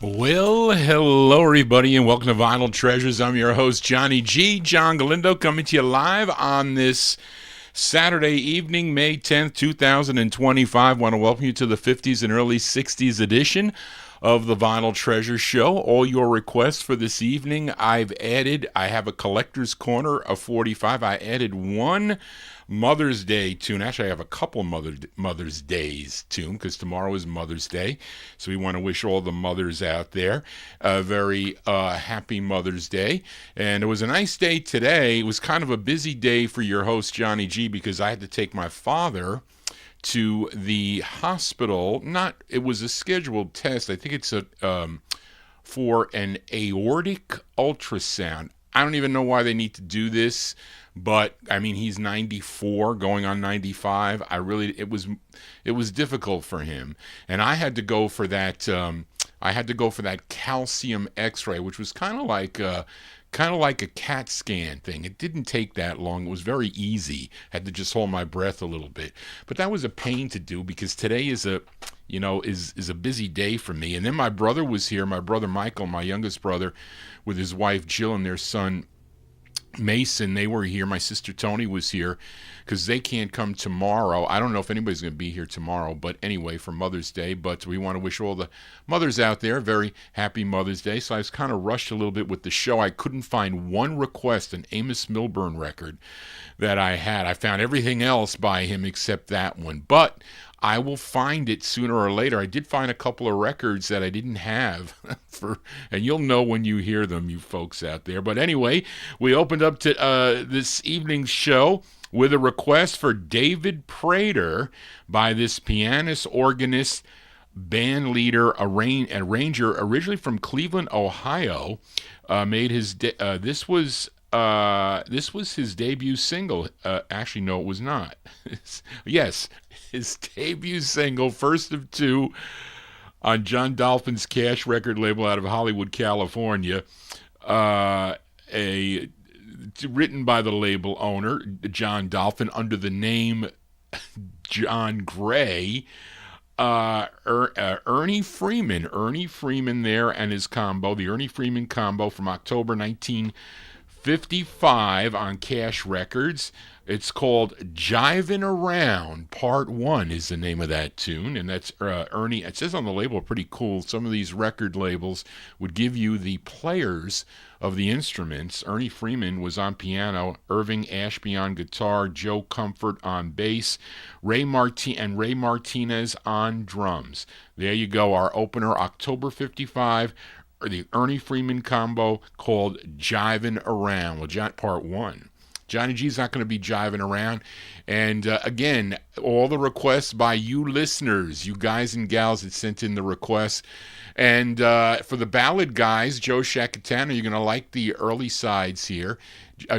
Well, hello everybody, and welcome to Vinyltreasures. I'm your host, Johnny G. John Galindo, coming to you live on this Saturday evening, May 10th, 2025. I want to welcome you to the 50s and early 60s edition of the Vinyltreasure Show. All your requests for this evening, I have a collector's corner of 45. I added one Mother's Day tune. Actually, I have a couple Mother's Days tune because tomorrow is Mother's Day. So we want to wish all the mothers out there a very happy Mother's Day. And it was a nice day today. It was kind of a busy day for your host, Johnny G, because I had to take my father to the hospital. It was a scheduled test. I think it's for an aortic ultrasound. I don't even know why they need to do this, but I mean, he's 94 going on 95. It was difficult for him, and I had to go for that calcium x-ray, which was kind of like a CAT scan thing. It didn't take that long. It was very easy. Had to just hold my breath a little bit. But that was a pain to do because today is a busy day for me. And then my brother was here, my brother Michael, my youngest brother, with his wife Jill and their son Mason. They were here. My sister Tony was here because they can't come tomorrow. I don't know if anybody's going to be here tomorrow, but anyway, for Mother's Day. But we want to wish all the mothers out there a very happy Mother's Day. So I was kind of rushed a little bit with the show. I couldn't find one request, an Amos Milburn record that I had. I found everything else by him except that one. But I will find it sooner or later. I did find a couple of records that I didn't have and you'll know when you hear them, you folks out there. But anyway, we opened up to this evening's show with a request for David Prater by this pianist, organist, band leader, arranger, originally from Cleveland, Ohio. This was his debut single. Actually, no, it was not. Yes, his debut single, first of two, on John Dolphin's Cash record label out of Hollywood, California. Written by the label owner, John Dolphin, under the name John Gray. Ernie Freeman there, and his combo, the Ernie Freeman combo from October 1955 on Cash Records. It's called Jivin' Around. Part 1 is the name of that tune, and that's Ernie. It says on the label, pretty cool. Some of these record labels would give you the players of the instruments. Ernie Freeman was on piano, Irving Ashby on guitar, Joe Comfort on bass, Ray Martinez on drums. There you go, our opener, October 55, or the Ernie Freeman combo called Jivin' Around. Well, part 1. Johnny G's not going to be jiving around. And again, all the requests by you listeners, you guys and gals that sent in the requests. And for the ballad guys, Joe Shakatana, you're going to like the early sides here.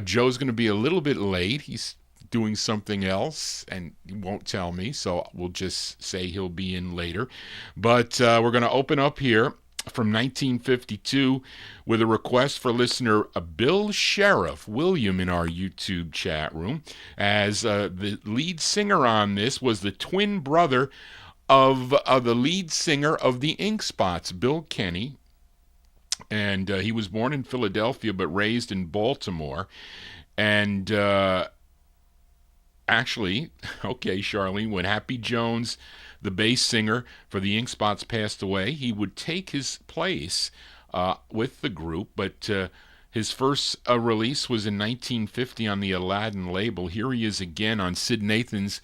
Joe's going to be a little bit late. He's doing something else, and he won't tell me, so we'll just say he'll be in later. But we're going to open up here from 1952 with a request for listener Bill Sheriff William in our YouTube chat room, as the lead singer on this was the twin brother of the lead singer of the Ink Spots, Bill Kenny, and he was born in Philadelphia but raised in Baltimore. And actually, okay, Charlene, when Happy Jones, the bass singer for the Ink Spots, passed away, he would take his place with the group, but his first release was in 1950 on the Aladdin label. Here he is again on Sid Nathan's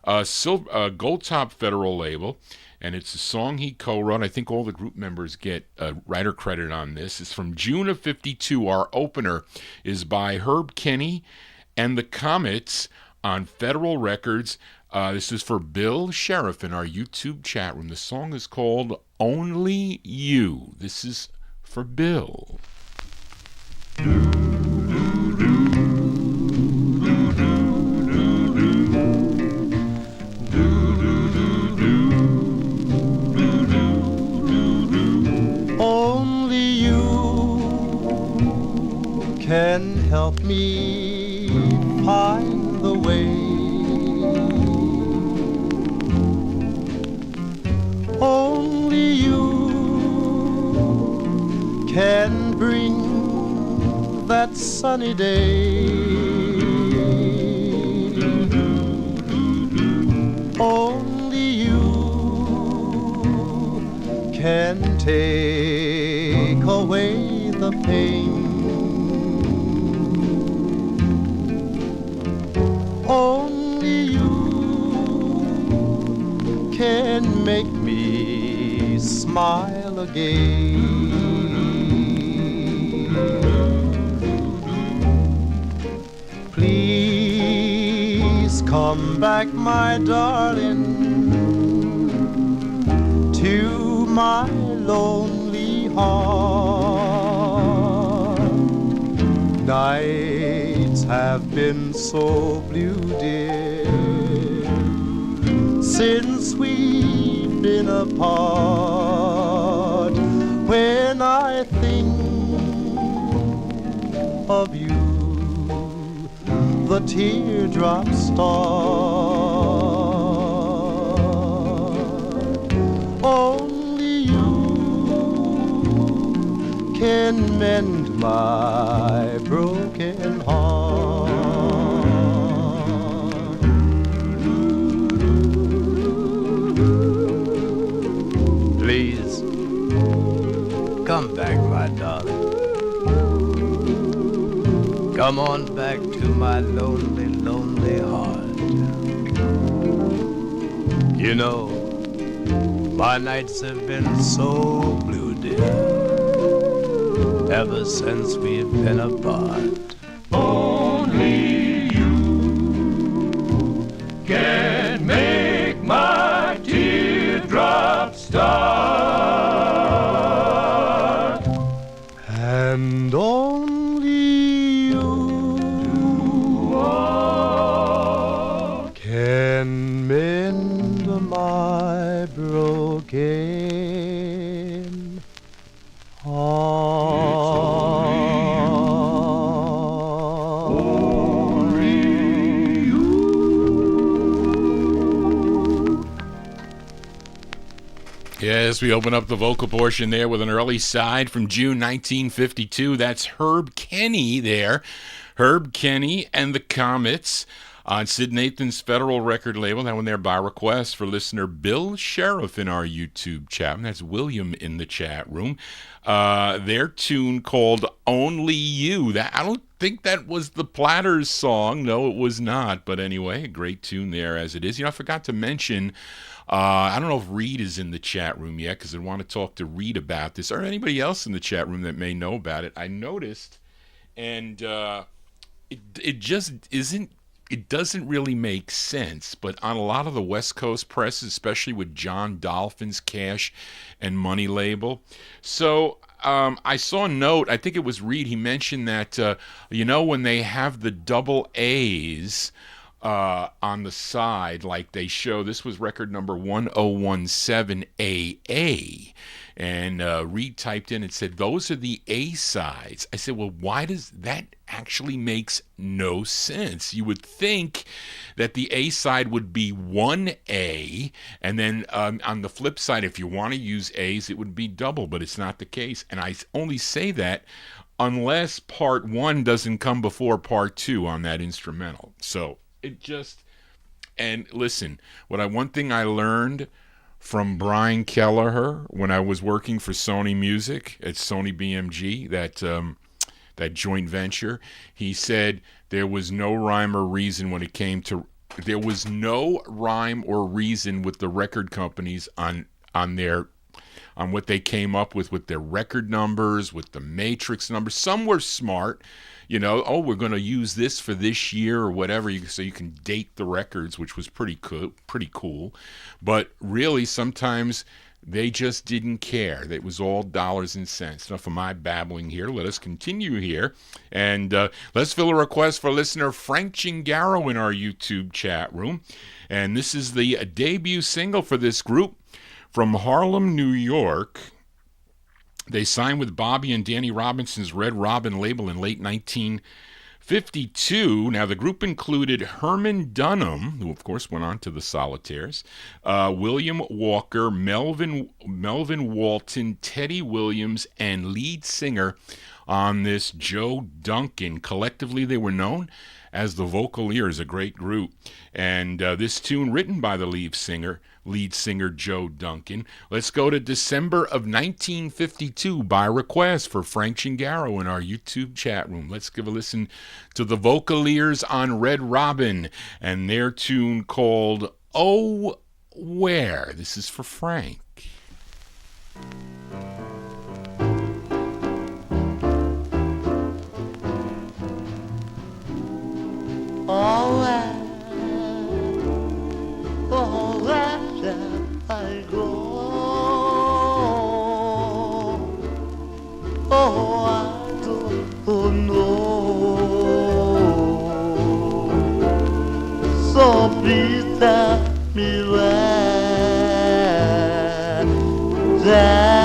Gold Top Federal label, and it's a song he co-wrote. I think all the group members get writer credit on this. It's from June of 52. Our opener is by Herb Kenny and the Comets on Federal Records. This is for Bill Sheriff in our YouTube chat room. The song is called Only You. This is for Bill. Only you can help me find the way. Only you can bring that sunny day. Only you can take away the pain. Only you can make me smile again. Please come back, my darling, to my lonely heart. Nights have been so blue, dear, since we've been apart. When I think of you, the teardrops start. Only you can mend my broken heart. Please, come back, my darling. Come on back to my lonely, lonely heart. You know, my nights have been so blue, dear, ever since we've been apart. Only you can make my teardrops start. And only you can mend my broken heart. Yes, we open up the vocal portion there with an early side from June 1952. That's Herb Kenny there. Herb Kenny and the Comets on Sid Nathan's Federal record label. That one there by request for listener Bill Sheriff in our YouTube chat. And that's William in the chat room. Their tune called Only You. That I don't think that was the Platters song. No, it was not. But anyway, a great tune there as it is. You know, I forgot to mention, I don't know if Reed is in the chat room yet because I want to talk to Reed about this, or anybody else in the chat room that may know about it. I noticed, and it just isn't. It doesn't really make sense, but on a lot of the West Coast presses, especially with John Dolphin's Cash and Money label. So I saw a note, I think it was Reed, he mentioned that, when they have the double A's on the side, like they show, this was record number 1017AA. And Reed typed in and said, those are the A sides. I said, well, why does that actually makes no sense? You would think that the A side would be 1A, and then on the flip side, if you want to use A's, it would be double, but it's not the case. And I only say that unless part 1 doesn't come before part 2 on that instrumental. So it just, and listen, one thing I learned from Brian Kelleher when I was working for Sony Music at Sony BMG, that joint venture, he said there was no rhyme or reason when it came to, there was no rhyme or reason with the record companies on what they came up with their record numbers, with the matrix numbers. Some were smart, we're going to use this for this year or whatever, so you can date the records, which was pretty cool. But really, sometimes they just didn't care. It was all dollars and cents. Enough of my babbling here. Let us continue here. And let's fill a request for listener Frank Chingaro in our YouTube chat room. And this is the debut single for this group from Harlem, New York. They signed with Bobby and Danny Robinson's Red Robin label in late 19 52. Now, the group included Herman Dunham, who, of course, went on to the Solitaires, William Walker, Melvin Walton, Teddy Williams, and lead singer on this Joe Duncan. Collectively, they were known as the Vocaliers, a great group. And this tune written by the lead singer Joe Duncan. Let's go to December of 1952 by request for Frank Chingaro in our YouTube chat room. Let's give a listen to the Vocaliers on Red Robin and their tune called Oh Where. This is for Frank. Oh, where shall I go? Oh, I don't know. So please tell me where there.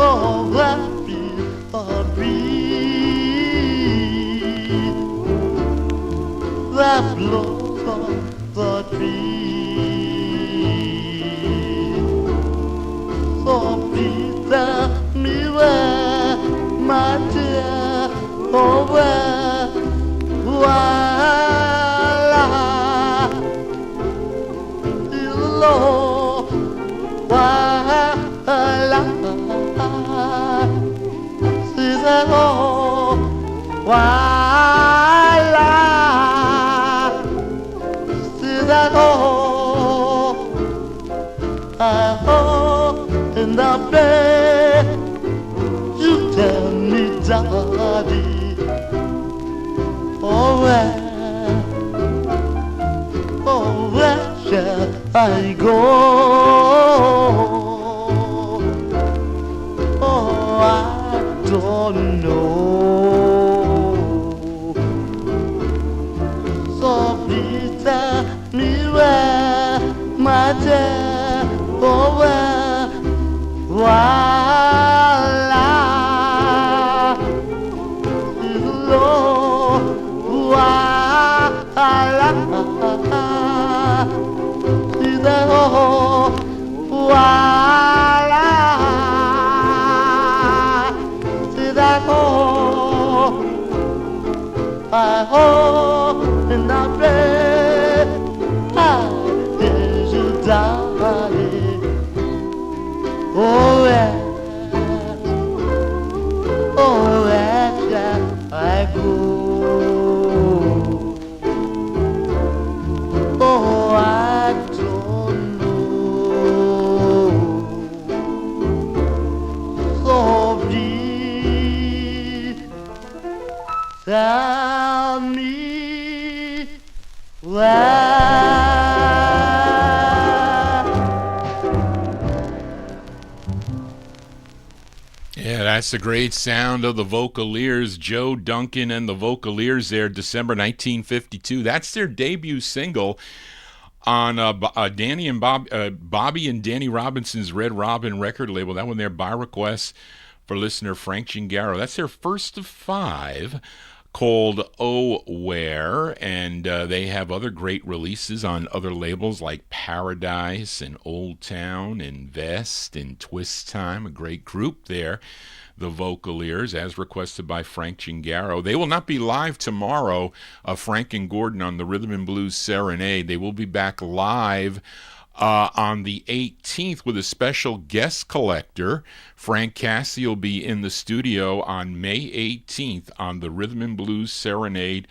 Oh, that breeze that blows on the tree. So please tell me where, my dear, oh where, while I is low, while I see that oh, while I see that oh, I hope in the bed you tell me, daddy, oh where shall I go? Oh, I don't know. So please tell me where, my dear, oh where, while I is low, while I see that oh, while I see that oh, I hope in the bed is you darling. Oh where shall I go? Oh, I don't know. So please tell me where. Yeah, that's the great sound of the Vocaliers, Joe Duncan and the Vocaliers there, December 1952. That's their debut single on Bobby and Danny Robinson's Red Robin record label. That one there by request for listener Frank Chingaro. That's their first of 5, called Oh Where, and they have other great releases on other labels like Paradise and Old Town and Vest and Twist Time, a great group there, the Vocaliers, as requested by Frank Chingaro. They will not be live tomorrow, Frank and Gordon on the Rhythm and Blues Serenade. They will be back live on the 18th with a special guest collector. Frank Cassie will be in the studio on May 18th on the Rhythm and Blues Serenade.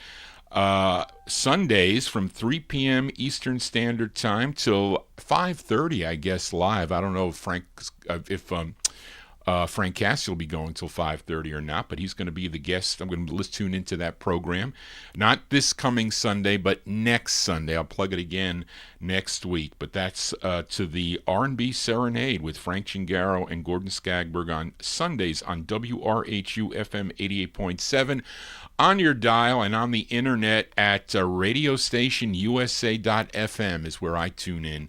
Sundays from 3 p.m. Eastern Standard Time till 5:30, I guess, live. I don't know if Frank Cassie will be going till 5:30 or not, but he's going to be the guest. I'm going to tune into that program. Not this coming Sunday, but next Sunday. I'll plug it again next week. But that's to the R&B Serenade with Frank Chingaro and Gordon Skagberg on Sundays on WRHU FM 88.7 on your dial and on the internet at radiostationusa.fm is where I tune in.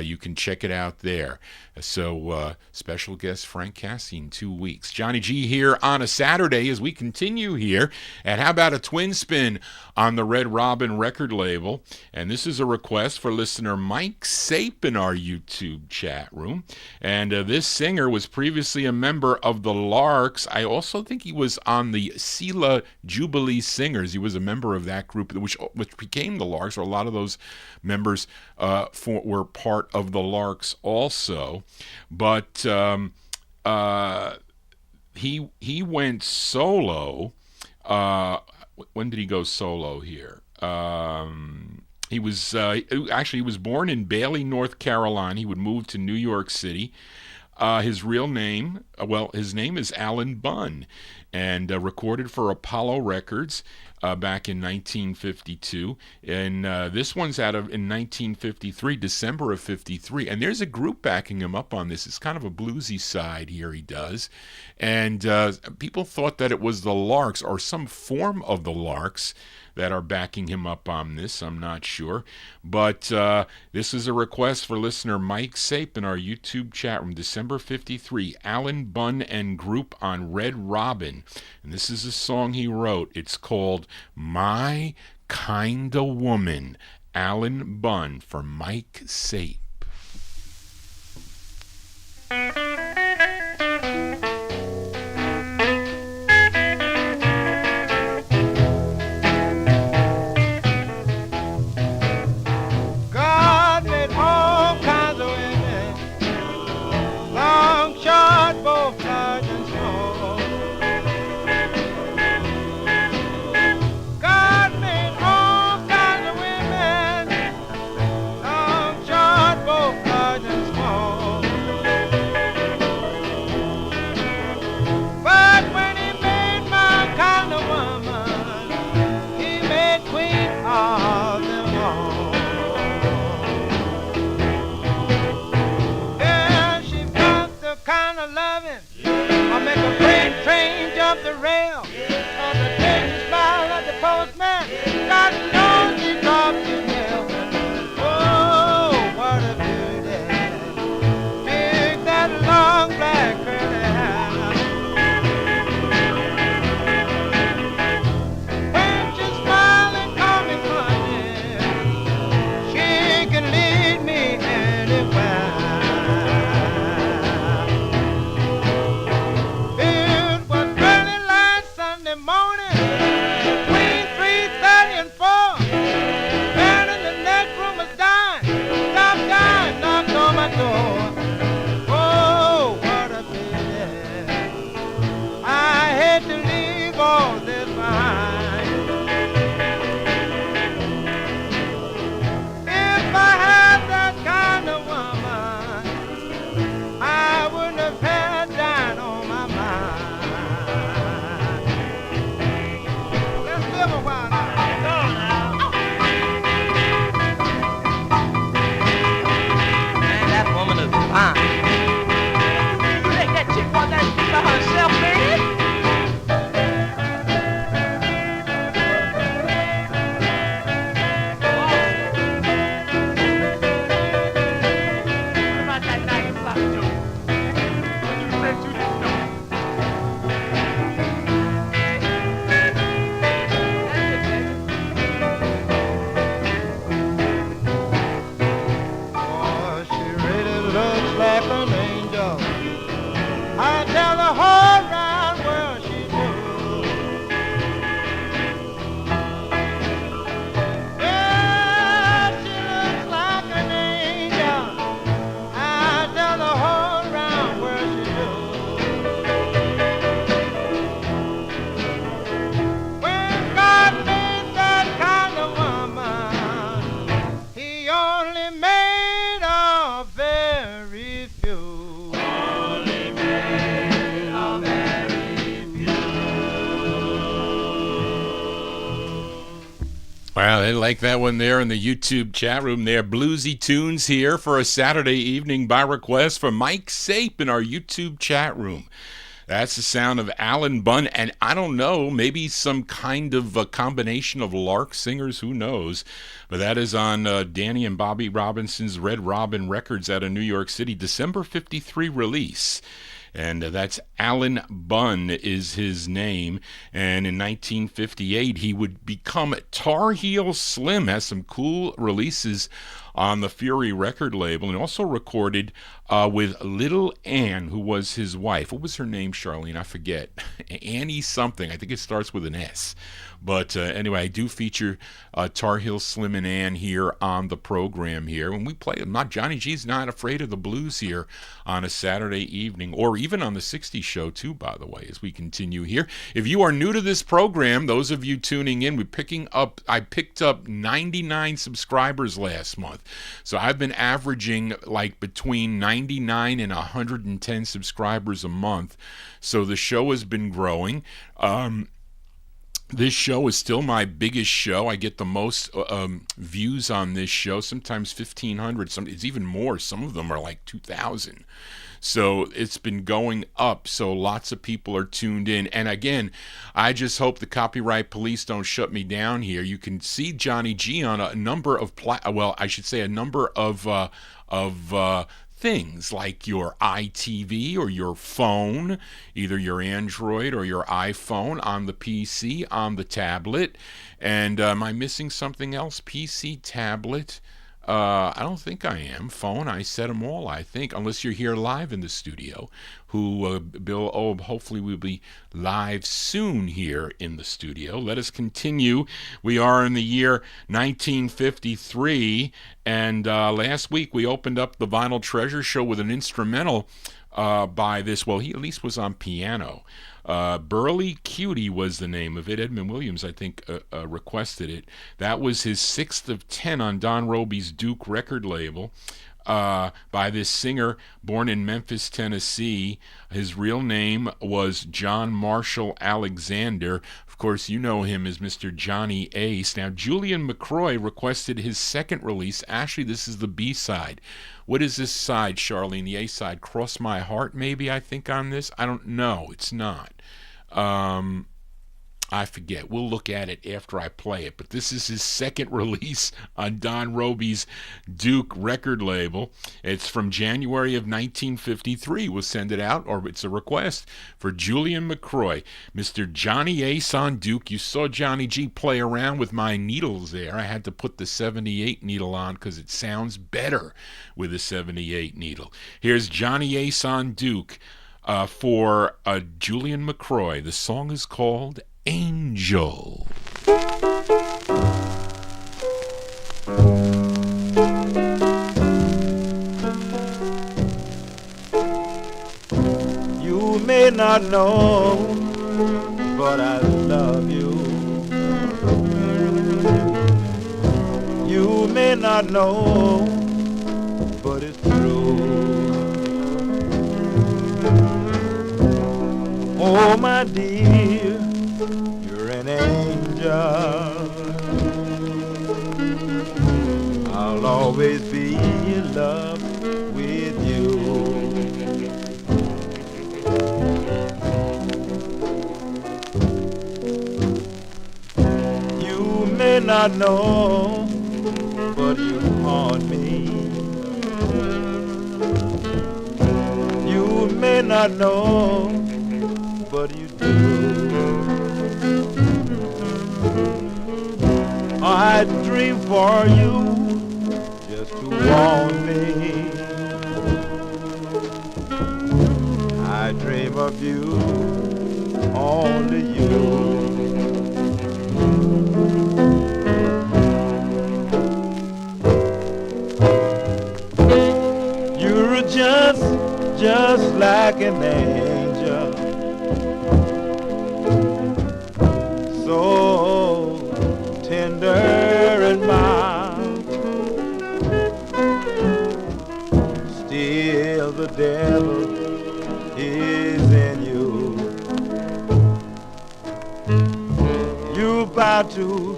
You can check it out there. So special guest Frank Cassie in 2 weeks. Johnny G here on a Saturday as we continue here. And how about a twin spin on the Red Robin record label? And this is a request for listener Mike Sape in our YouTube chat room. And this singer was previously a member of the Larks. I also think he was on the Sela Jubilee Singers. He was a member of that group, which became the Larks, or a lot of those members were part of the Larks also. But he went solo. When did he go solo here? He was born in Bailey, North Carolina. He would move to New York City. His real name, his name is Alan Bunn, and recorded for Apollo Records back in 1952. And this one's in 1953, December of 53. And there's a group backing him up on this. It's kind of a bluesy side here he does. And people thought that it was the Larks or some form of the Larks that are backing him up on this. I'm not sure. But this is a request for listener Mike Sape in our YouTube chat room, December 53, Alan Bunn and Group on Red Robin. And this is a song he wrote. It's called My Kinda Woman. Alan Bunn for Mike Sape. Wow, they like that one there in the YouTube chat room there. Bluesy tunes here for a Saturday evening by request from Mike Sape in our YouTube chat room. That's the sound of Alan Bunn, and I don't know, maybe some kind of a combination of lark singers, who knows? But that is on Danny and Bobby Robinson's Red Robin Records out of New York City, December 53 release. And that's Alan Bunn is his name. And in 1958, he would become Tar Heel Slim, has some cool releases on the Fury record label, and also recorded with Little Ann, who was his wife. What was her name, Charlene? I forget. Annie something. I think it starts with an S. But anyway, I do feature Tar Heel Slim and Ann here on the program here. When we play them, Johnny G's Not Afraid of the Blues here on a Saturday evening, or even on the 60s show too, by the way, as we continue here. If you are new to this program, those of you tuning in, I picked up 99 subscribers last month. So I've been averaging like between 99 and 110 subscribers a month. So the show has been growing. This show is still my biggest show. I get the most views on this show, sometimes 1,500. It's even more. Some of them are like 2,000. So it's been going up. So lots of people are tuned in. And again, I just hope the copyright police don't shut me down here. You can see Johnny G on a number of a number of things like your iTV or your phone, either your Android or your iPhone, on the PC, on the tablet. And am I missing something else? PC, tablet. I don't think I am. Phone, I said them all, I think, unless you're here live in the studio, Bill, hopefully we'll be live soon here in the studio. Let us continue. We are in the year 1953, and last week we opened up the Vinyltreasure show with an instrumental by this, he at least was on piano. Burly Cutie was the name of it. Edmund Williams, I think, requested it. That was his 6th of 10 on Don Robey's Duke record label, by this singer born in Memphis, Tennessee. His real name was John Marshall Alexander. Of course, you know him as Mr. Johnny Ace. Now, Julian McCroy requested his second release. Actually, this is the B-side. What is this side, Charlene? The A-side, Cross My Heart, maybe, I think, on this? I don't know. It's not. I forget. We'll look at it after I play it. But this is his second release on Don Robey's Duke record label. It's from January of 1953. We'll send it out, or it's a request for Julian McCroy. Mr. Johnny Ace on Duke. You saw Johnny G play around with my needles there. I had to put the 78 needle on because it sounds better with a 78 needle. Here's Johnny Ace on Duke for Julian McCroy. The song is called Angel. You may not know, but I love you. You may not know, but it's true. Oh, my dear, you're an angel. I'll always be in love with you. You may not know, but you haunt me. You may not know, but you do. I dream for you just to warm me. I dream of you, only you. You're just like an angel, so tender and mild. Still the devil is in you. You about to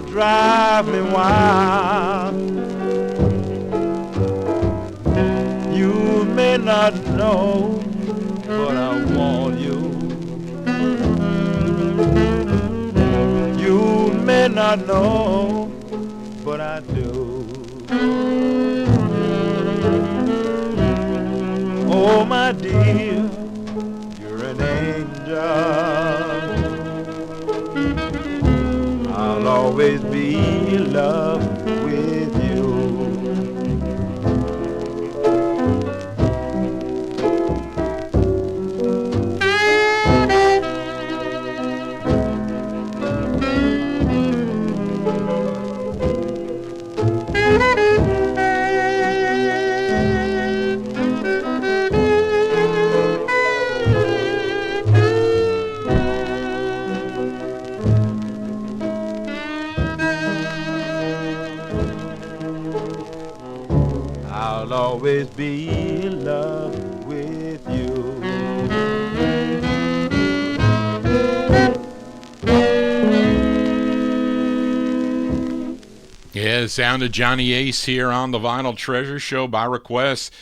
drive me wild. You may not know, but I want not know, but I do. Oh, my dear, you're an angel. I'll always be in love with you. I'll always be in love with you. Yeah, the sound of Johnny Ace here on the Vinyl Treasure Show by request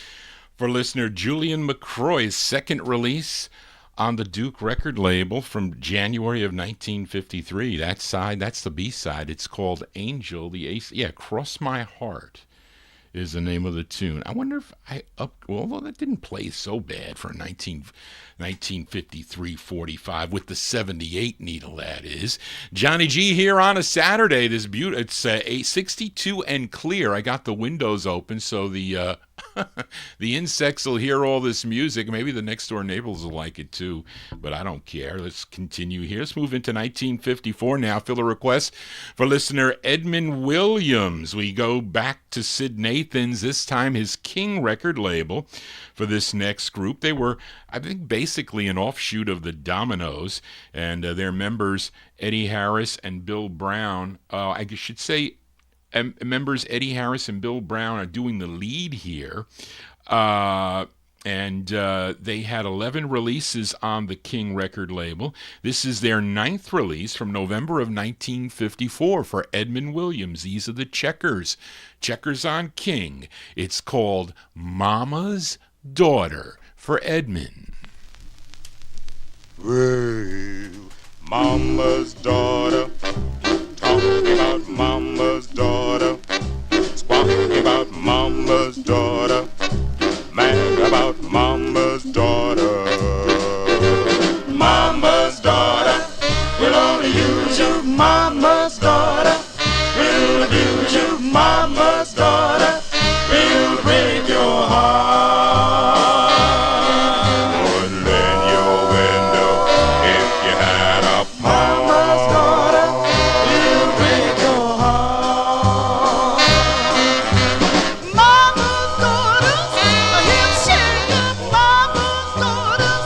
for listener Julian McCroy's second release on the Duke record label from January of 1953. That side, that's the B-side. It's called Angel, the Ace. Yeah, Cross My Heart is the name of the tune. I wonder if although that didn't play so bad for 1953 45 with the 78 needle, that is. Johnny G here on a Saturday. It's 8:62 and clear. I got the windows open so the the insects will hear all this music. Maybe the next door neighbors will like it too, but I don't care. Let's continue here. Let's move into 1954 now. Fill a request for listener Edmund Williams. We go back to Sid Nathan's, this time his King record label for this next group. They were, I think, basically an offshoot of the Dominoes, and their members Eddie Harris and Bill Brown, I should say members Eddie Harris and Bill Brown are doing the lead here. And they had 11 releases on the King record label. This is their 9th release from November of 1954 for Edmund Williams. These are the Checkers. Checkers on King. It's called Mama's Daughter for Edmund. Well, Mama's daughter, talking about Mama's daughter, squawking about Mama's daughter, mad about Mama's daughter. Mama's daughter, we'll only use you, Mama's daughter. We'll abuse you, Mama's daughter. We'll break your heart. Wouldn't in your window if you had a Mama's daughter. We'll break your heart. Mama's daughters, a hip shaker, Mama's daughters,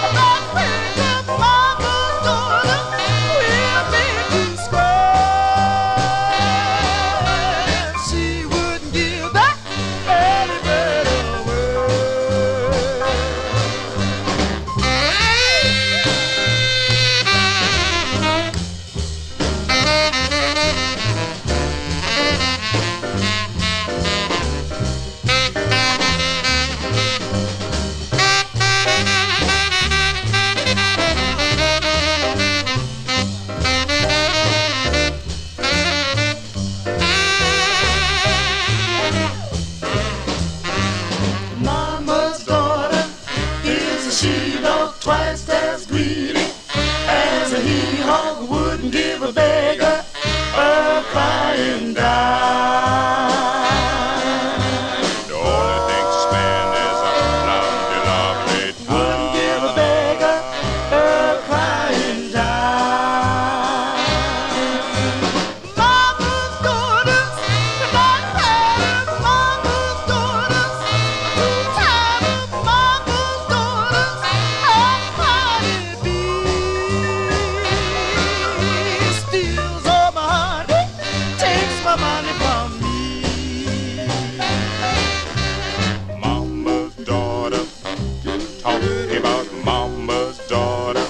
a black breaker, Mama's daughters, we'll make you scream. She wouldn't give that any better word. Mama's daughter is a she-dog twice as greedy as a he-hog. Wouldn't give a beggar a crying dime. The only thing to spend is a lovely, lovely time. Wouldn't give a beggar a crying dime. Mama's daughters, not tired of Mama's daughters, too tired of Mama's daughters, how hard it be. Steals all my honey, takes my money from me. Mama's daughter, talking about Mama's daughter,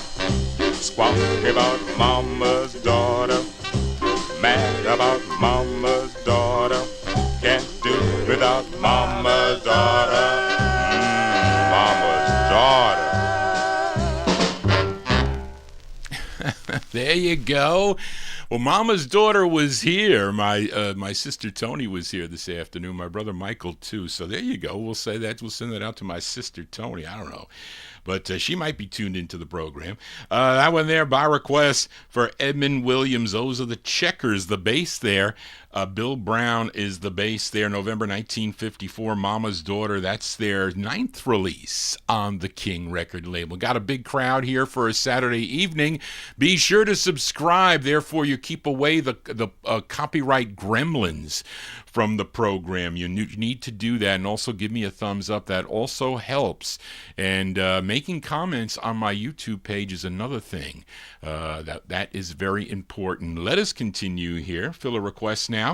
squawking about Mama's daughter, mad about Mama's daughter, can't do without Mama's daughter. Mama's daughter. There you go. Well, Mama's daughter was here. My sister Tony was here this afternoon. My brother Michael too. So there you go. We'll say that. We'll send that out to my sister Tony. I don't know, but she might be tuned into the program. That one there by request for Edmund Williams. Those are the Checkers, the bass there. Bill Brown is the bass there. November 1954, Mama's Daughter. That's their 9th release on the King record label. Got a big crowd here for a Saturday evening. Be sure to subscribe. Therefore, you keep away the copyright gremlins from the program. You need to do that, and also give me a thumbs up. That also helps. And making comments on my YouTube page is another thing. That is very important. Let us continue here. Fill a request now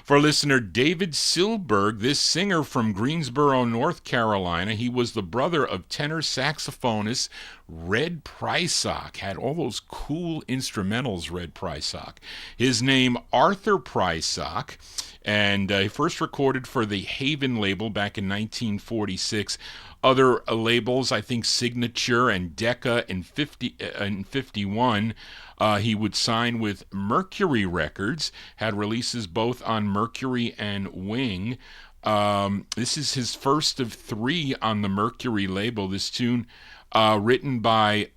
for listener David Silberg, this singer from Greensboro, North Carolina. He was the brother of tenor saxophonist Red Prysock. Had all those cool instrumentals, Red Prysock. His name, Arthur Prysock, and he first recorded for the Haven label back in 1946. Other labels, I think Signature and Decca in 51. He would sign with Mercury Records, had releases both on Mercury and Wing. This is his first of 3 on the Mercury label. This tune written by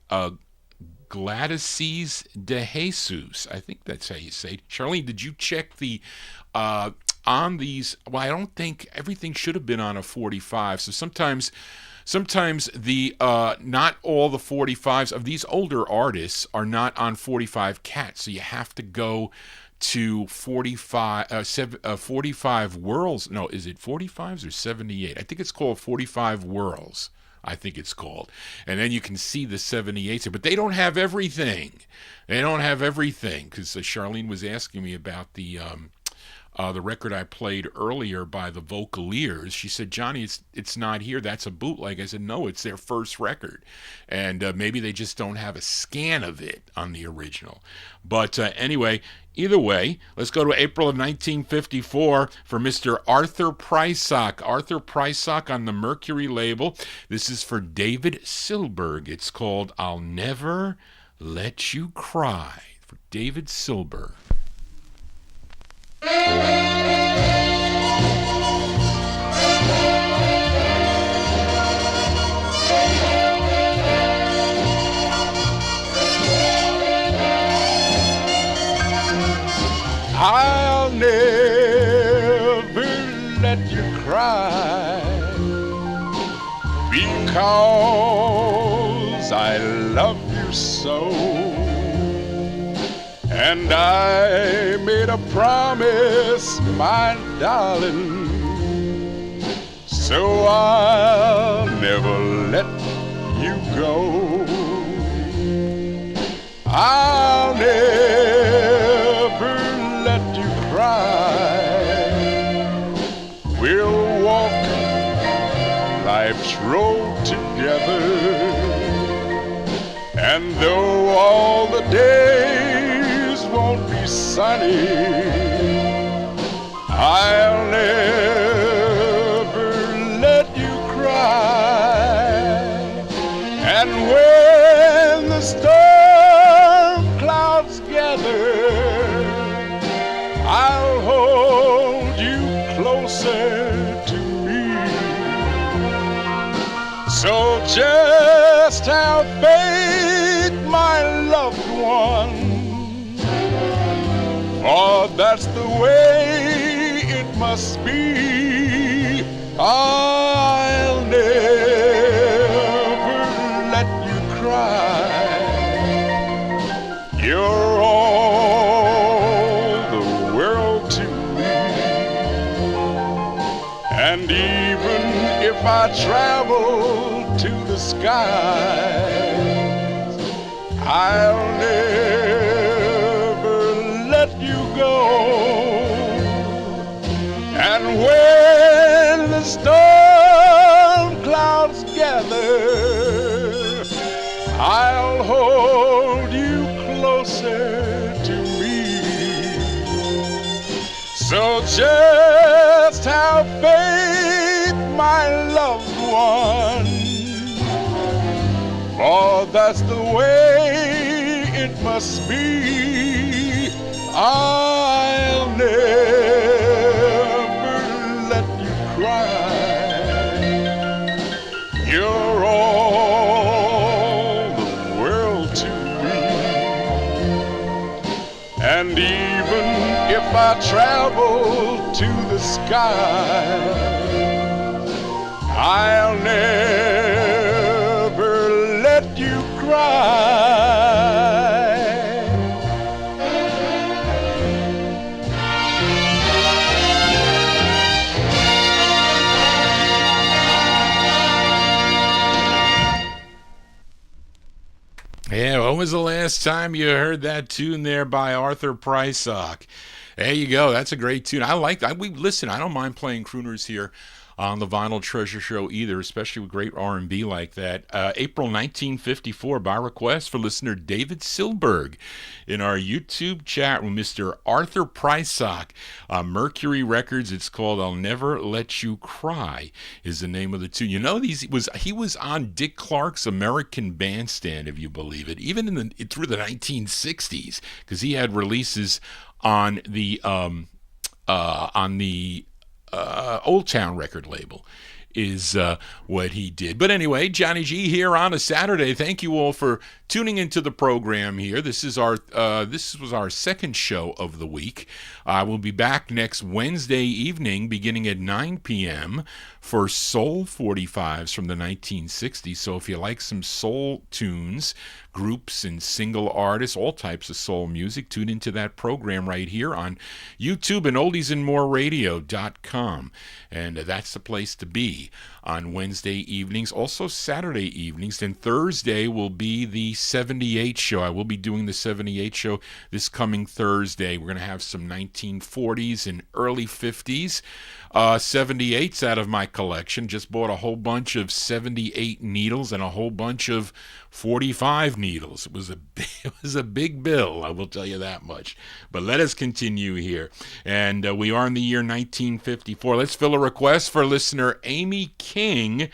Gladys de Jesus. I think that's how you say it. Charlene, did you check the on these? Well, I don't think everything should have been on a 45. So sometimes the not all the 45s of these older artists are not on 45 cats. So you have to go to 45 whirls. No, is it 45s or 78? I think it's called 45 whirls. I think it's called. And then you can see the 78s, but they don't have everything. They don't have everything, because Charlene was asking me about the record I played earlier by the Vocaliers. She said, Johnny, it's not here. That's a bootleg. I said, no, it's their first record. And maybe they just don't have a scan of it on the original. But anyway, either way, let's go to April of 1954 for Mr. Arthur Prysock. Arthur Prysock on the Mercury label. This is for David Silberg. It's called I'll Never Let You Cry, for David Silberg. I'll never let you cry, because I love you so. And I made a promise, my darling, so I'll never let you go. I'll never let you cry. We'll walk life's road together, and though all the days won't be sunny, I'll never let you cry. And when the storm clouds gather, I'll hold you closer to me. So just have faith, my loved one, for that's the way it must be. I'll never let you cry. You're all the world to me. And even if I travel to the skies, I'll never let you go. And when the storm clouds gather, I'll hold you closer to me. So just have faith, my loved one, for that's the way it must be. I'll never let you cry. You're all the world to me. And even if I travel to the sky, I'll never let you cry. Yeah, when was the last time you heard that tune there by Arthur Prysock? There you go. That's a great tune. I like that. Listen, I don't mind playing crooners here on the Vinyltreasure show either, especially with great R&B like that. April 1954, by request for listener David Silberg in our YouTube chat room, Mr. Arthur Prysock, Mercury Records. It's called "I'll Never Let You Cry" is the name of the tune. You know, he was on Dick Clark's American Bandstand, if you believe it, even through the 1960s, because he had releases on the Old Town record label is what he did. But anyway, Johnny G here on a Saturday. Thank you all for tuning into the program here. This was our second show of the week. We'll be back next Wednesday evening beginning at 9 p.m. for Soul 45s from the 1960s. So if you like some soul tunes, groups and single artists, all types of soul music, tune into that program right here on YouTube and oldiesandmoreradio.com. And that's the place to be on Wednesday evenings, also Saturday evenings. Then Thursday will be the 78 show. I will be doing the 78 show this coming Thursday. We're going to have some 1940s and early 50s 78s out of my collection. Just bought a whole bunch of 78 needles and a whole bunch of 45 needles. It was a big bill, I will tell you that much. But let us continue here. And we are in the year 1954. Let's fill a request for listener Amy King.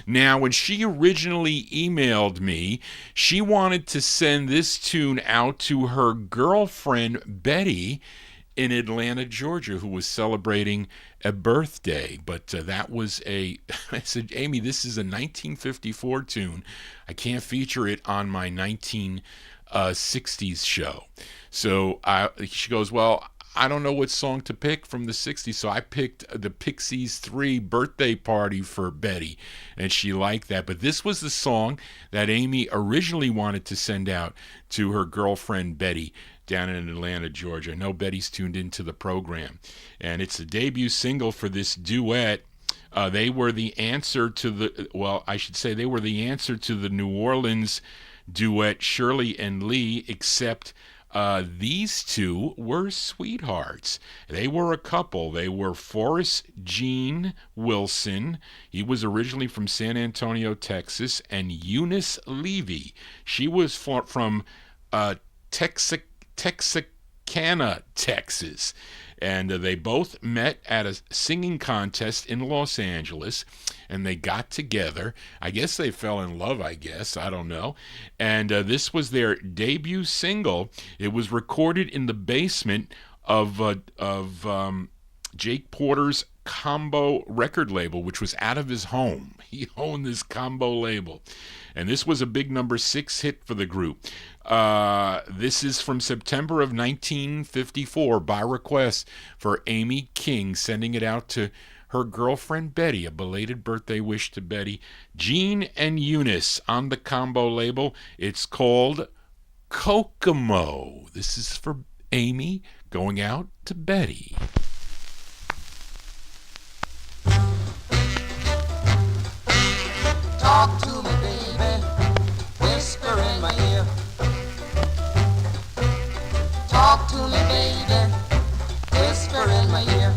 Now, when she originally emailed me, she wanted to send this tune out to her girlfriend Betty in Atlanta, Georgia, who was celebrating a birthday. But that was I said, Amy, this is a 1954 tune. I can't feature it on my 1960s show. So she goes, well, I don't know what song to pick from the 60s, so I picked the Pixies 3 birthday party for Betty, and she liked that. But this was the song that Amy originally wanted to send out to her girlfriend Betty down in Atlanta, Georgia. I know Betty's tuned into the program, and it's the debut single for this duet. They were the answer to they were the answer to the New Orleans duet Shirley and Lee, except these two were sweethearts. They were a couple. They were Forrest Gene Wilson. He was originally from San Antonio, Texas, and Eunice Levy. She was from Texarkana, Texas. And they both met at a singing contest in Los Angeles, and they got together. I guess they fell in love, I don't know. And this was their debut single. It was recorded in the basement of Jake Porter's Combo record label, which was out of his home. He owned this Combo label. And this was a big number 6 hit for the group. This is from September of 1954 by request for Amy King, sending it out to her girlfriend Betty, a belated birthday wish to Betty. Gene and Eunice on the Combo label. It's called Kokomo. This is for Amy going out to Betty. Talk to me, baby, whisper in my ear. Talk to me, baby, whisper in my ear.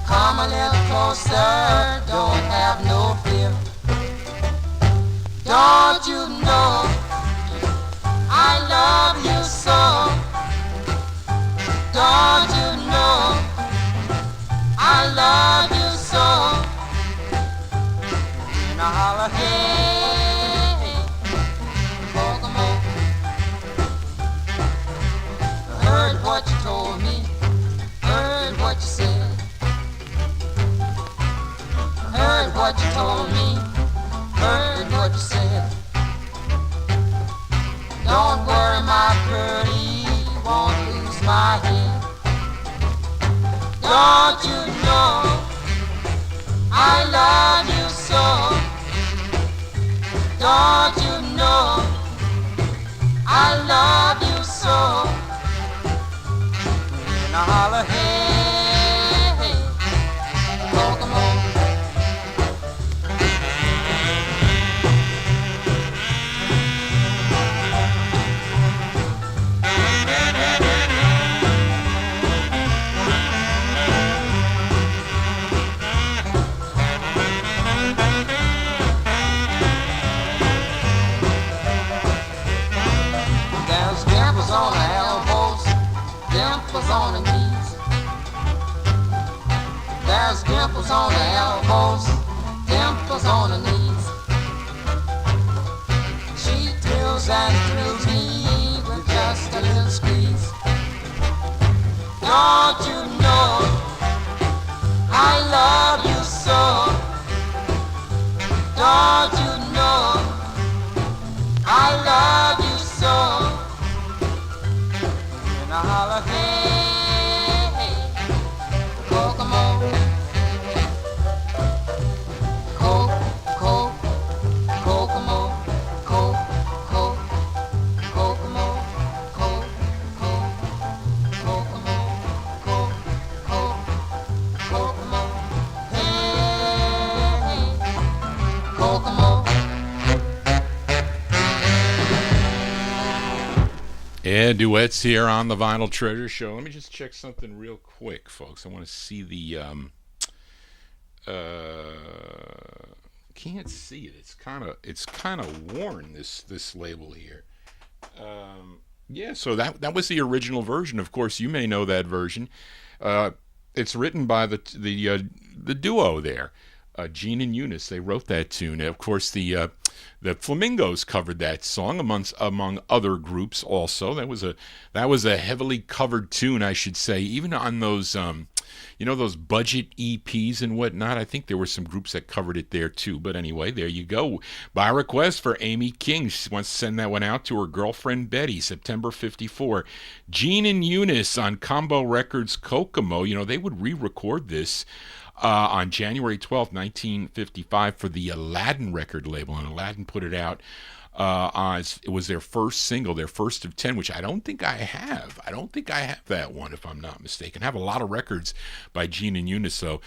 Come a little closer, don't have no fear. Don't you know I love you so? Don't you know I love you so? Now holla, hey, Kokomo. what you told me, heard what you said. Don't worry, my pretty, won't lose my head. Don't you know I love you so? Don't you know I love you so? And I holler, hey, hey, Kokomo. There's dimples on the elbows, dimples on the knees. There's dimples on the elbows, dimples on the knees. She thrills and thrills me with just a little squeeze. Don't you know I love you so? Don't you know I love you so? And I holler, hey, hey, Kokomo. Kokomo. Kokomo. Kokomo. Hey, hey, Kokomo. Yeah, duets here on the Vinyl Treasure Show. Let me just check something real quick, folks. I want to see the can't see it. It's kind of worn, this label here. Yeah, so that was the original version. Of course, you may know that version. It's written by the duo there, Gene and Eunice. They wrote that tune. Of course, the Flamingos covered that song among other groups. Also, that was a heavily covered tune, I should say. Even on those those budget EPs and whatnot. I think there were some groups that covered it there too. But anyway, there you go. By request for Amy King. She wants to send that one out to her girlfriend Betty, September 54. Gene and Eunice on Combo Records Kokomo. They would re-record this on January 12th, 1955 for the Aladdin record label, and Aladdin put it out it was their first single, their first of 10, which I don't think I have. I don't think I have that one, if I'm not mistaken. I have a lot of records by Gene and Eunice, so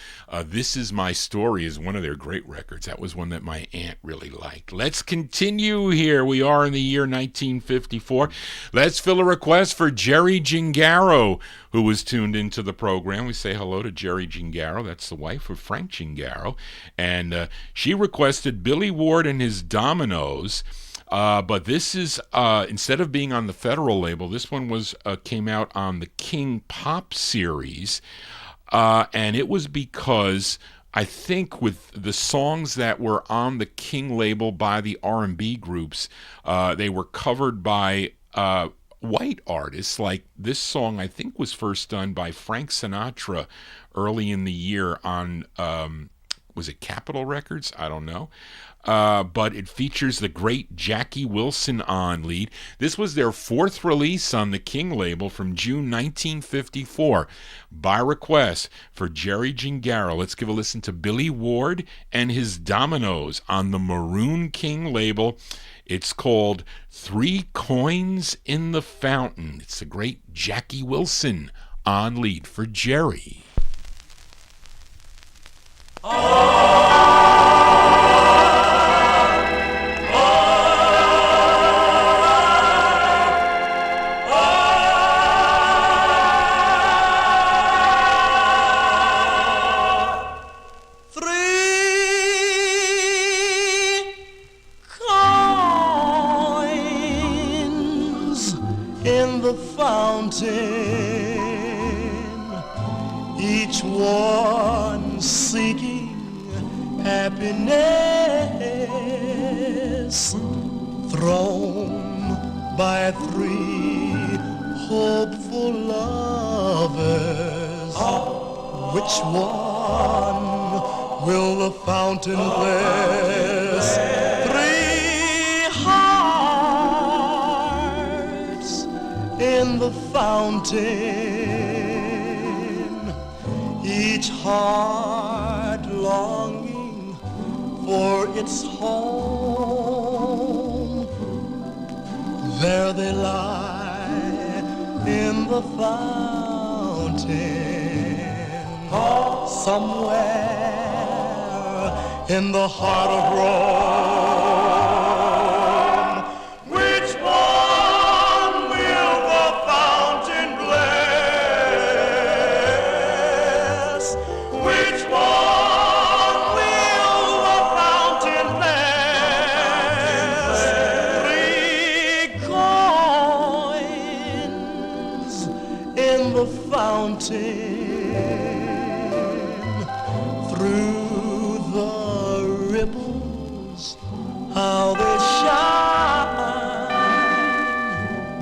This Is My Story is one of their great records. That was one that my aunt really liked. Let's continue here. We are in the year 1954. Let's fill a request for Jerry Gingaro, who was tuned into the program. We say hello to Jerry Gingaro. That's the wife of Frank Gingaro. And she requested Billy Ward and his Dominoes. But this is, instead of being on the Federal label, this one came out on the King Pop series. And it was because I think with the songs that were on the King label by the R&B groups, they were covered by white artists. Like this song, I think, was first done by Frank Sinatra early in the year on, was it Capitol Records? I don't know. But it features the great Jackie Wilson on lead. This was their fourth release on the King label from June 1954. By request for Jerry Gingaro, let's give a listen to Billy Ward and his Dominoes on the Maroon King label. It's called 3 Coins in the Fountain. It's the great Jackie Wilson on lead for Jerry. Each one seeking happiness, thrown by 3 hopeful lovers. Which one will the fountain bless three hearts in the fountain, each heart longing for its home. There they lie in the fountain, somewhere in the heart of Rome. Which one will the fountain bless? Which one will the fountain bless? Three coins in the fountain, through the ripples, how they shine.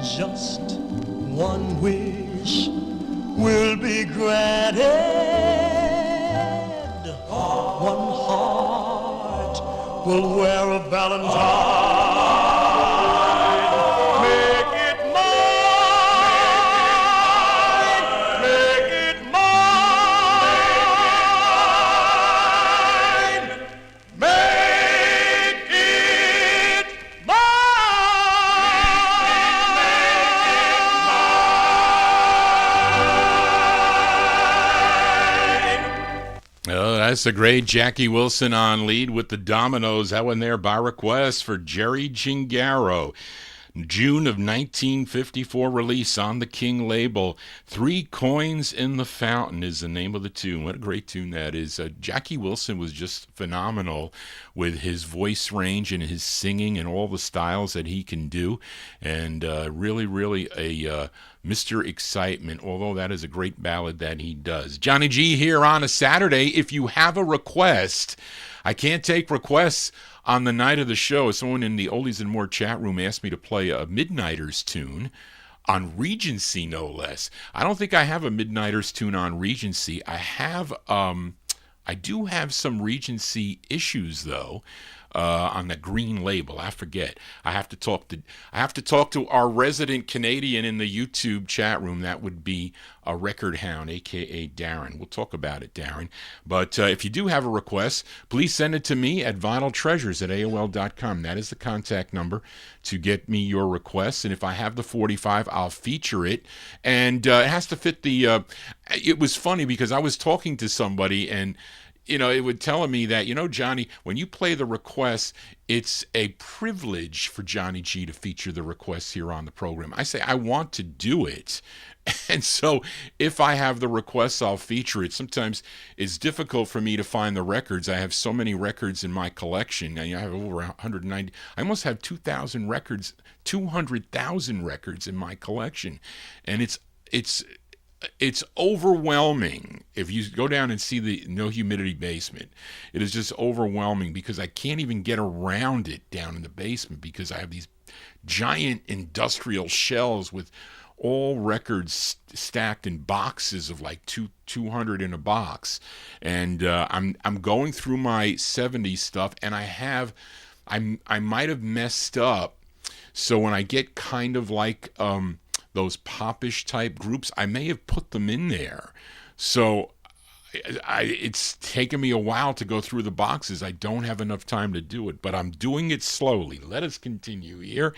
Just one wish will be granted. One heart will wear a valentine. Make it mine. Make it mine. Make it Oh, that's the great Jackie Wilson on lead with the Dominoes. That one there by request for Jerry Gingaro. June of 1954 release on the King label. Three Coins in the Fountain is the name of the tune. What a great tune that is. Jackie Wilson was just phenomenal with his voice range and his singing and all the styles that he can do. And really, really a Mr. Excitement, although that is a great ballad that he does. Johnny G here on a Saturday. If you have a request, I can't take requests on the night of the show. Someone in the Oldies and More chat room asked me to play a Midnighters tune on Regency, no less. I don't think I have a Midnighters tune on Regency. I do have some Regency issues though. On the green label. I forget. I have to talk to our resident Canadian in the YouTube chat room. That would be a Record Hound, aka Darren. We'll talk about it, Darren. But if you do have a request, please send it to me at vinyltreasures@aol.com. That is the contact number to get me your requests. And if I have the 45, I'll feature it. And it has to fit the. It was funny because I was talking to somebody and it would tell me that, Johnny, when you play the requests, it's a privilege for Johnny G to feature the requests here on the program. I say, I want to do it. And so if I have the requests, I'll feature it. Sometimes it's difficult for me to find the records. I have so many records in my collection. I have over 190. I almost have 2,000 records, 200,000 records in my collection. And it's overwhelming. If you go down and see the No Humidity basement, it is just overwhelming because I can't even get around it down in the basement because I have these giant industrial shelves with all records stacked in boxes of like 200 in a box. And I'm going through my 70s stuff, and I might have messed up. So when I get kind of like those popish type groups, I may have put them in there. So it's taken me a while to go through the boxes. I don't have enough time to do it, but I'm doing it slowly. Let us continue here.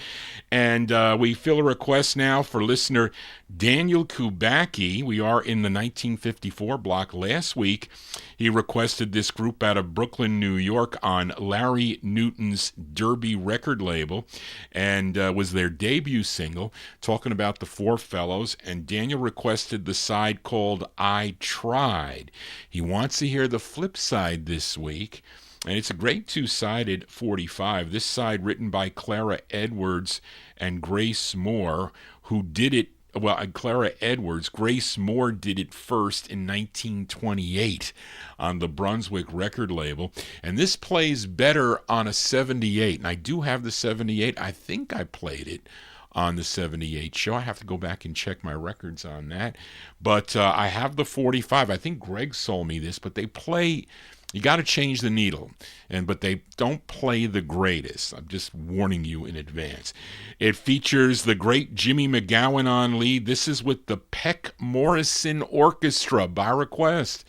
And we fill a request now for listener Daniel Kubacki. We are in the 1954 block. Last week, he requested this group out of Brooklyn, New York on Larry Newton's Derby record label, and was their debut single, talking about the Four Fellows. And Daniel requested the side called I Tried. He wants to hear the flip side this week, and it's a great two-sided 45. This side written by Clara Edwards and Grace Moore, who did it. Well, Clara Edwards, Grace Moore did it first in 1928 on the Brunswick record label. And this plays better on a 78. And I do have the 78. I think I played it on the 78 show. I have to go back and check my records on that. But I have the 45. I think Greg sold me this, but they play You got to change the needle, but they don't play the greatest. I'm just warning you in advance. It features the great Jimmy McGowan on lead. This is with the Peck Morrison Orchestra by request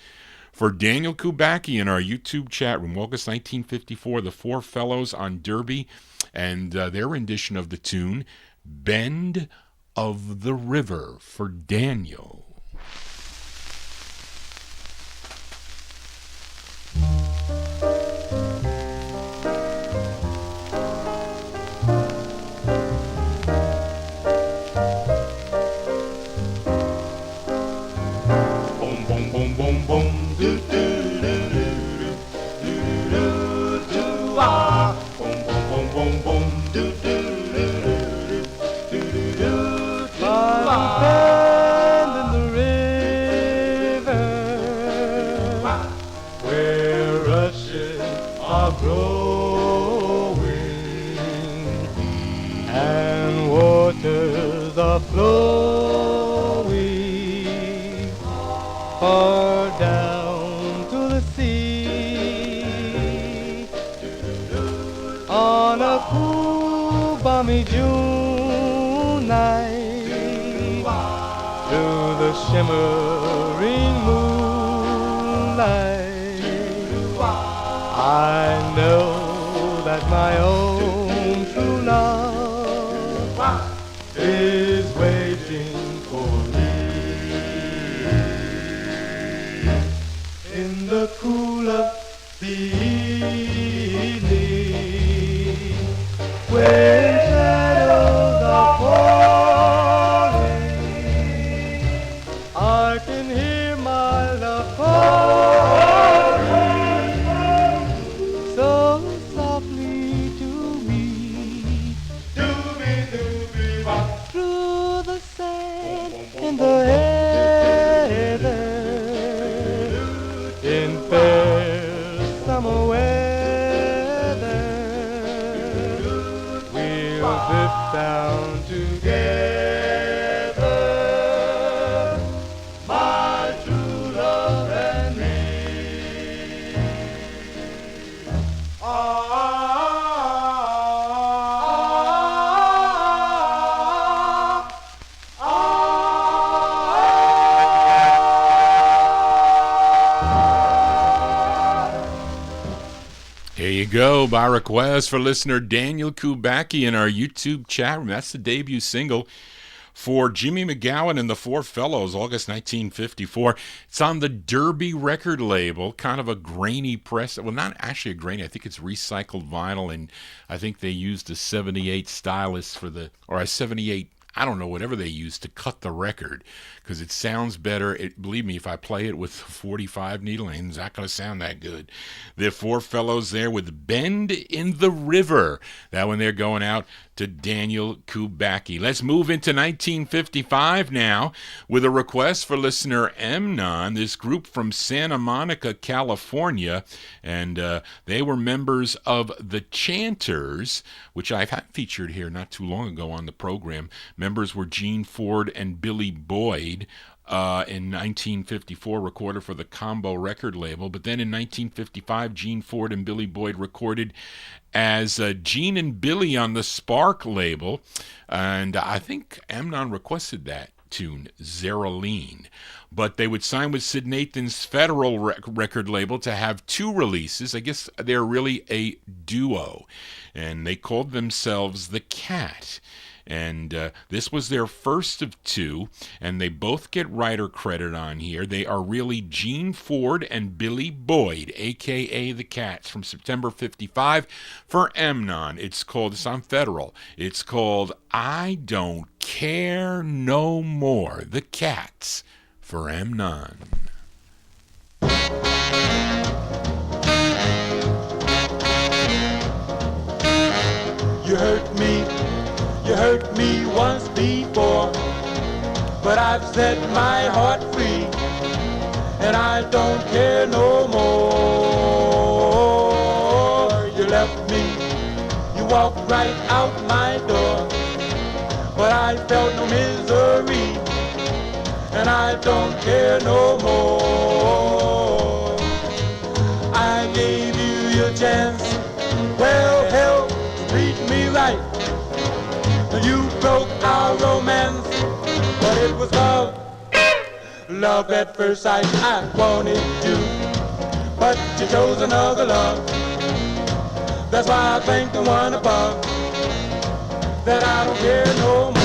for Daniel Kubacki in our YouTube chat room. August 1954, the Four Fellows on Derby and their rendition of the tune Bend of the River for Daniel. Flowing far down to the sea on a cool, balmy June night through the shimmering moonlight. I know that my own true love is waiting for me in the cool of the evening when shadows are falling. I can hear my love calling so softly to me. Through the sand in the heather, in fair summer weather, we'll drift down together, my true love and me. Here you go, by request for listener Daniel Kubacki in our YouTube chat room. That's the debut single for Jimmy McGowan and the Four Fellows, August 1954. It's on the Derby record label, kind of a grainy press. Well, not actually a grainy. I think it's recycled vinyl, and I think they used a 78 stylus for the, or a 78, I don't know, whatever they used to cut the record, because it sounds better. Believe me, if I play it with a 45 needle, it's not going to sound that good. The Four Fellows there with Bend in the River. That one they're going out to Daniel Kubacki. Let's move into 1955 now with a request for listener Emnon, this group from Santa Monica, California, and they were members of the Chanters, which I've had featured here not too long ago on the program. Members were Gene Ford and Billy Boyd. In 1954, recorded for the Combo record label. But then in 1955, Gene Ford and Billy Boyd recorded as Gene and Billy on the Spark label. And I think Amnon requested that tune, Zeraline. But they would sign with Sid Nathan's Federal record label to have two releases. I guess they're really a duo. And they called themselves The Cat. And this was their first of two, and they both get writer credit on here. They are really Gene Ford and Billy Boyd, a.k.a. The Cats, from September 55 for Amnon. It's on Federal. It's called I Don't Care No More. The Cats for Amnon. You hurt me once before, but I've set my heart free, and I don't care no more. You left me, you walked right out my door, but I felt no misery, and I don't care no more. I You broke our romance, but it was love. Love at first sight, I wanted you, but you chose another love. That's why I thank the one above, that I don't care no more.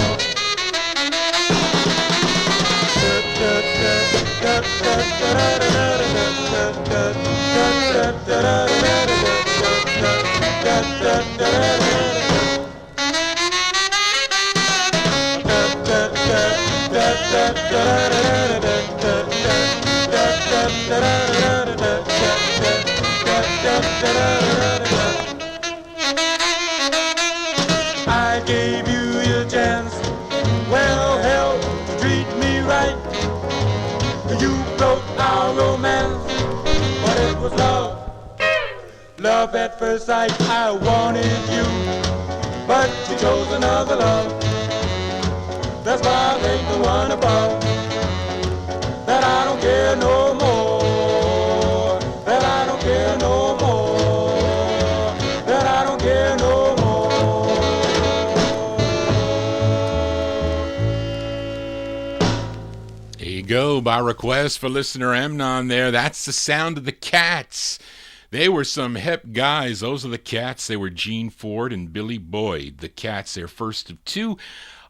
I gave you your chance, well, hell, to treat me right. You broke our romance, but it was love. Love at first sight, I wanted you, but you chose another love. That's why I thank the one above, that I don't care no more, that I don't care no more, that I don't care no more. There you go, by request for listener Amnon there. That's the sound of the Cats. They were some hep guys. Those are the Cats. They were Gene Ford and Billy Boyd. The Cats, their first of two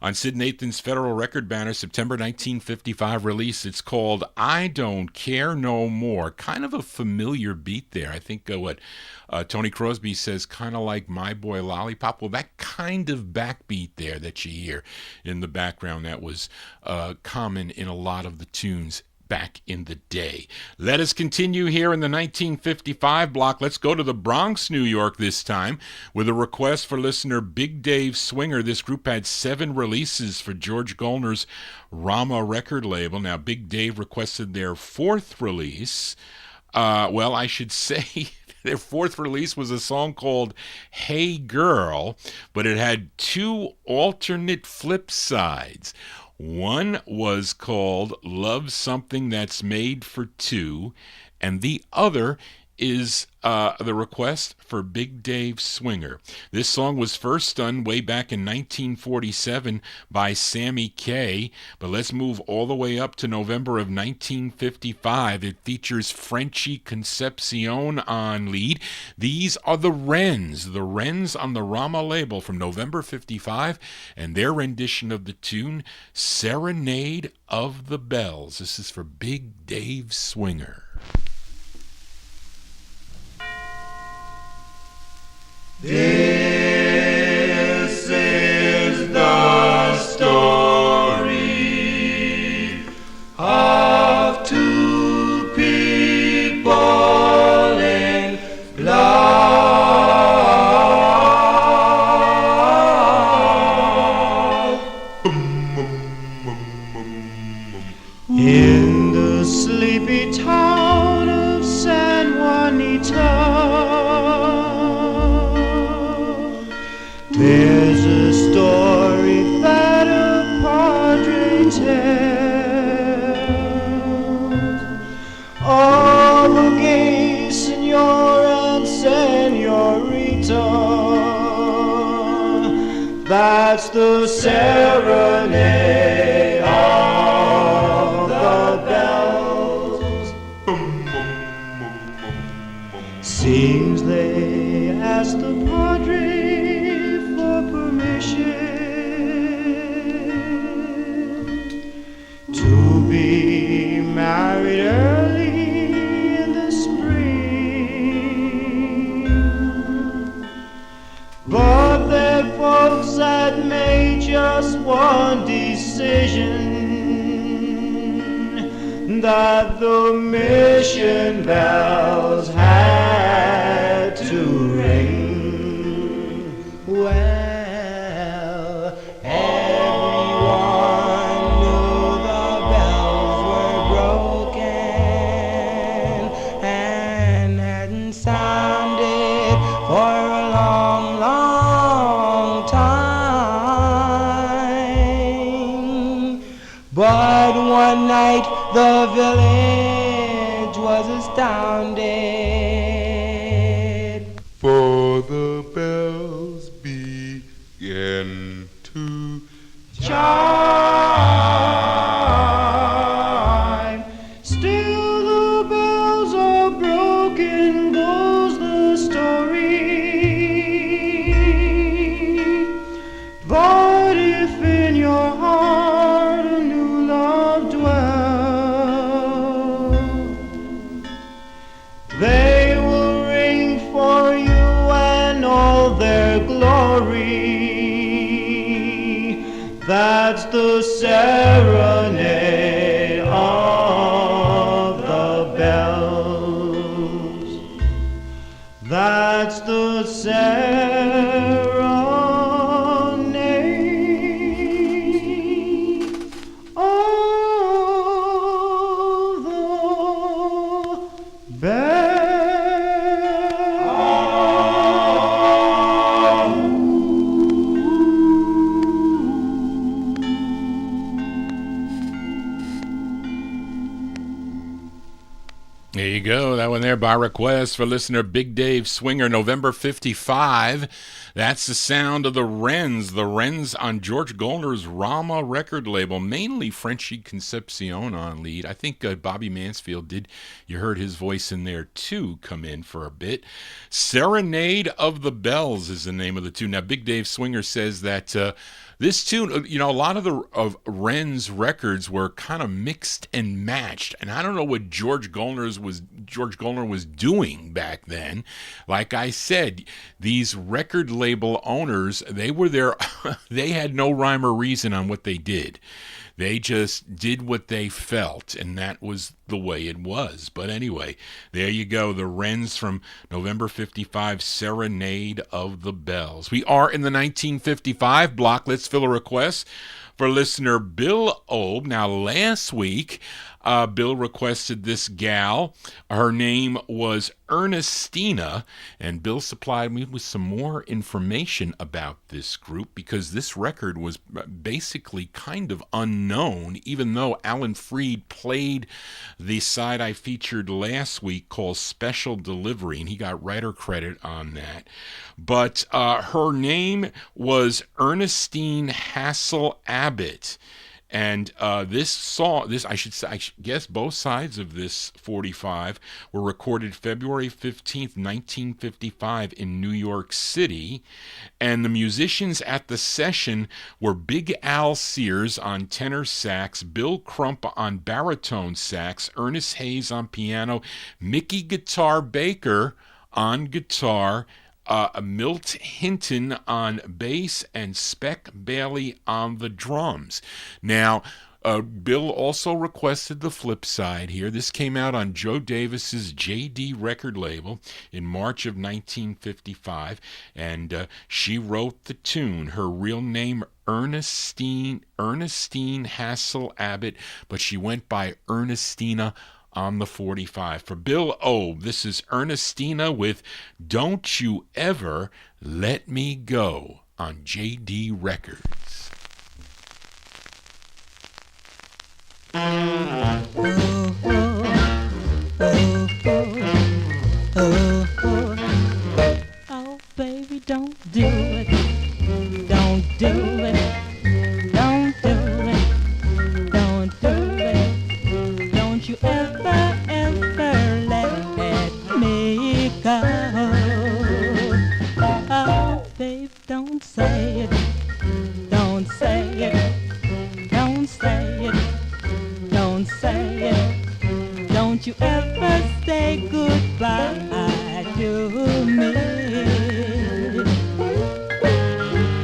on Sid Nathan's Federal Record banner, September 1955 release. It's called I Don't Care No More. Kind of a familiar beat there. I think Tony Crosby says, kind of like My Boy Lollipop. Well, that kind of backbeat there that you hear in the background, that was common in a lot of the tunes back in the day. Let us continue here in the 1955 block. Let's go to the Bronx, New York this time with a request for listener Big Dave Swinger. This group had 7 releases for George Gollner's Rama record label. Now, Big Dave requested their 4th release. Well, I should say their 4th release was a song called Hey Girl, but it had 2 alternate flip sides. One was called Love Something That's Made for Two, and the other is the request for Big Dave Swinger. This song was first done way back in 1947 by Sammy Kaye, but let's move all the way up to November of 1955. It features Frenchy Concepcion on lead. These are the Wrens on the Rama label from November 55, and their rendition of the tune Serenade of the Bells. This is for Big Dave Swinger. This is the story of 2 people in love. In the sleepy town of San Juanito, there's a story that a padre tells of a gay senor and senorita. That's the serenade of the bells. Seems they asked the padre to be married early in the spring, but their folks had made just one decision, that the mission bells had to ring. Well, everyone knew the bells were broken and hadn't sounded for a long, long time. But one night the village was astounded, For the bells began to serenade of the bells. That's the serenade of the bells. There you go. That one there by request for listener Big Dave Swinger, November 55. That's the sound of the Wrens. The Wrens on George Goldner's Rama record label, mainly Frenchy Concepcion on lead. I think Bobby Mansfield did. You heard his voice in there too come in for a bit. Serenade of the Bells is the name of the tune. Now, Big Dave Swinger says that this tune, you know, a lot of Wren's records were kind of mixed and matched, and I don't know what George Goldner was doing back then. Like I said, these record label owners, they had no rhyme or reason on what they did. They just did what they felt, and that was the way it was. But anyway, there you go. The Wrens from November 55, Serenade of the Bells. We are in the 1955 block. Let's fill a request for listener Bill Obe. Now, last week, Bill requested this gal. Her name was Ernestina, and Bill supplied me with some more information about this group because this record was basically kind of unknown, even though Alan Freed played the side I featured last week called Special Delivery, and he got writer credit on that. But her name was Ernestine Hassel Abbott. And I guess both sides of this 45 were recorded February 15th, 1955 in New York City. And the musicians at the session were Big Al Sears on tenor sax, Bill Crump on baritone sax, Ernest Hayes on piano, Mickey Guitar Baker on guitar, Milt Hinton on bass, and Speck Bailey on the drums. Now, Bill also requested the flip side here. This came out on Joe Davis's JD record label in March of 1955, and she wrote the tune. Her real name, Ernestine Hassel Abbott, but she went by Ernestina on the 45. For Bill Obe, this is Ernestina with Don't You Ever Let Me Go on JD Records. Oh, baby, don't do it. Don't do it. Don't do it. Don't do it. Don't you ever, ever let me go. Oh, babe, don't say it. Don't say it. Don't say it. Don't say it. Don't you ever say goodbye to me.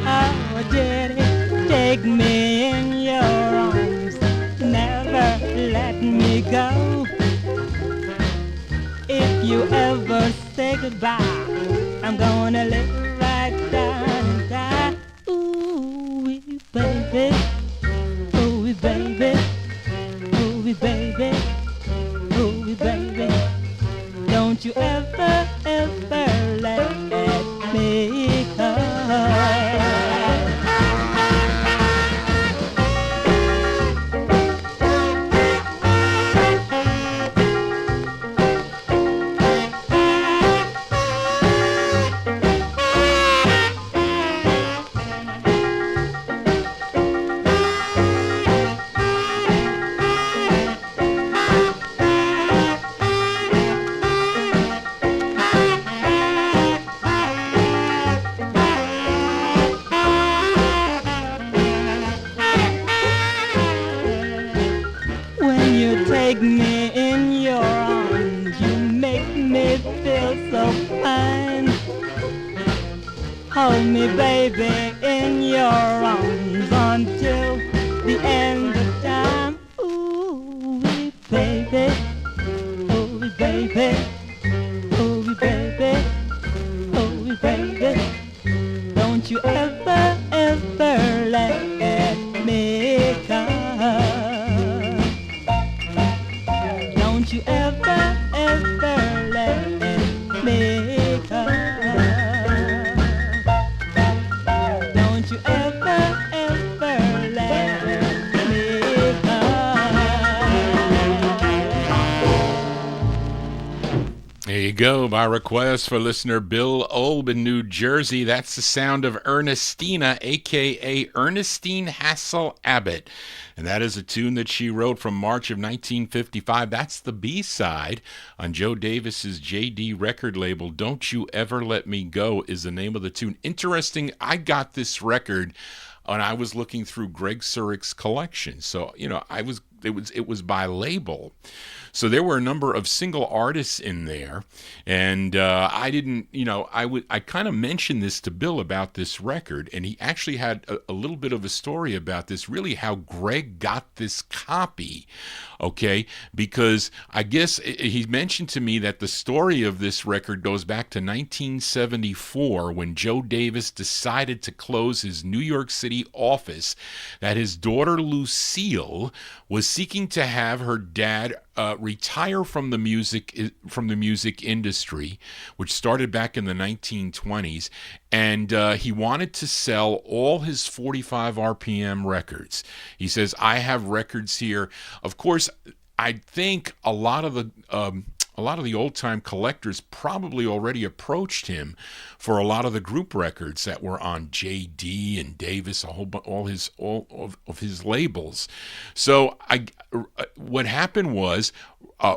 Oh, Daddy, take me in your arms. Never let me go. If you ever say goodbye, I'm gonna lay right down and die. Ooh, baby. Ooh, baby. Ooh, baby. Ooh, baby. Don't you ever, ever let me go. Take me in your arms, you make me feel so fine. Hold me, baby, in your arms until the end ever let me go. Don't you ever, ever let me go. There you go, by request for listener Bill Olb in New Jersey. That's the sound of Ernestina, a.k.a. Ernestine Hassel Abbott. And that is a tune that she wrote from March of 1955. That's the B-side on Joe Davis's J.D. record label. Don't You Ever Let Me Go is the name of the tune. Interesting, I got this record and I was looking through Greg Surick's collection. So, you know, it was by label. So there were a number of single artists in there, and I didn't, you know, I kind of mentioned this to Bill about this record, and he actually had a little bit of a story about this, really how Greg got this copy, okay? Because I guess he mentioned to me that the story of this record goes back to 1974 when Joe Davis decided to close his New York City office, that his daughter Lucille was seeking to have her dad retire from the music industry, which started back in the 1920s, and he wanted to sell all his 45 RPM records. He says, I have records here. Of course, I think a lot of the old-time collectors probably already approached him for a lot of the group records that were on J.D. and Davis, all of his labels. So what happened was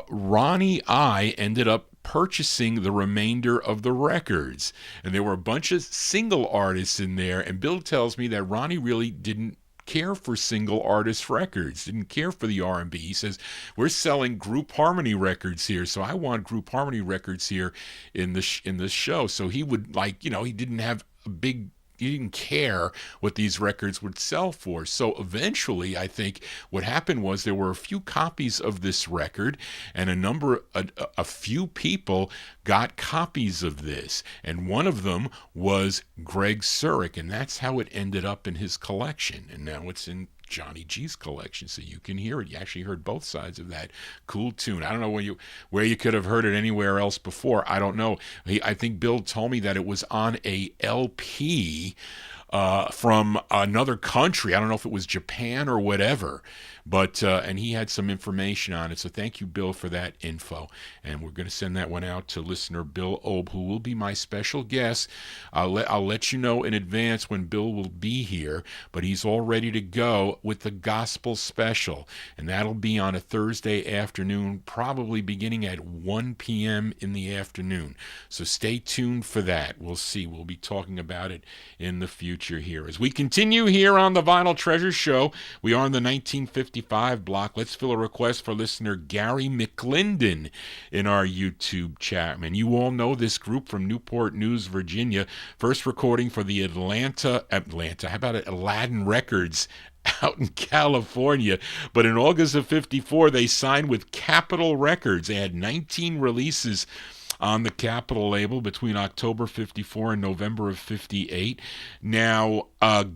Ronnie I ended up purchasing the remainder of the records, and there were a bunch of single artists in there. And Bill tells me that Ronnie really didn't care for single artist records, didn't care for the R&B. He says, we're selling group harmony records here, so I want group harmony records here in the show. So he would, like, you know, he didn't care what these records would sell for. So eventually, I think what happened was there were a few copies of this record, and a few people got copies of this, and one of them was Greg Surick, and that's how it ended up in his collection. And now it's in Johnny G's collection, so you can hear it. You actually heard both sides of that cool tune. I don't know where you could have heard it anywhere else before. I don't know. I think Bill told me that it was on a LP from another country. I don't know if it was Japan or whatever, but and he had some information on it. So thank you, Bill, for that info. And we're going to send that one out to listener Bill Obe, who will be my special guest. I'll let you know in advance when Bill will be here, but he's all ready to go with the gospel special, and that'll be on a Thursday afternoon, probably beginning at 1 p.m. in the afternoon. So stay tuned for that. We'll see. We'll be talking about it in the future here. As we continue here on the Vinyl Treasure Show, we are in the 1955 block. Let's fill a request for listener Gary McClendon in our YouTube chat. And you all know this group from Newport News, Virginia. First recording for the Atlanta, how about it, Aladdin Records out in California. But in August of 54, they signed with Capitol Records. They had 19 releases on the Capitol label between October 54 and November of 58. Now,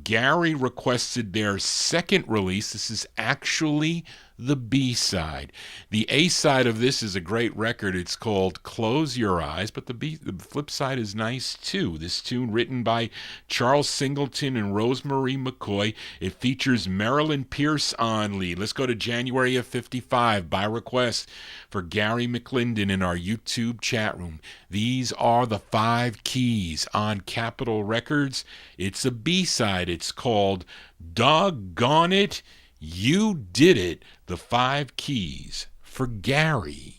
Gary requested their second release. This is actually the B-side. The A-side of this is a great record. It's called Close Your Eyes, but the flip side is nice too. This tune, written by Charles Singleton and Rosemary McCoy. It features Marilyn Pierce on lead. Let's go to January of 55 by request for Gary McClendon in our YouTube chat room. These are the 5 keys on Capitol Records. It's a B-side. It's called Doggone It, You Did It. The 5 keys for Gary.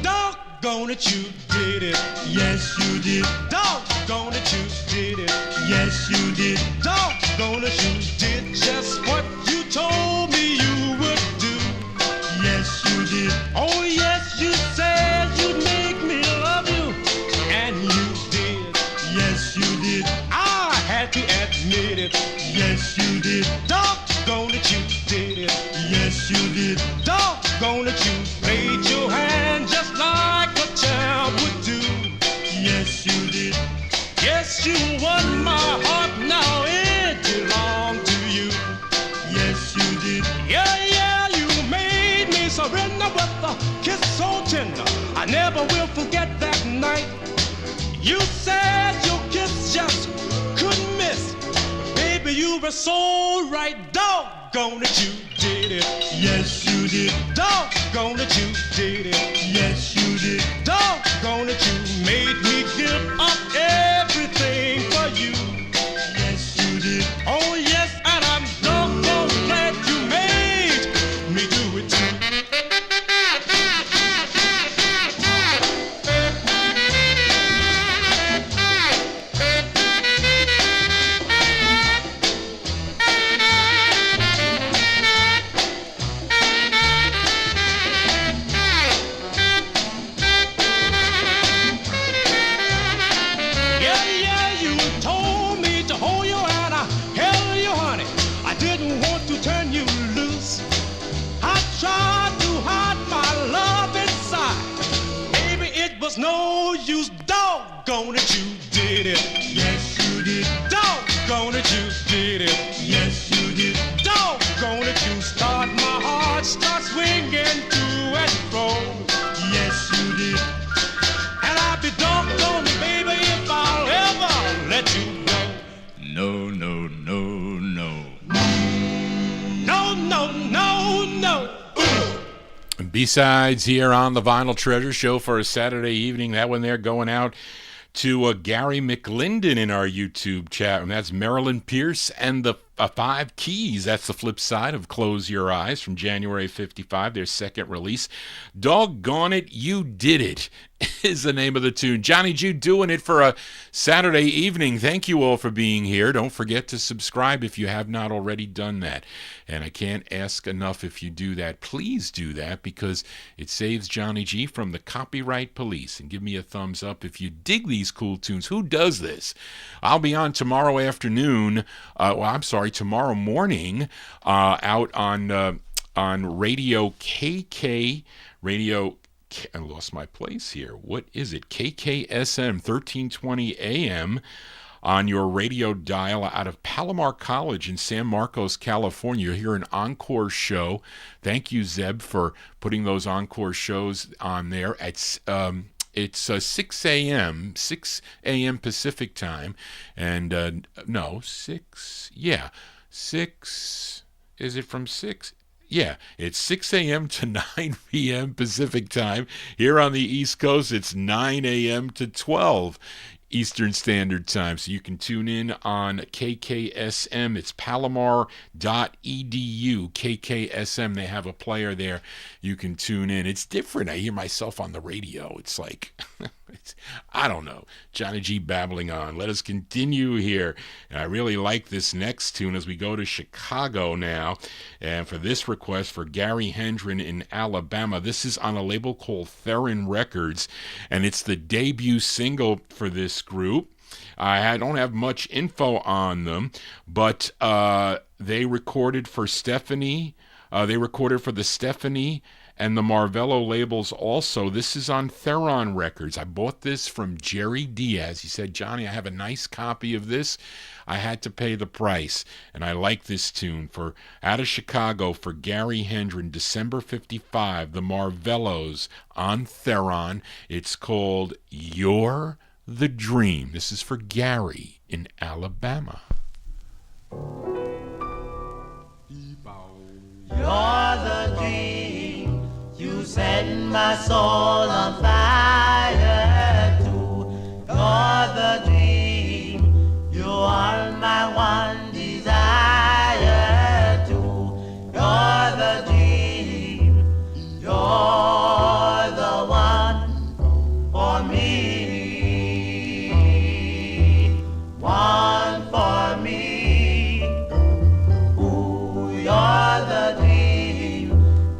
Doggone it, you did it. Yes, you did. Doggone it, you did it. Yes, you did. Doggone it, you did just what you told me you would do. Yes, you did. Oh, yes, you said you'd make me love you. And you did. Yes, you did. I had to admit it. Yes, you did. Doggone it, you did it. Yes, you did. Doggone it, you played your hand just like a child would do. Yes, you did. Yes, you won my heart, now it belongs to you. were so right, doggone it, you did it. Yes, you did. Doggone it, you did it. Yes, you did. Doggone it, you made me give up everything for you. Yes, you did. Oh, yes, and I'm doggone glad you made me do it too. No use, doggone it, you did it. Yes, you did. Doggone it, you did it. Yes, you did. Doggone it, you start my heart, start swinging to and fro. Yes, you did. And I'll be doggone it, baby, if I'll ever let you go. No, no, no, no. No, no, no, no. B-sides here on the Vinyl Treasure Show for a Saturday evening. That one there going out to Gary McLinden in our YouTube chat. And that's Marilyn Pierce and the Five Keys. That's the flip side of Close Your Eyes from January 55, their second release. Doggone It, You Did It is the name of the tune. Johnny G doing it for a Saturday evening. Thank you all for being here. Don't forget to subscribe if you have not already done that. And I can't ask enough if you do that. Please do that because it saves Johnny G from the copyright police. And give me a thumbs up if you dig these cool tunes. Who does this? I'll be on tomorrow afternoon. Tomorrow morning out on Radio KK, I lost my place here. What is it? KKSM 1320 AM on your radio dial out of Palomar College in San Marcos, California. You'll hear an encore show. Thank you, Zeb, for putting those encore shows on there. It's 6 a.m. Pacific time. And, 6. Is it from 6? Yeah, it's 6 a.m. to 9 p.m. Pacific time. Here on the East Coast, it's 9 a.m. to 12 Eastern Standard Time. So you can tune in on KKSM. It's palomar.edu. KKSM, they have a player there. You can tune in. It's different. I hear myself on the radio. It's like, I don't know. Johnny G babbling on. Let us continue here. And I really like this next tune as we go to Chicago now. And for this request for Gary Hendren in Alabama, this is on a label called Theron Records. And it's the debut single for this group. I don't have much info on them, but they recorded for Stephanie. They recorded for the Stephanie and the Marvello labels also. This is on Theron Records. I bought this from Jerry Diaz. He said, Johnny, I have a nice copy of this. I had to pay the price, and I like this tune. For out of Chicago for Gary Hendren, December 55, the Marvellos on Theron. It's called You're the Dream. This is for Gary in Alabama. You're the dream, you set my soul on fire too. You're the dream, you are my one desire too. You're the dream, you're the one for me, one for me. Ooh, you're the dream,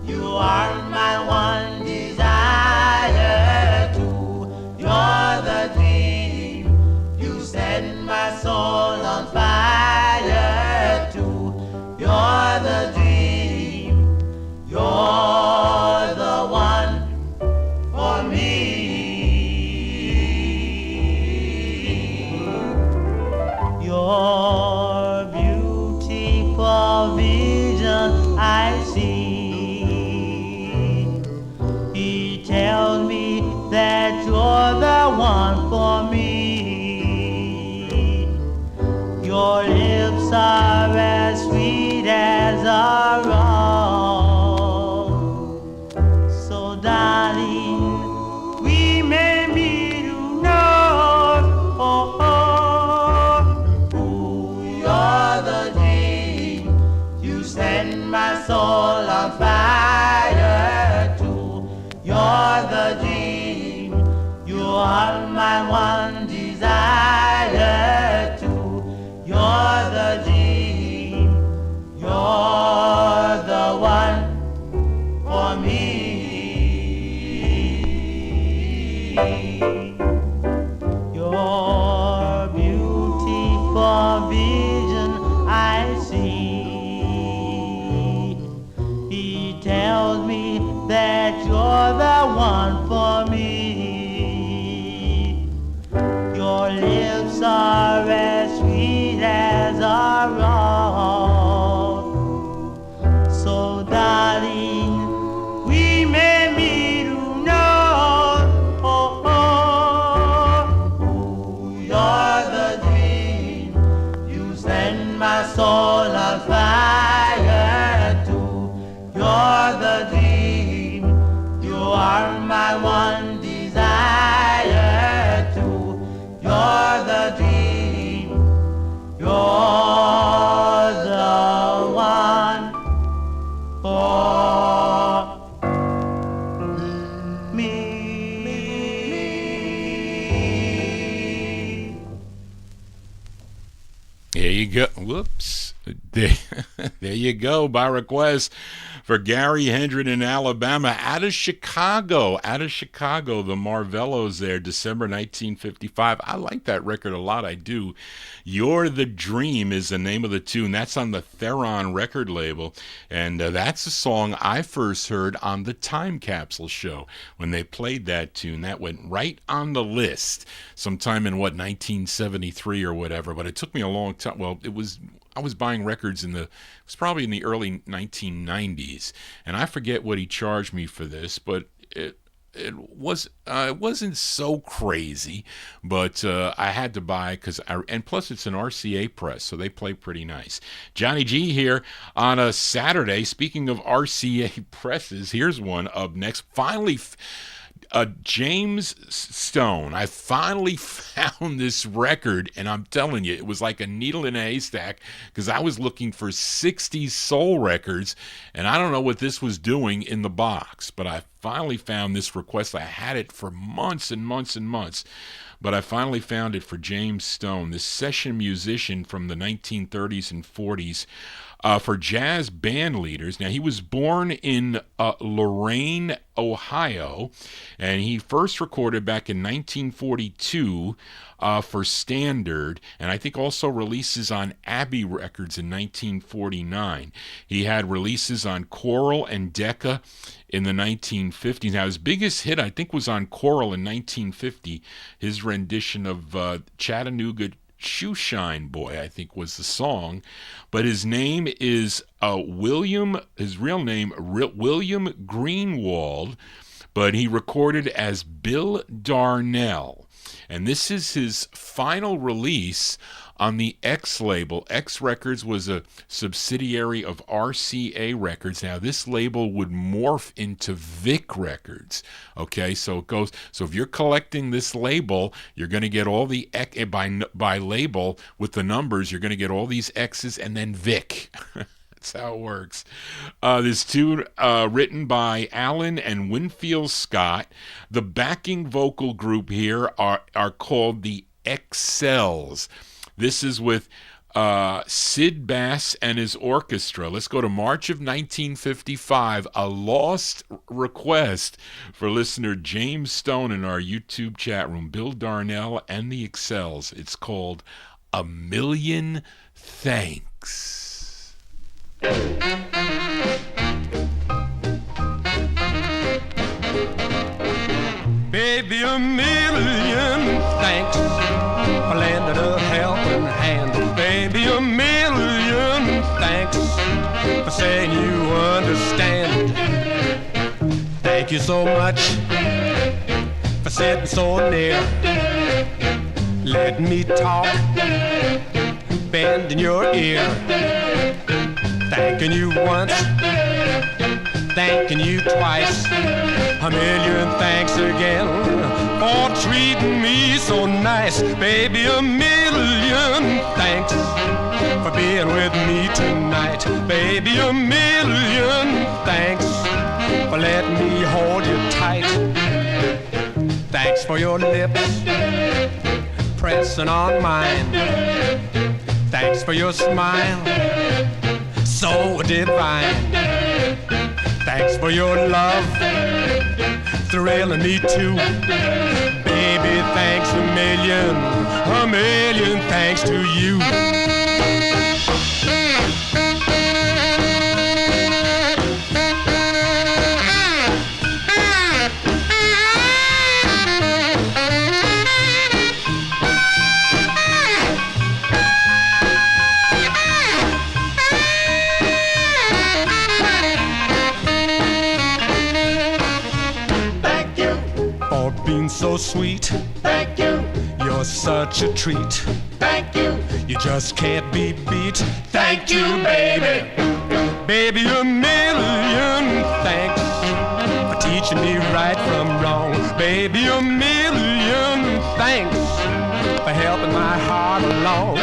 you are my one desire too. You're the dream, you set my soul on fire too. You're the dream, you're the one for me. Your beautiful vision I see. He tells me that you're the one for me. Your lips are my soul on fire too. You're the dream, you are my one desire too. You're the dream, you're the one for me. Your beautiful vision I see. He tells me that you're the one for me. Your lips are as sweet as a rose. So darling, we may meet, who knows? Oh, oh, oh, you're the dream. You send my soul on fire too. You're the dream. You are my one desire too. You're the dream. You're the one for me. There you go. Whoops. There you go. By request for Gary Hendren in Alabama. Out of Chicago, the Marvellos there, December 1955. I like that record a lot. I do. You're the Dream is the name of the tune. That's on the Theron record label. And that's a song I first heard on the Time Capsule show. When they played that tune, that went right on the list sometime in, 1973 or whatever. But it took me a long time. Well, I was buying records it was probably in the early 1990s, and I forget what he charged me for this, but it wasn't so crazy, but I had to buy and plus it's an RCA press, so they play pretty nice. Johnny G here on a Saturday. Speaking of RCA presses, here's one up next. Finally. James Stone. I finally found this record, and I'm telling you, it was like a needle in a haystack because I was looking for 60s soul records, and I don't know what this was doing in the box, but I finally found this request. I had it for months and months and months, but I finally found it for James Stone, this session musician from the 1930s and 40s. For jazz band leaders. Now, he was born in Lorain, Ohio, and he first recorded back in 1942 for Standard, and I think also releases on Abbey Records in 1949. He had releases on Coral and Decca in the 1950s. Now, his biggest hit, I think, was on Coral in 1950, his rendition of Chattanooga Shoeshine Boy, I think was the song, but his name is William Greenwald, but he recorded as Bill Darnell, and this is his final release on the X label. X Records was a subsidiary of RCA Records. Now, this label would morph into Vic Records. Okay, so it goes. So if you're collecting this label, you're going to get all the by label with the numbers. You're going to get all these X's and then Vic. That's how it works. This tune written by Alan and Winfield Scott. The backing vocal group here are called the Excels. This is with Sid Bass and his orchestra. Let's go to March of 1955, a lost request for listener James Stone in our YouTube chat room. Bill Darnell and the Excels. It's called A Million Thanks. Baby, a million thanks for lending a helping hand. Baby, a million thanks for saying you understand. Thank you so much for sitting so near, letting me talk, bending your ear. Thanking you once, thanking you twice, a million thanks again for treating me so nice. Baby, a million thanks for being with me tonight. Baby, a million thanks for letting me hold you tight. Thanks for your lips pressing on mine. Thanks for your smile, so divine. Thanks for your love, thrilling me too. Baby, thanks a million thanks to you. So sweet, Thank you, you're such a treat. thank you, You just can't be beat. Thank you, baby. Baby, a million thanks for teaching me right from wrong. Baby, a million thanks for helping my heart along.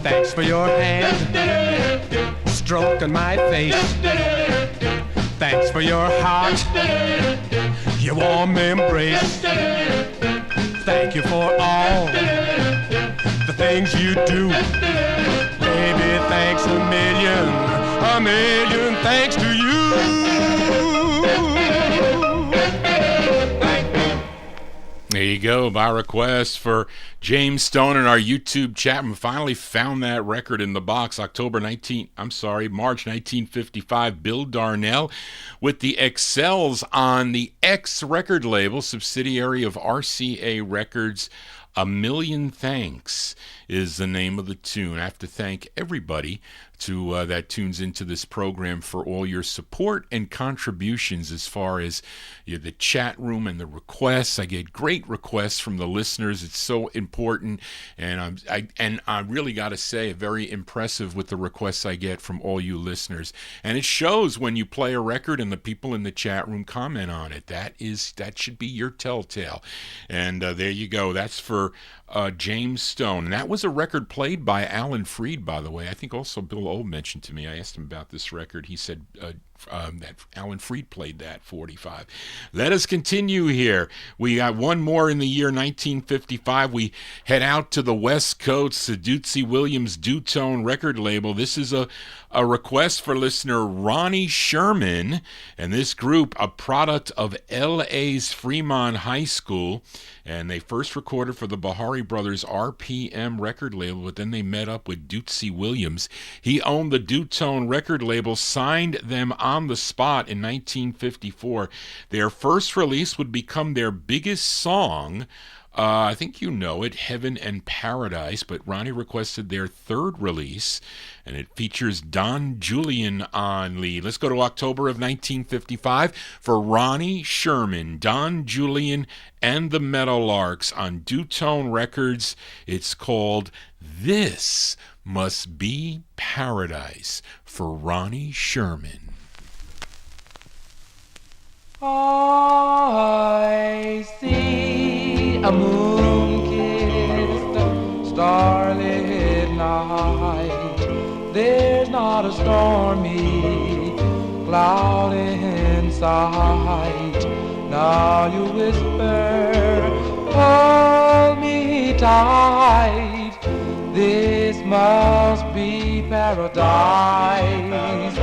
Thanks for your hand stroking my face. Thanks for your heart, your warm embrace. Thank you for all the things you do. Baby, thanks a million thanks to you. There you go, by request for James Stone in our YouTube chat. We finally found that record in the box, March 1955. Bill Darnell with the Excels on the X record label, subsidiary of RCA Records. A Million Thanks is the name of the tune. I have to thank everybody that tunes into this program for all your support and contributions as far as the chat room and the requests. I get great requests from the listeners. It's so important, and I really got to say, very impressive with the requests I get from all you listeners. And it shows when you play a record and the people in the chat room comment on it. That should be your telltale. And there you go. That's for James Stone. And that was a record played by Alan Freed, by the way. I think also Bill O mentioned to me. I asked him about this record. He said that Alan Freed played that 45. Let us continue here. We got one more in the year 1955. We head out to the West Coast, the Dootsie Williams Dutone record label. This is a request for listener Ronnie Sherman, and this group, a product of L.A.'s Fremont High School, and they first recorded for the Bahari Brothers RPM record label, but then they met up with Dootsie Williams. He owned the Dutone record label, signed them on the spot in 1954. Their first release would become their biggest song. I think you know it, Heaven and Paradise, but Ronnie requested their third release, and it features Don Julian on lead. Let's go to October of 1955 for Ronnie Sherman, Don Julian, and the Meadowlarks on Dutone Records. It's called This Must Be Paradise for Ronnie Sherman. I see a moon-kissed, starlit night. There's not a stormy cloud in sight. Now you whisper, hold me tight. This must be paradise.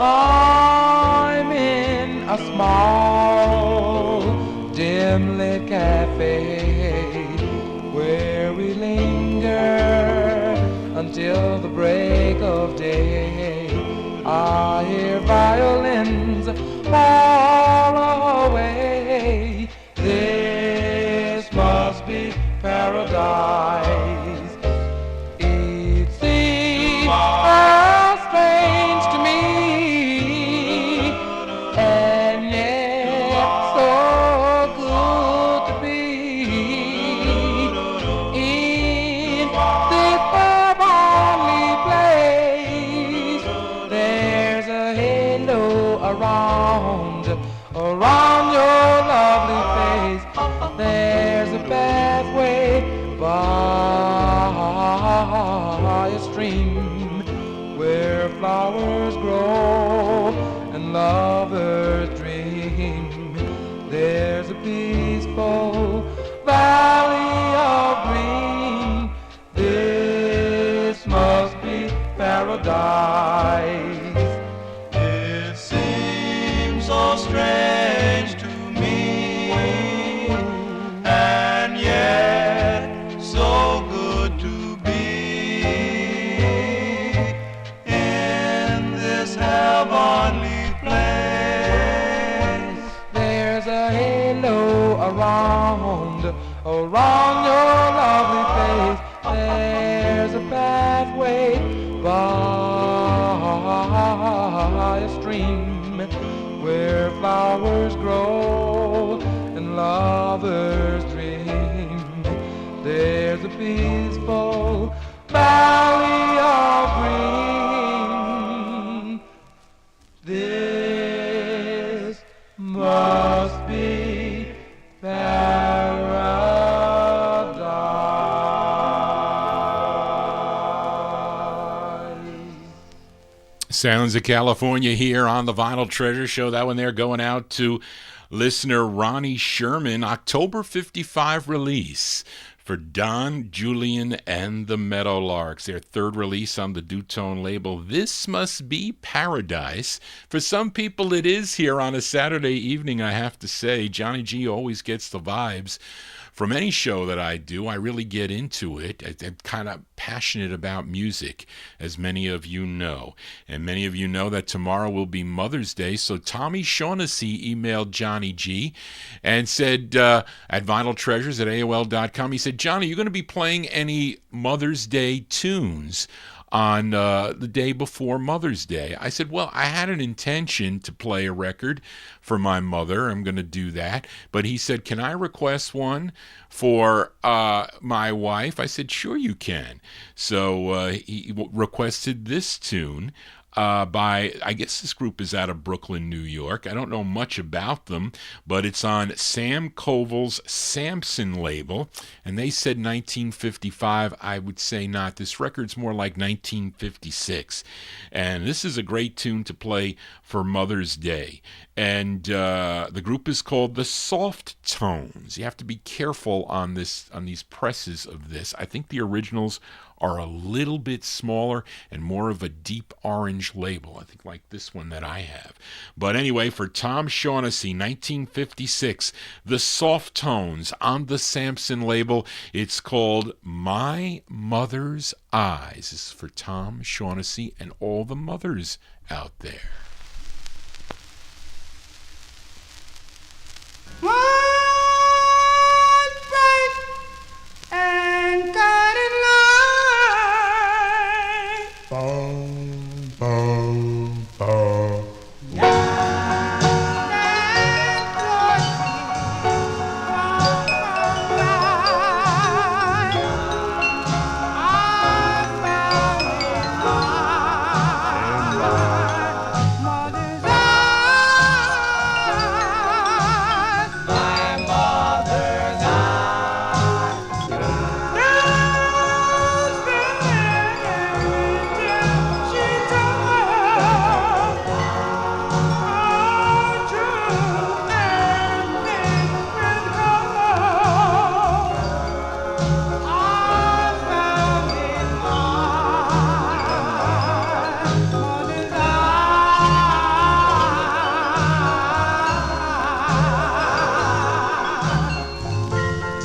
I'm in a small, dim-lit cafe where we linger until the break of day. I hear violins far away. This must be paradise. It seems strange to me, and yet so good to be in this heavenly place. There's a halo around your lovely face. There's a pathway by your where flowers grow and lovers dream. There's a peaceful valley of green. This must be paradise. It seems so strange to me, and yet so good to be in this heavenly place. There's a halo around your lovely face. There's a pathway by a stream where flowers grow and lovers dream. There's a peaceful valley of green. This must be paradise. Sounds of California here on the Vinyl Treasure Show. That one there going out to listener Ronnie Sherman, October 55 release for Don Julian and the Meadowlarks, their third release on the Dutone label. This must be paradise. For some people it is here on a Saturday evening, I have to say. Johnny G always gets the vibes from any show that I do. I really get into it. I'm kind of passionate about music, as many of you know. And many of you know that tomorrow will be Mother's Day. So Tommy Shaughnessy emailed Johnny G and said at vinyltreasures at AOL.com, he said, Johnny, you going to be playing any Mother's Day tunes on the day before Mother's Day? I said, well, I had an intention to play a record for my mother. I'm going to do that. But he said, can I request one for my wife? I said, sure you can. So he requested this tune by, I guess this group is out of Brooklyn, New York. I don't know much about them, but it's on Sam Koval's Samson label, and they said 1955. I would say not. This record's more like 1956, and this is a great tune to play for Mother's Day. And the group is called the Soft Tones. You have to be careful on these presses of this. I think the originals are a little bit smaller and more of a deep orange label, I think, like this one that I have. But anyway, for Tom Shaughnessy, 1956, the Soft Tones on the Samson label. It's called My Mother's Eyes. This is for Tom Shaughnessy and all the mothers out there. One bright and guiding light. Boom, boom, boom.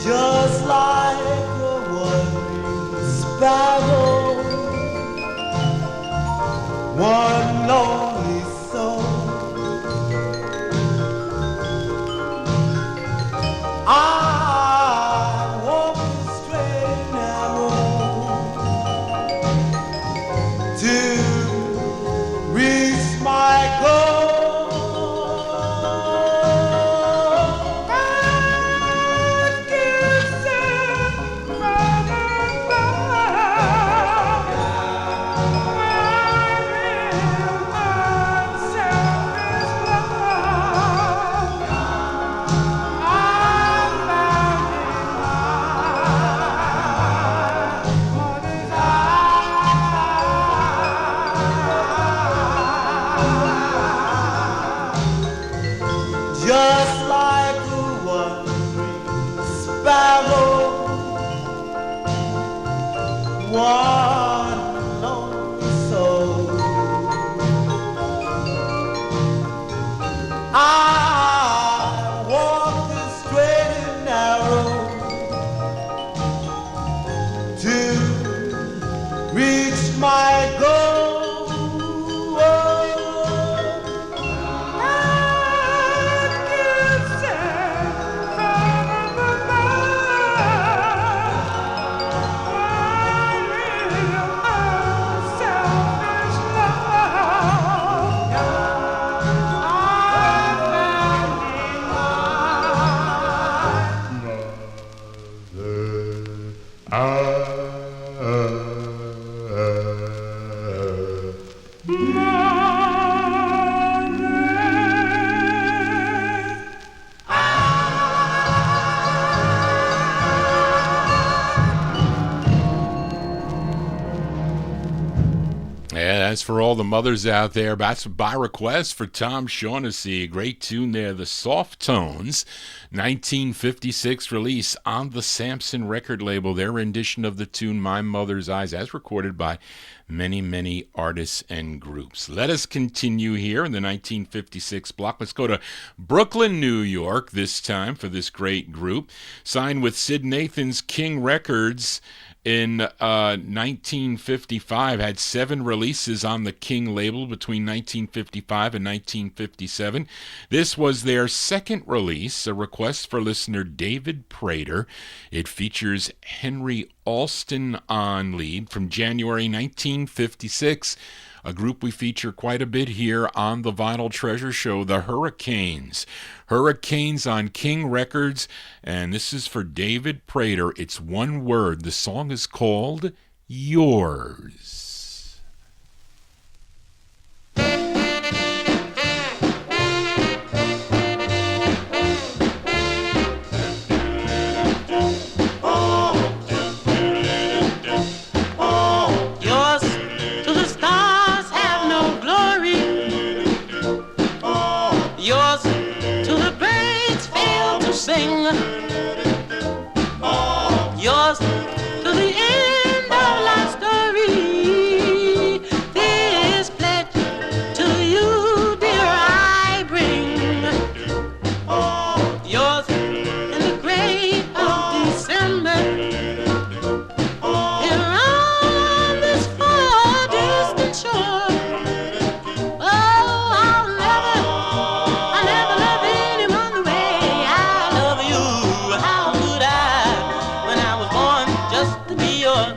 Just like a one sparrow, one lonely soul. I walk the straight and narrow to reach my goal. That's for all the mothers out there. That's by request for Tom Shaughnessy. A great tune there, the Soft Tones, 1956 release on the Samson record label. Their rendition of the tune My Mother's Eyes, as recorded by many, many artists and groups. Let us continue here in the 1956 block. Let's go to Brooklyn, New York this time for this great group. Signed with Sid Nathan's King Records in 1955, had 7 releases on the King label between 1955 and 1957. This was their second release, a request for listener David Prater. It features Henry Alston on lead from January 1956, a group we feature quite a bit here on the Vinyltreasure Show, the Hurricanes. Hurricanes on King Records, and this is for David Prater. It's one word. The song is called Yours. Yours to the end of life's story. This pledge to you, dear, I bring. Yours in the gray of December. Here on this far distant shore. Oh, I'll never love anyone the way I love you. How could I, when I was born just to be yours?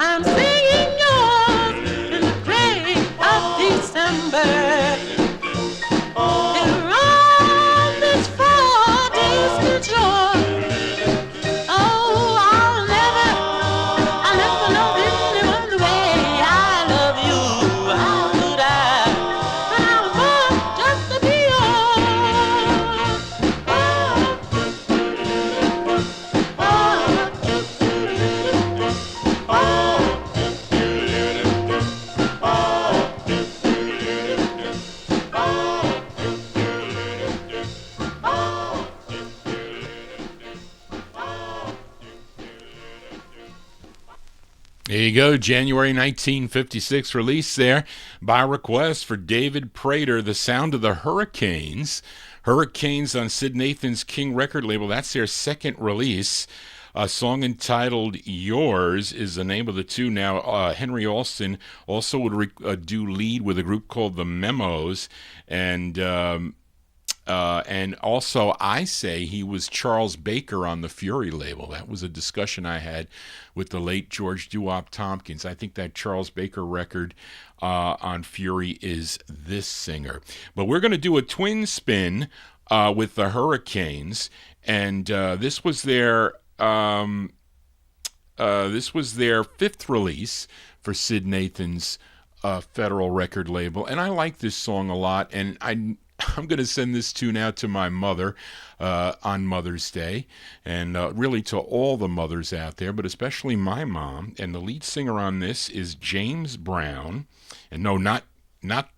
I'm singing yours in the gray of December. Here on this far distant shore. Oh, I'll never love anyone the way I love you. How could I, when I was born just to be There you go, January 1956 release there by request for David Prater, the sound of the Hurricanes. Hurricanes on Sid Nathan's King record label. That's their second release. A song entitled Yours is the name of the tune. Now, Henry Alston also would do lead with a group called the Memos, and also I say he was Charles Baker on the Fury label. That was a discussion I had with the late George Doowop Tompkins. I think that Charles Baker record on Fury is this singer. But we're going to do a twin spin with the Hurricanes, and this was their fifth release for Sid Nathan's Federal record label, and I like this song a lot, and I'm going to send this tune out to my mother on Mother's Day, and really to all the mothers out there, but especially my mom. And the lead singer on this is James Brown. And no, not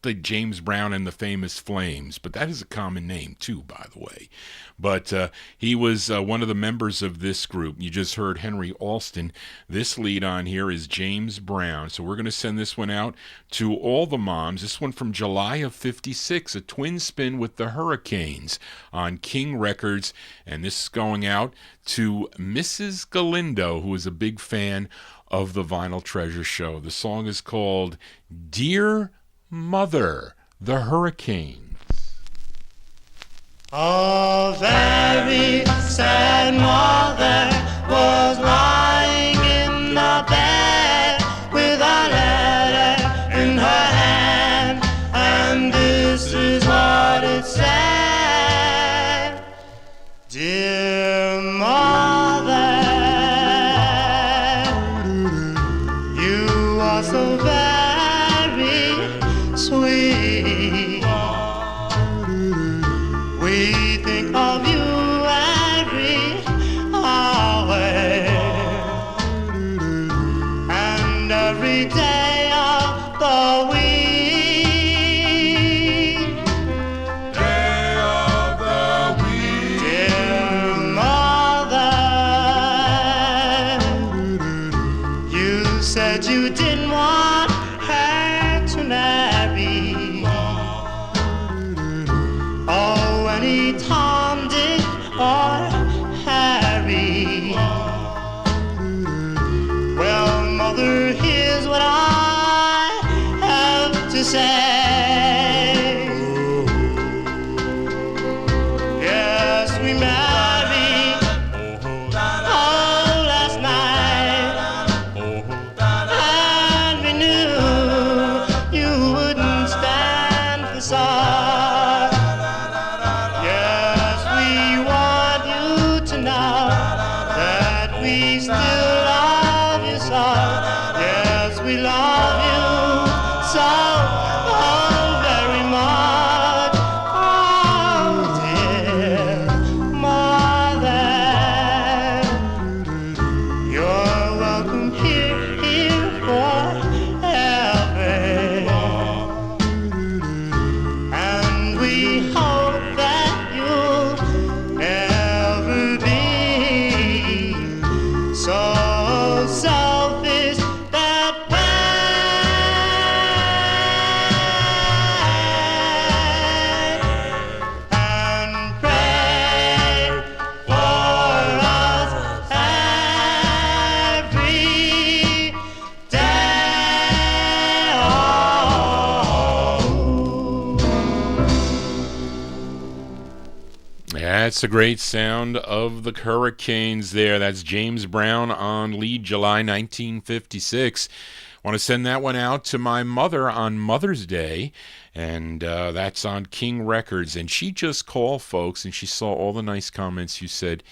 the James Brown and the Famous Flames, but that is a common name too, by the way. But he was one of the members of this group. You just heard Henry Alston. This lead on here is James Brown. So we're going to send this one out to all the moms. This one from July of 56, a twin spin with the Hurricanes on King Records. And this is going out to Mrs. Galindo, who is a big fan of the Vinyl Treasure Show. The song is called Dear Mother, the Hurricanes. A very sad mother was lying in the bed with a letter in her hand, and this is what it said. Dear mother, you are so very sweet. We think of you every hour and every day of the week. Day of the week. Dear mother, you said you didn't want her to marry. Oh, any Tom, Dick, or Harry. Well, mother, here's what I have to say. Yes, we married, oh, last night, and we knew you wouldn't stand for sorrow. Yes, we want you to know that we still love you so. Yes, we love you so, oh, very much. Oh, dear mother, you're welcome here forever. And we hope that you'll never be so selfish that way. And pray for us every day. Oh. That's the great sound of the Hurricanes there. That's James Brown on lead, July 1956. Want to send that one out to my mother on Mother's Day, and that's on King Records. And she just called, folks, and she saw all the nice comments you said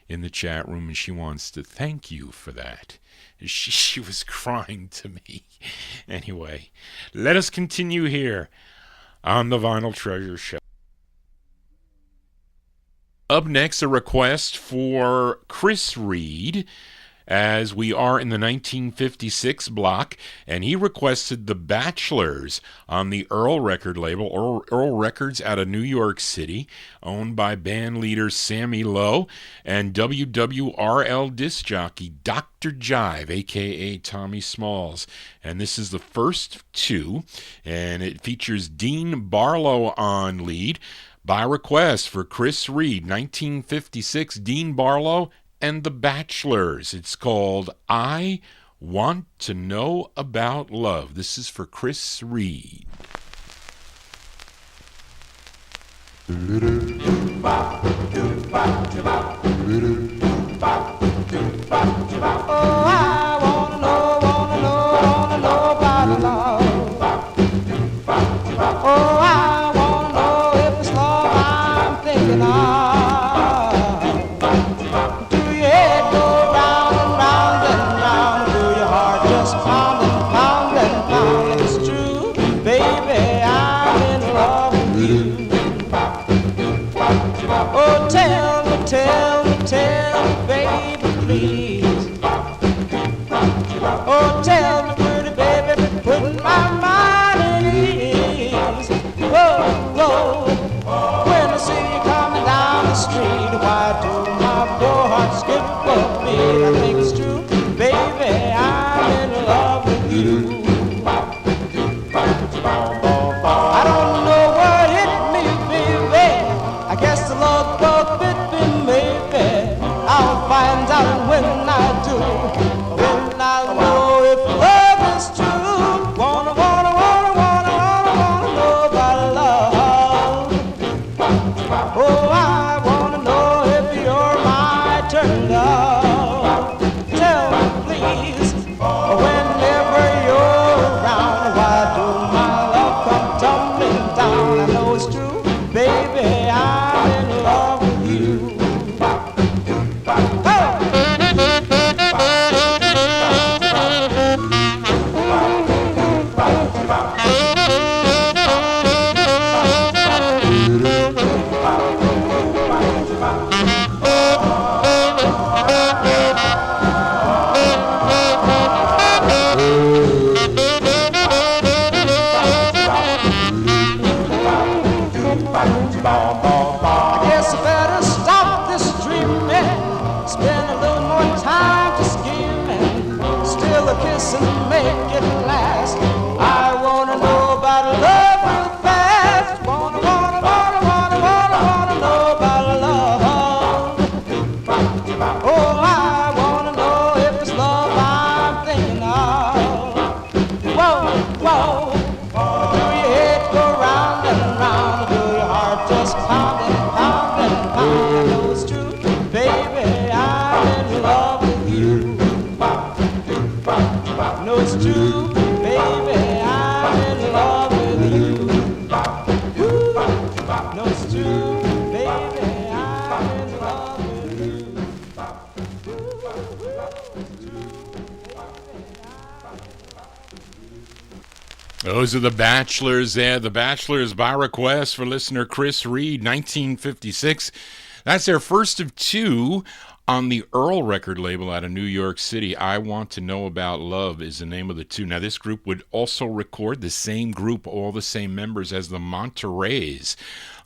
in the chat room, and she wants to thank you for that. She was crying to me. Anyway, let us continue here on the Vinyl Treasure Show. Up next, a request for Chris Reed, as we are in the 1956 block, and he requested The Bachelors on the Earl record label, Earl Records out of New York City, owned by band leader Sammy Lowe and WWRL disc jockey Dr. Jive, a.k.a. Tommy Smalls. And this is the first two, and it features Dean Barlow on lead, by request for Chris Reed, 1956, Dean Barlow and The Bachelors. It's called I Want to Know About Love. This is for Chris Reed. Oh, I wanna know about love. Oh, I wanna know if it's love I'm thinking of. Do your head go round and round and round? Do your heart just pound and pound and pound? If it's true, baby, I'm in love with you. Oh, tell me, baby, please. true, baby, I'm in love with you. Ooh, no, it's true, baby, I'm in love with you. Those are the Bachelors there. The Bachelors by request for listener Chris Reed, 1956. That's their first of two on the Earl record label out of New York City. I Want to Know About Love is the name of the two. Now, this group would also record, the same group, all the same members as the Monterey's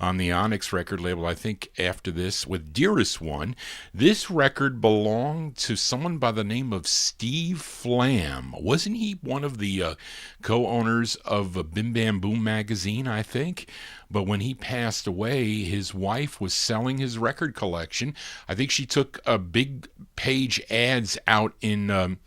on the Onyx record label, I think, after this, with Dearest One. This record belonged to someone by the name of Steve Flam. Wasn't he one of the co-owners of Bim Bam Boom magazine, I think? But when he passed away, his wife was selling his record collection. I think she took big page ads out in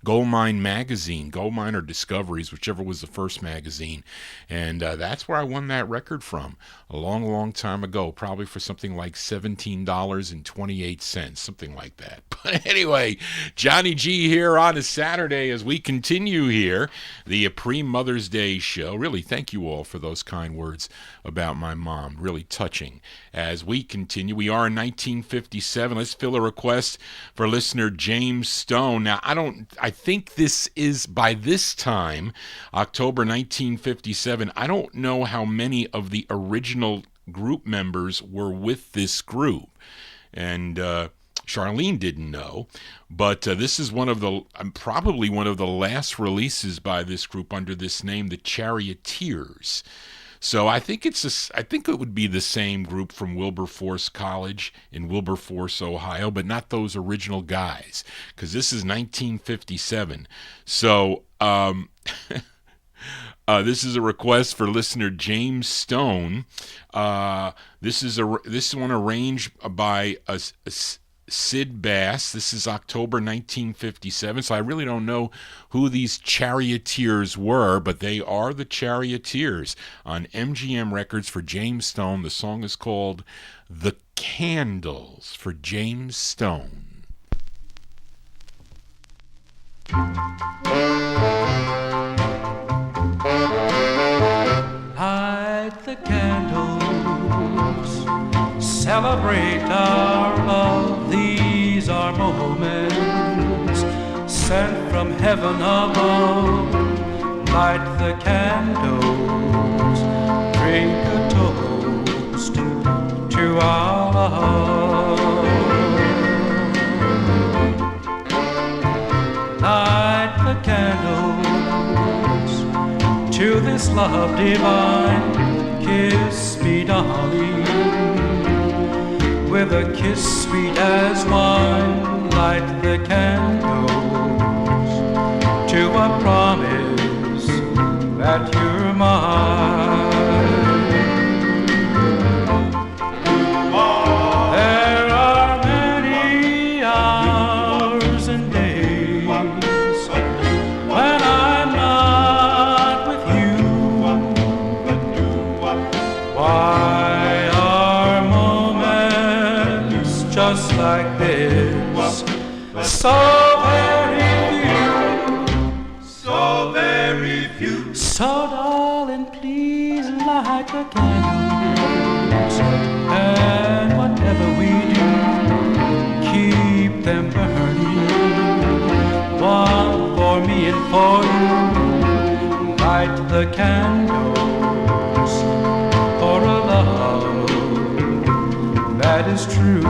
Goldmine magazine, Goldmine or Discoveries, whichever was the first magazine. And that's where I won that record from a long, long time ago, probably for something like $17.28, something like that. But anyway, Johnny G here on a Saturday as we continue here, the pre-Mother's Day show. Really, thank you all for those kind words about my mom. Really touching. As we continue, we are in 1957. Let's fill a request for listener James Stone. Now, I think this is, by this time, October 1957, I don't know how many of the original group members were with this group. And Charlene didn't know, but this is probably one of the last releases by this group under this name, the Charioteers. So I think it would be the same group from Wilberforce College in Wilberforce, Ohio, but not those original guys, because this is 1957. So this is a request for listener James Stone. This one arranged by Sid Bass. This is October 1957, so I really don't know who these Charioteers were, but they are the Charioteers on MGM Records for James Stone. The song is called The Candles for James Stone. Light the candles, celebrate our love. These are moments sent from heaven above. Light the candles, drink a toast to our love. Light the candles to this love divine. Kiss me, darling, with a kiss sweet as wine. Light the candles to a promise that you're mine. There are many hours and days when I'm not with you. Why just like this, so very few. So darling, please light the candles, and whatever we do, keep them burning. One for me and for you. Light the candles for a love that is true.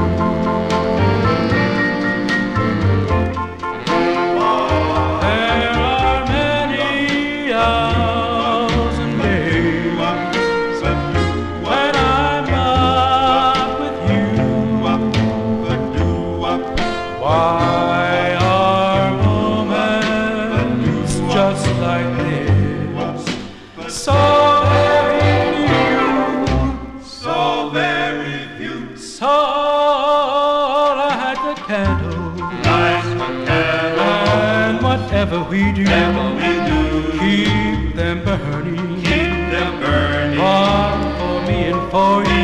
There are many hours and days when I'm not with you. Why are moments just like this so very few, so very few? So light the candle, and whatever we do, keep them burning. One for me and for you.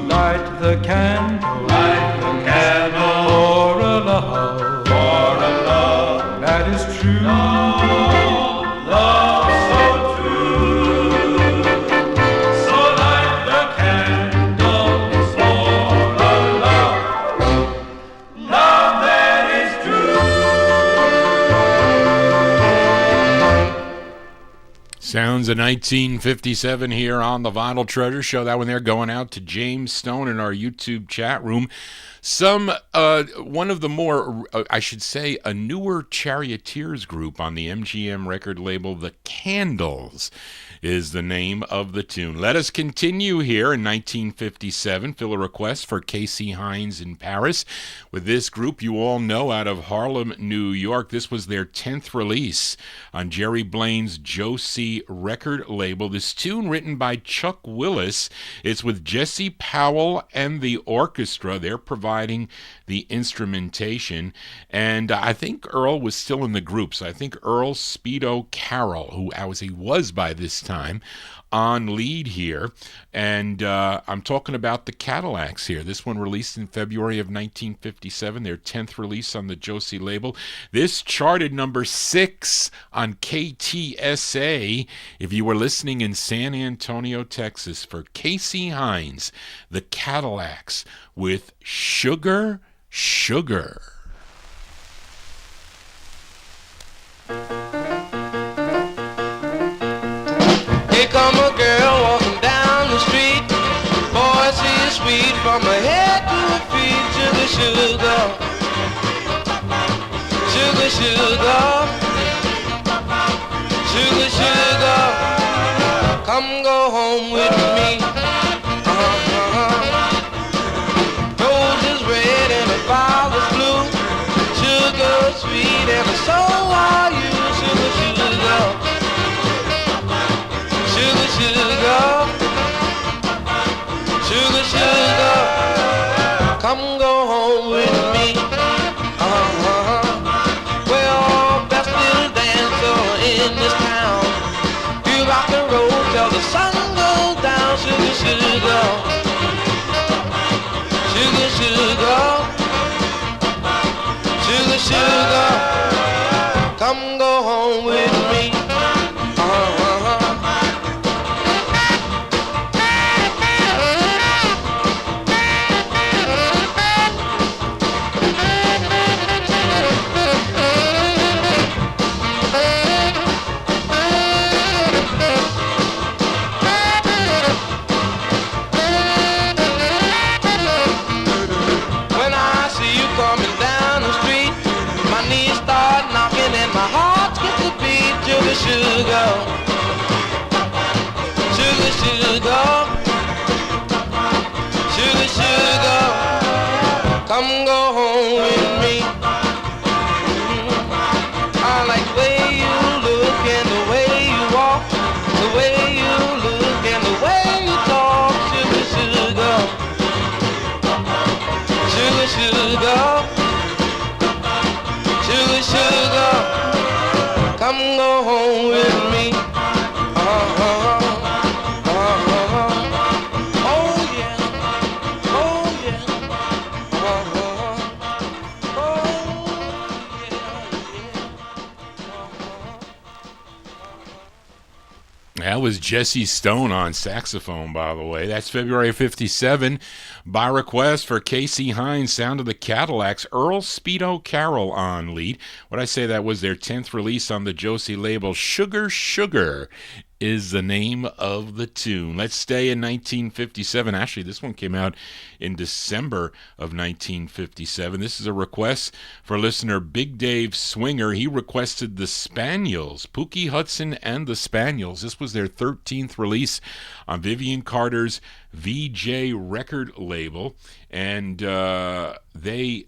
Light the candle, for a love that is true. Sounds of 1957 here on the Vinyl Treasure Show. That one there going out to James Stone in our YouTube chat room. One of the more, I should say, a newer Charioteers group on the MGM record label, The Candles, is the name of the tune. Let us continue here in 1957. Fill a request for Casey Hines in Paris with this group you all know out of Harlem, New York. This was their 10th release on Jerry Blaine's Josie record label. This tune written by Chuck Willis. It's with Jesse Powell and the orchestra. They're providing the instrumentation, and I think Earl was still in the group, so I think Earl Speedo Carroll, who as he was by this time, on lead here. And I'm talking about the Cadillacs here. This one released in February of 1957, their 10th release on the Josie label. This charted number 6 on KTSA if you were listening in San Antonio, Texas, for Casey Hines, the Cadillacs, with Sugar, Sugar. Here come a girl walking down the street. Boy, she is sweet from her head to her feet. Sugar, sugar, sugar, sugar, sugar, sugar. Come go home with me. Rose is red and her flowers blue. Sugar, sweet, and so are you. Sugar, sugar. Sugar, sugar, sugar, sugar, come go home with me. Well, best little dancer in this town. You rock and roll till the sun goes down. Sugar, sugar, sugar, sugar, sugar, sugar, come go home with me. Sugar, sugar, sugar, sugar, sugar, come go home with me. I like the way you look and the way you walk, the way you look and the way you talk. Sugar, sugar, sugar, sugar, sugar, sugar, come go home with me. That was Jesse Stone on saxophone, by the way. That's February 57. By request for Casey Hines, sound of the Cadillacs, Earl Speedo Carroll on lead. What I say, that was their 10th release on the Josie label. Sugar, Sugar is the name of the tune. Let's stay in 1957. Actually, this one came out in December of 1957. This is a request for listener Big Dave Swinger. He requested the Spaniels, Pookie Hudson and the Spaniels. This was their 13th release on Vivian Carter's VJ record label, and they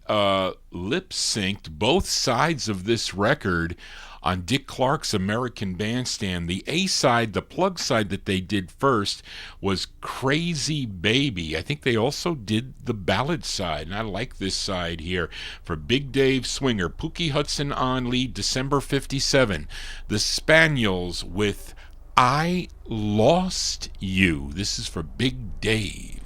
lip-synced both sides of this record on Dick Clark's American Bandstand. The A-side, the plug side that they did first, was Crazy Baby. I think they also did the ballad side, and I like this side here. For Big Dave Swinger, Pookie Hudson on lead, December 57. The Spaniels with I Lost You. This is for Big Dave.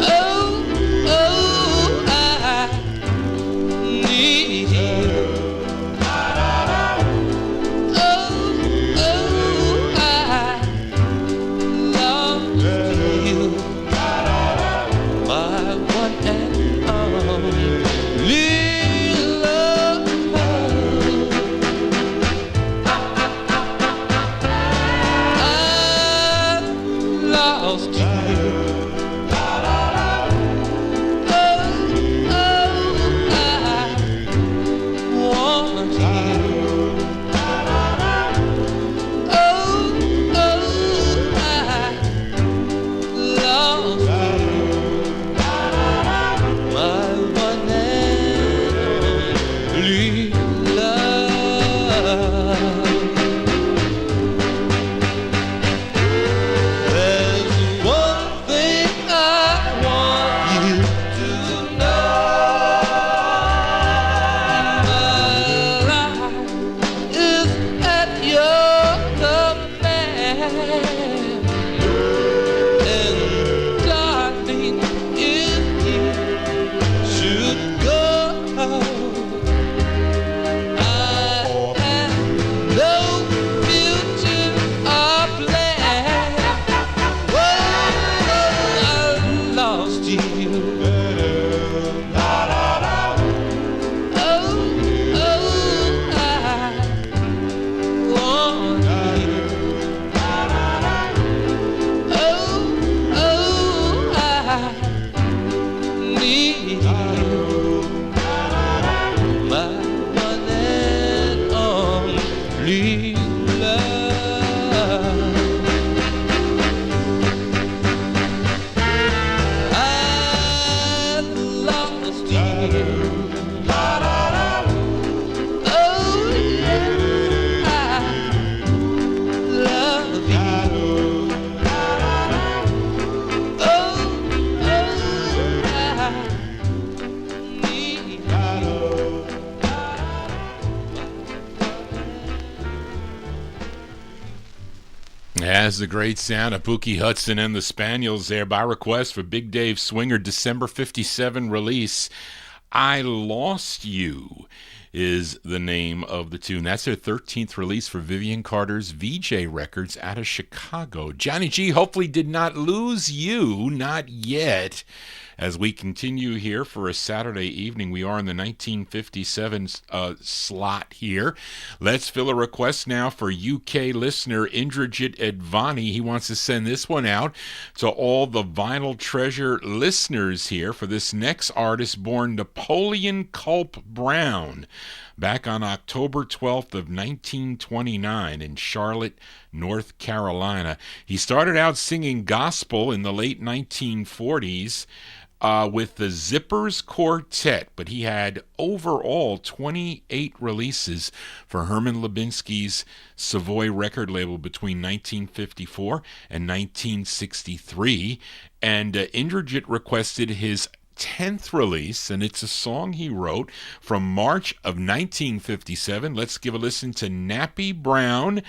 Oh, oh, steel. As the great sound of Pookie Hudson and the Spaniels there by request for Big Dave Swinger December 57 release. I Lost You is the name of the tune. That's their 13th release for Vivian Carter's VJ Records out of Chicago. Johnny G hopefully did not lose you, not yet. As we continue here for a Saturday evening, we are in the 1957 slot here. Let's fill a request now for UK listener Indrajit Advani. He wants to send this one out to all the Vinyltreasure listeners here for this next artist born Napoleon Culp Brown back on October 12th of 1929 in Charlotte, North Carolina. He started out singing gospel in the late 1940s. With the Zippers Quartet, but he had overall 28 releases for Herman Lubinsky's Savoy record label between 1954 and 1963, and Indrajit requested his 10th release, and it's a song he wrote from March of 1957. Let's give a listen to Nappy Brown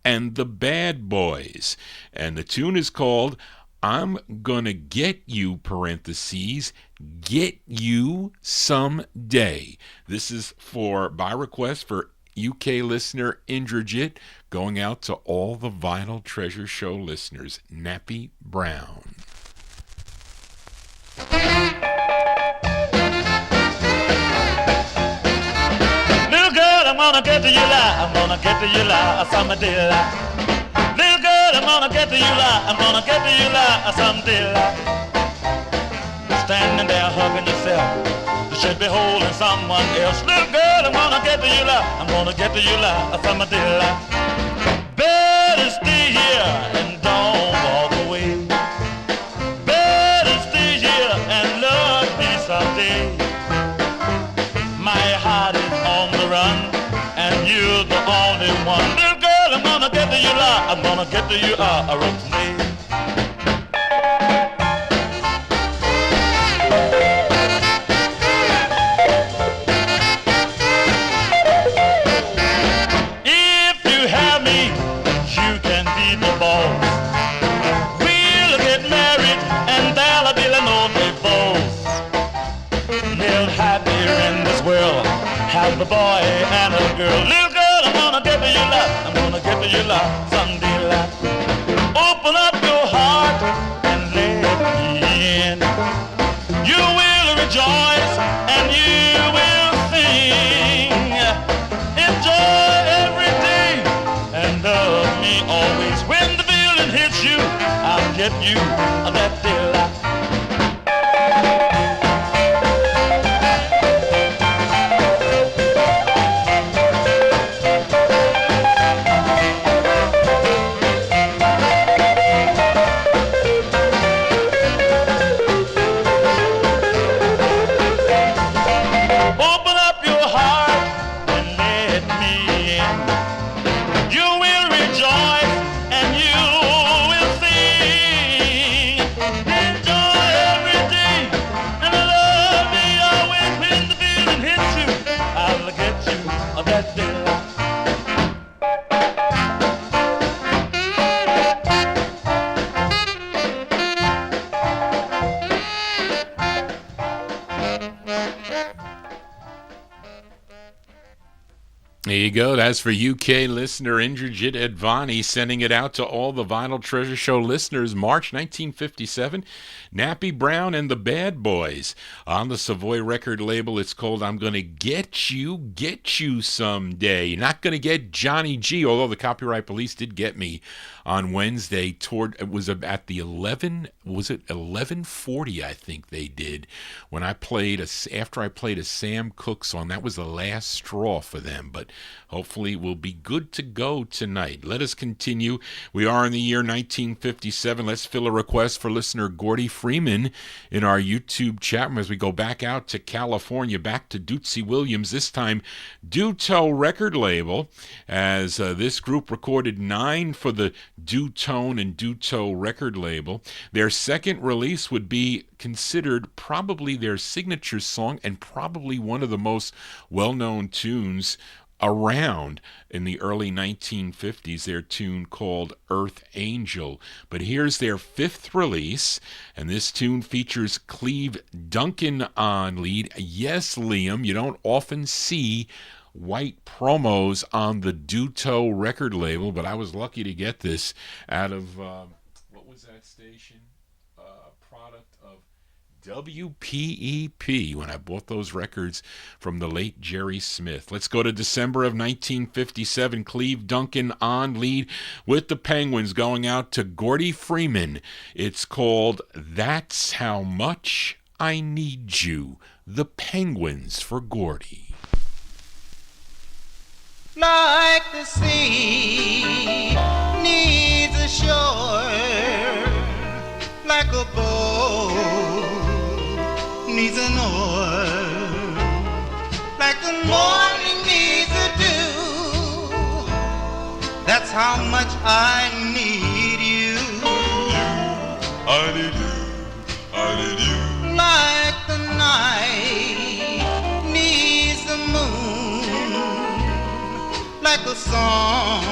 and the Bad Boys, and the tune is called I'm Gonna Get You, parentheses, Get You Someday. This is by request for UK listener Indrajit, going out to all the Vinyltreasure Show listeners. Nappy Brown. Little girl, I'm gonna get to you like, I'm gonna get to you like, someday like. Little girl, I'm gonna get to you like, I'm gonna get to you like someday like. Standing there hugging yourself, you should be holding someone else. Little girl, I'm gonna get to you like, I'm gonna get to you like someday like. Better stay here and don't walk away. Better stay here and love me someday. My heart is on the run and you're the only one. Little girl, I'm gonna get to you like, I'm gonna get to you a road. If you have me, you can be the boss. We'll get married and there'll be no divorce. Live happy in this world, have a boy and a girl. Little girl, I'm gonna get to you like, I'm gonna get to you like someday like. Open up your heart and let me in. You will rejoice and you will sing. Enjoy every day and love me always. When the feeling hits you, I'll get you that day like. Enjoy There you go. That's for UK listener Indrajit Advani, sending it out to all the Vinyl Treasure Show listeners. March 1957, Nappy Brown and the Bad Boys. On the Savoy record label, it's called I'm Gonna Get You Someday. You're not gonna get Johnny G, although the Copyright Police did get me on Wednesday. It was at the 11:40, I think they did, when after I played a Sam Cooke song. That was the last straw for them, but hopefully we'll be good to go tonight. Let us continue. We are in the year 1957. Let's fill a request for listener Gordy Freeman in our YouTube chat room as we go back out to California, back to Dootsy Williams, this time Duto record label, as this group recorded 9 for the Dutone and Duto record label. Their second release would be considered probably their signature song and probably one of the most well-known tunes around in the early 1950s, their tune called Earth Angel. But here's their 5th release, and this tune features Cleve Duncan on lead. Yes, Liam, you don't often see white promos on the Duto record label, but I was lucky to get this out of, what was that station? Product of WPEP, when I bought those records from the late Jerry Smith. Let's go to December of 1957. Cleve Duncan on lead with the Penguins, going out to Gordy Freeman. It's called That's How Much I Need You. The Penguins for Gordy. Like the sea needs a shore, like a boat needs an oar, like the morning needs a dew. That's how much I need you. I need you, I need you. Like the night needs the moon, like a song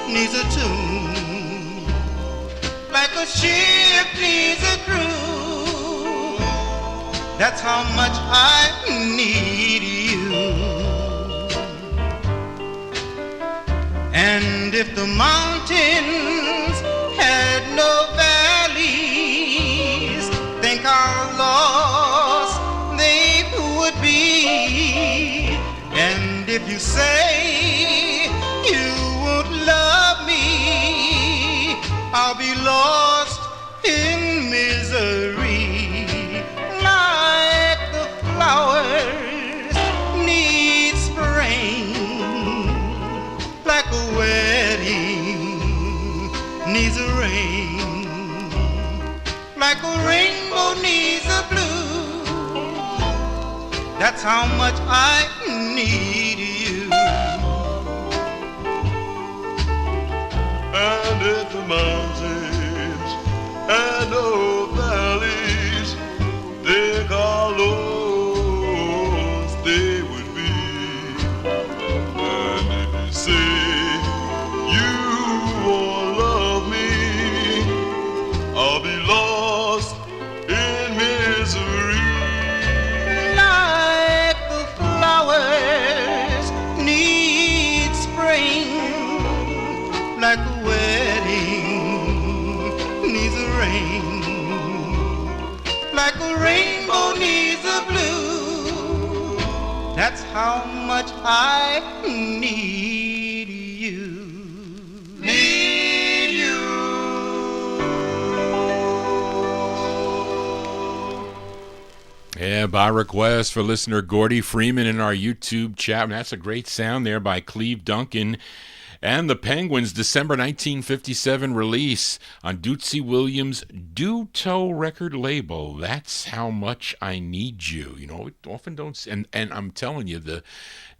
needs a tune, like a ship needs a crew. That's how much I need you. And if the mountains had no valleys, think how lost they would be. And if you say you won't love me, I'll be lost in misery. Like the flowers need spring, like a wedding needs a ring, like a rainbow needs a blue. That's how much I need you. And if the mountains and no valleys, think how lost they would be. And if you say you won't love me, I'll be lost in misery. Like the flowers need spring, like a wedding needs a ring, like a rainbow needs a blue. That's how much I need you. Need you. Yeah, by request for listener Gordy Freeman in our YouTube chat. And that's a great sound there by Cleve Duncan and the Penguins. December 1957 release on Dootsy Williams' Duto record label. That's how much I need you. You know, it often don't. And I'm telling you, the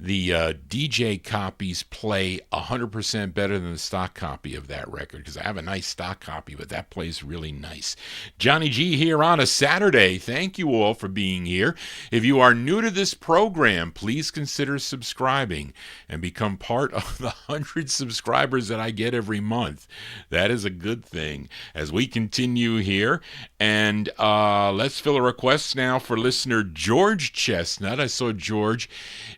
DJ copies play 100% better than the stock copy of that record, because I have a nice stock copy, but that plays really nice. Johnny G here on a Saturday. Thank you all for being here. If you are new to this program, please consider subscribing and become part of the hundreds 100 subscribers that I get every month. That is a good thing. As we continue here, and let's fill a request now for listener George Chestnut. I saw George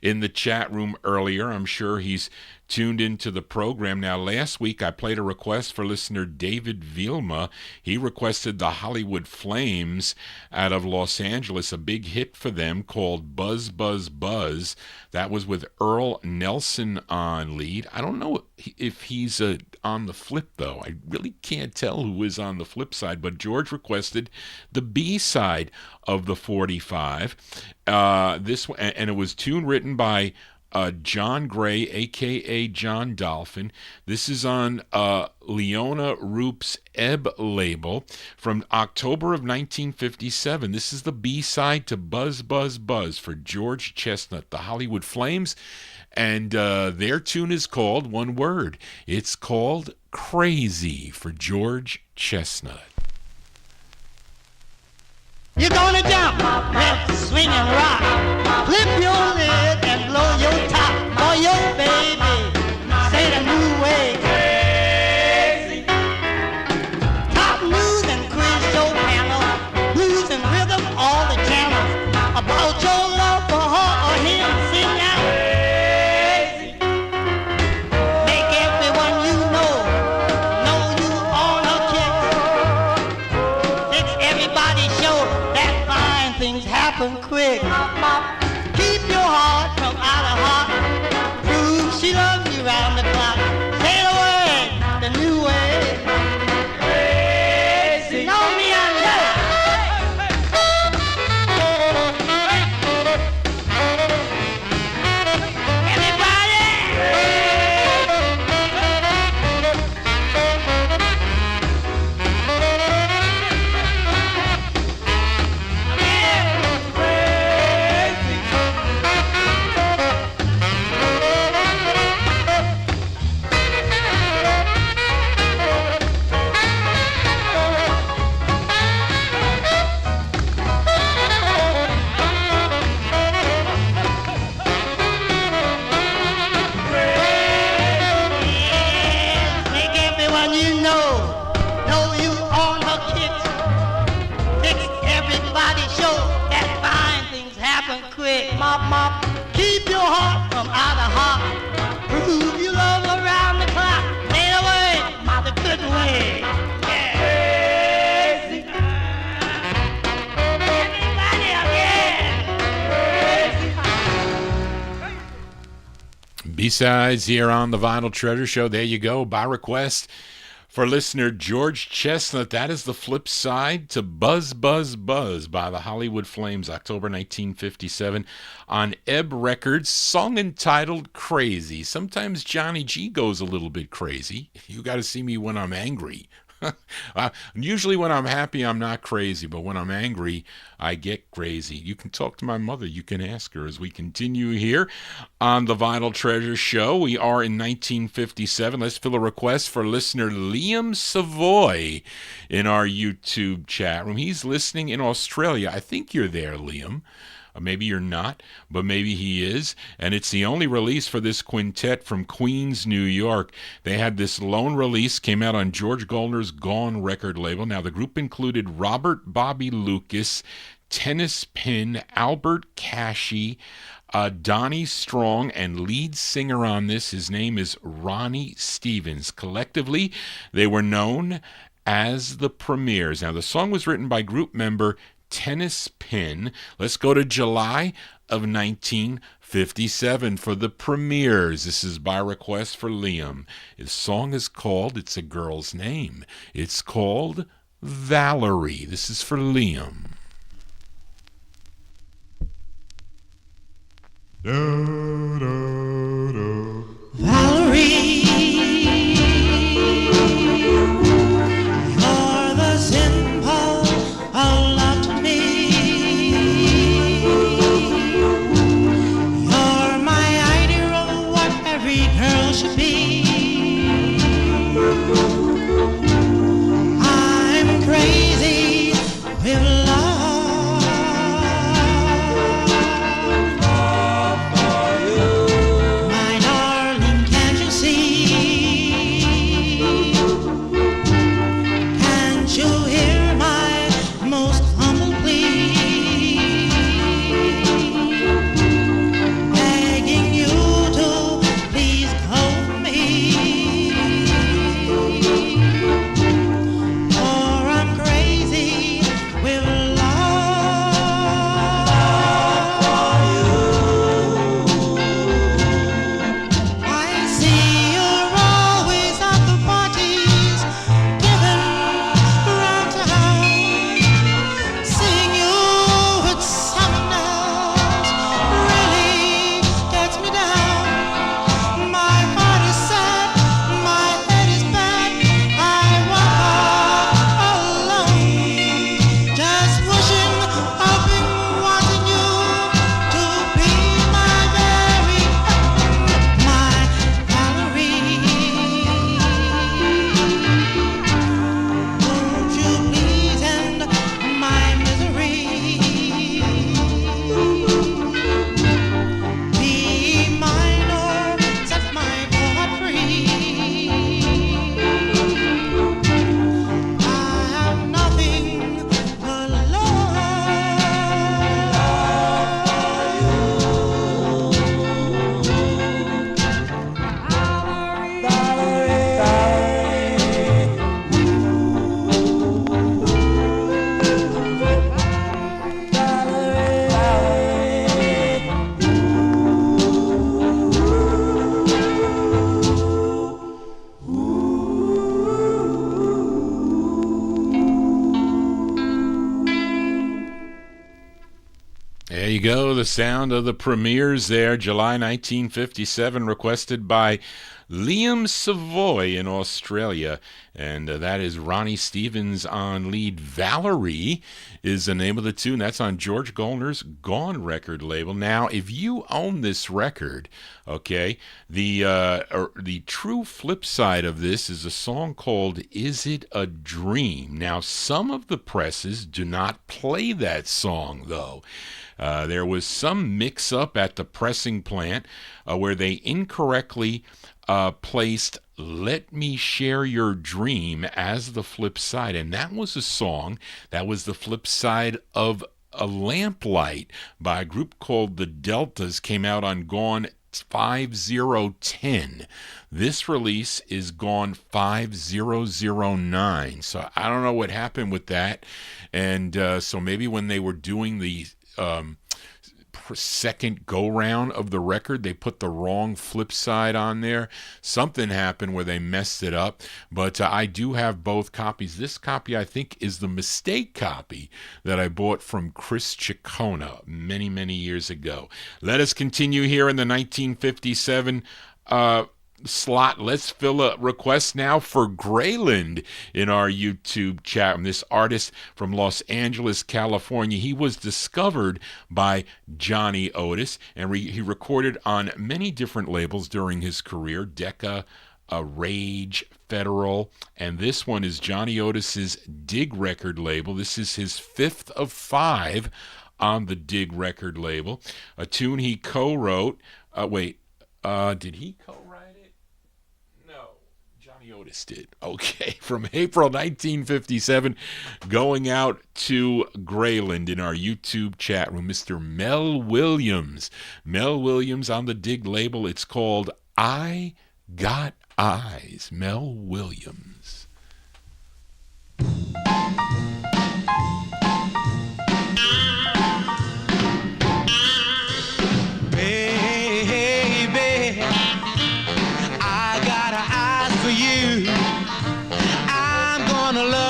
in the chat room earlier. I'm sure he's tuned into the program. Now, last week I played a request for listener David Vilma. He requested the Hollywood Flames out of Los Angeles, a big hit for them called Buzz, Buzz, Buzz. That was with Earl Nelson on lead. I don't know if he's on the flip, though. I really can't tell who is on the flip side, but George requested the B side of the 45. This and it was tune written by John Gray, a.k.a. John Dolphin. This is on Leona Roop's Ebb label from October of 1957. This is the B-side to Buzz, Buzz, Buzz for George Chestnut, the Hollywood Flames. And their tune is called, one word, it's called Crazy for George Chestnut. You're gonna jump, rip, swing and rock, flip your lid and blow your top for your baby. Say the new way, crazy. Top news and quiz show panel, blues and rhythm, all the channels about your love for her or him. Sing out, crazy. Make everyone you know you on a kick. Fix everybody show. Things happen quick. Keep your heart from out of heart. Prove she loves you round the clock. Say the word, the new way. Crazy. Know me, I keep your heart from out of heart. Prove you love around the clock. Say the word, the good way. Crazy. Everybody again. B-sides here on the Vinyl Treasure Show. There you go, by request for listener George Chestnut. That is the flip side to Buzz, Buzz, Buzz by the Hollywood Flames, October 1957 on Ebb Records, song entitled Crazy. Sometimes Johnny G goes a little bit crazy. You got to see me when I'm angry. Usually when I'm happy, I'm not crazy, but when I'm angry, I get crazy. You can talk to my mother. You can ask her as we continue here on the Vinyl Treasure Show. We are in 1957. Let's fill a request for listener Liam Savoy in our YouTube chat room. He's listening in Australia. I think you're there, Liam. Maybe you're not, but maybe he is. And it's the only release for this quintet from Queens, New York. They had this lone release, came out on George Goldner's Gone record label. Now, the group included Robert Bobby Lucas, Tennis Pin, Albert Cashy, Donnie Strong, and lead singer on this, his name is Ronnie Stevens. Collectively, they were known as the Premiers. Now, the song was written by group member Tennis Pin. Let's go to July of 1957 for the Premiers. This is by request for Liam. His song is called, it's a girl's name, it's called Valerie. This is for Liam. Valerie, you're the symbol of love to me. You're my ideal of what every girl should be. I'm crazy with love for you. There you go, the sound of the premieres there, July 1957, requested by Liam Savoy in Australia, and that is Ronnie Stevens on lead. Valerie is the name of the tune. That's on George Goldner's Gone record label. Now, if you own this record, okay, the true flip side of this is a song called Is It a Dream? Now, some of the presses do not play that song, though. There was some mix-up at the pressing plant where they incorrectly placed Let Me Share Your Dream as the flip side, and that was a song that was the flip side of A Lamplight by a group called the Deltas, came out on Gone 5010. This release is Gone 5009, so I don't know what happened with that, and so maybe when they were doing the second go-round of the record, they put the wrong flip side on there. Something happened where they messed it up, but I do have both copies. This copy, I think, is the mistake copy that I bought from Chris Ciccona many, many years ago. Let us continue here in the 1957 slot. Let's fill a request now for Grayland in our YouTube chat. This artist from Los Angeles, California, he was discovered by Johnny Otis, and he recorded on many different labels during his career: Decca, Rage, Federal, and this one is Johnny Otis's Dig record label. This is his 5th of 5 on the Dig record label. A tune he co-wrote. Did he co-write? Otis did. Okay, from April 1957, going out to Grayland in our YouTube chat room, Mr. Mel Williams. Mel Williams on the Dig label. It's called I Got Eyes. Mel Williams.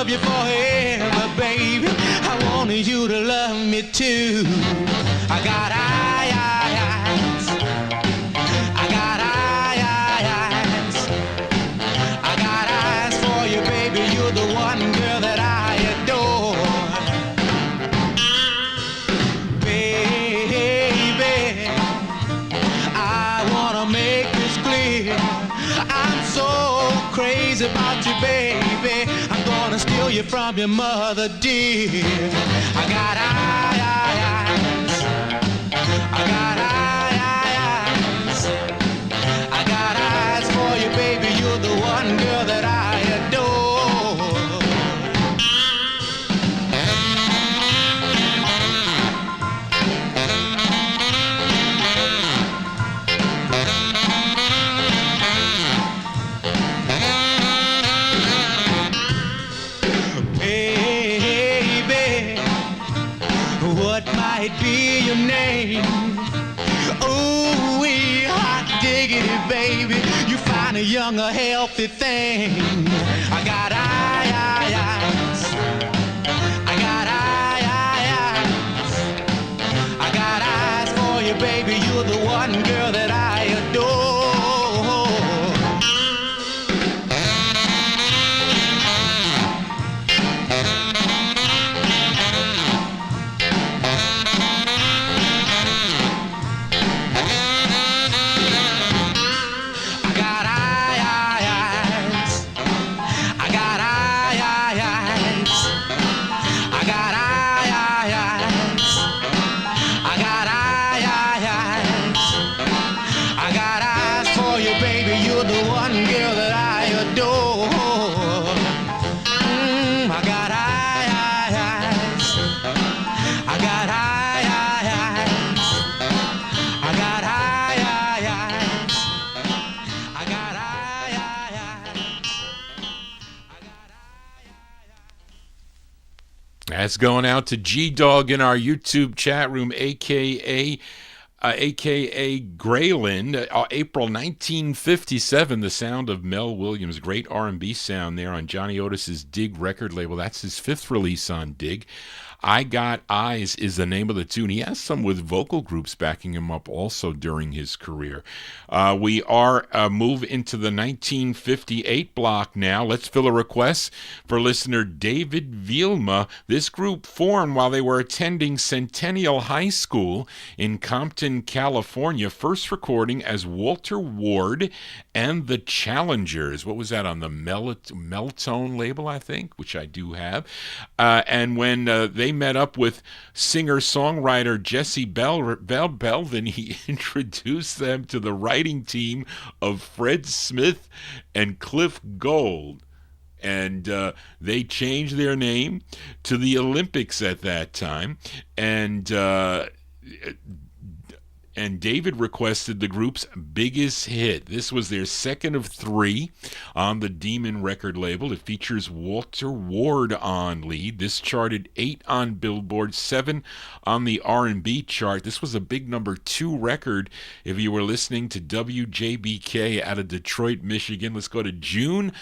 You forever, baby. I wanted you to love me too. I got eyes. I got eyes. I got eyes for you, baby. You're the one girl that I adore. Baby, I wanna make this clear. I'm so crazy about you, baby. Steal you from your mother, dear. I got eyes. I got eyes. I got eyes for you, baby. You're the one girl that I adore. Be your name. Oh, we hot diggity, baby. You find a younger, healthy thing. I got eyes. I got eyes. I got eyes for you, baby. You're the one girl that I adore. That's going out to G-Dog in our YouTube chat room, a.k.a. Grayland. April 1957, the sound of Mel Williams. Great R&B sound there on Johnny Otis's Dig record label. That's his 5th release on Dig. I Got Eyes is the name of the tune. He has some with vocal groups backing him up also during his career. We are move into the 1958 block now. Let's fill a request for listener David Vilma. This group formed while they were attending Centennial High School in Compton, California. First recording as Walter Ward and the Challengers. What was that, on the Meltone label, I think, which I do have. And when they met up with singer-songwriter Jesse Belvin, he introduced them to the writing team of Fred Smith and Cliff Gold. And they changed their name to the Olympics at that time. And David requested the group's biggest hit. This was their second of 3 on the Demon record label. It features Walter Ward on lead. This charted 8 on Billboard, 7 on the R&B chart. This was a big number 2 record if you were listening to WJBK out of Detroit, Michigan. Let's go to June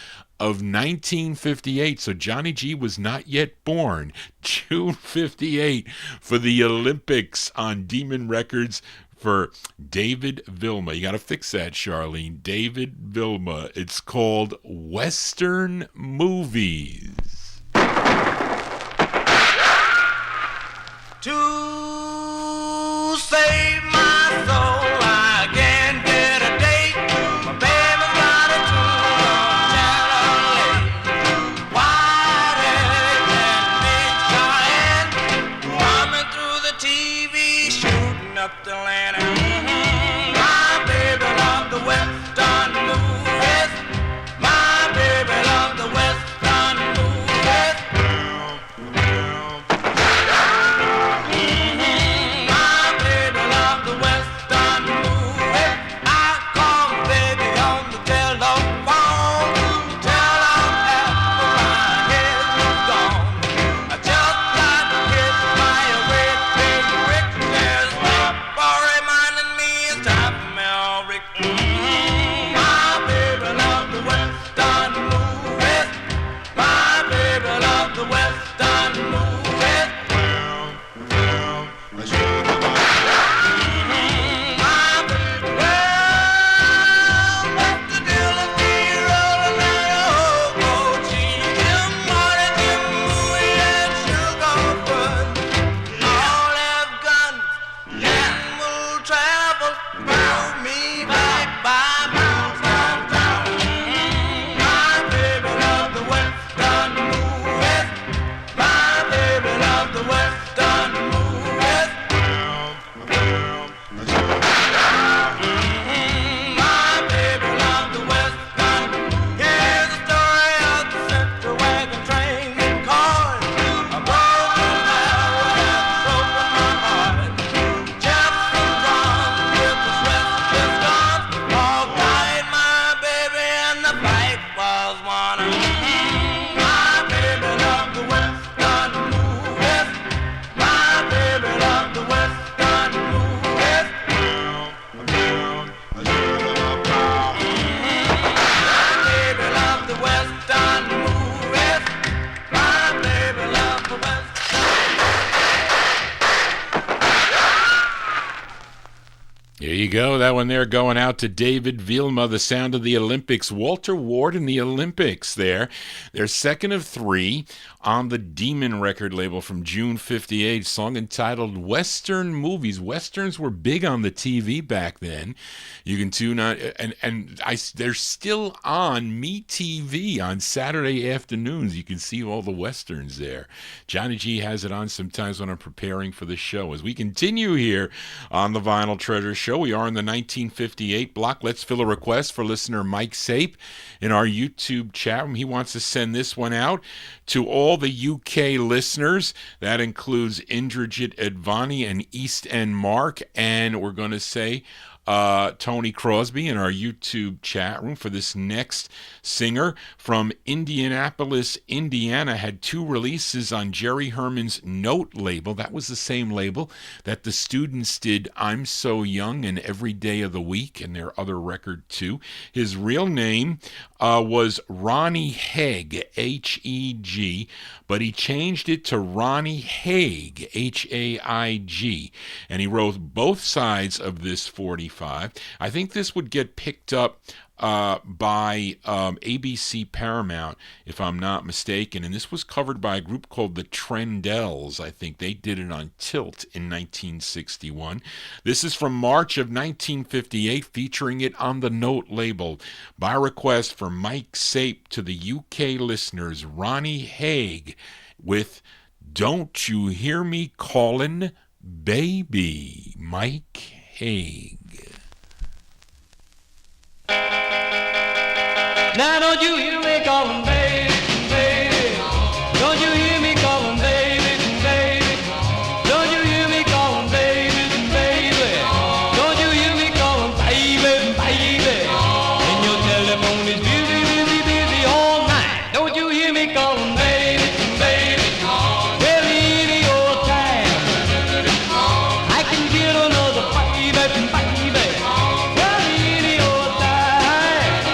of 1958. So Johnny G was not yet born. June 58 for the Olympics on Demon Records for David Vilma. You got to fix that, Charlene. David Vilma. It's called Western Movies. To save my soul, I can't get a date. My baby's got a tour on Channel 8. White and big giant coming through the TV, shooting up the lantern. My baby loved the Western movies. My baby loved the Western movies. There you go. That one there going out to David Vilma, the sound of the Olympics. Walter Ward and the Olympics there. They're second of 3 on the Demon record label from June 58, song entitled Western Movies. Westerns were big on the TV back then. You can tune on, they're still on MeTV on Saturday afternoons. You can see all the Westerns there. Johnny G has it on sometimes when I'm preparing for the show. As we continue here on the Vinyl Treasure Show, we are in the 1958 block. Let's fill a request for listener Mike Sape in our YouTube chat room. He wants to send this one out to all the UK listeners. That includes Indrajit Advani and East End Mark. And we're going to say Tony Crosby in our YouTube chat room for this next singer from Indianapolis, Indiana. Had 2 releases on Jerry Herman's Note label. That was the same label that the Students did I'm So Young and Every Day of the Week and their other record too. His real name was Ronnie Haig, H-E-G, but he changed it to Ronnie Haig, H-A-I-G, and he wrote both sides of this 45. I think this would get picked up by ABC Paramount, if I'm not mistaken, and this was covered by a group called the Trendells. I think they did it on Tilt in 1961. This is from March of 1958, featuring it on the Note label. By request for Mike Sape to the UK listeners, Ronnie Haig with Don't You Hear Me Callin' Baby, Mike Haig. Now don't you hear me calling, baby, baby? Don't you hear me calling, baby, baby? Don't you hear me calling, baby, baby? Don't you hear me calling, baby, baby? And your telephone is busy, busy, busy all night. Don't you hear me calling, baby, baby? Well, any old time I can get another baby, baby. Well, any old time,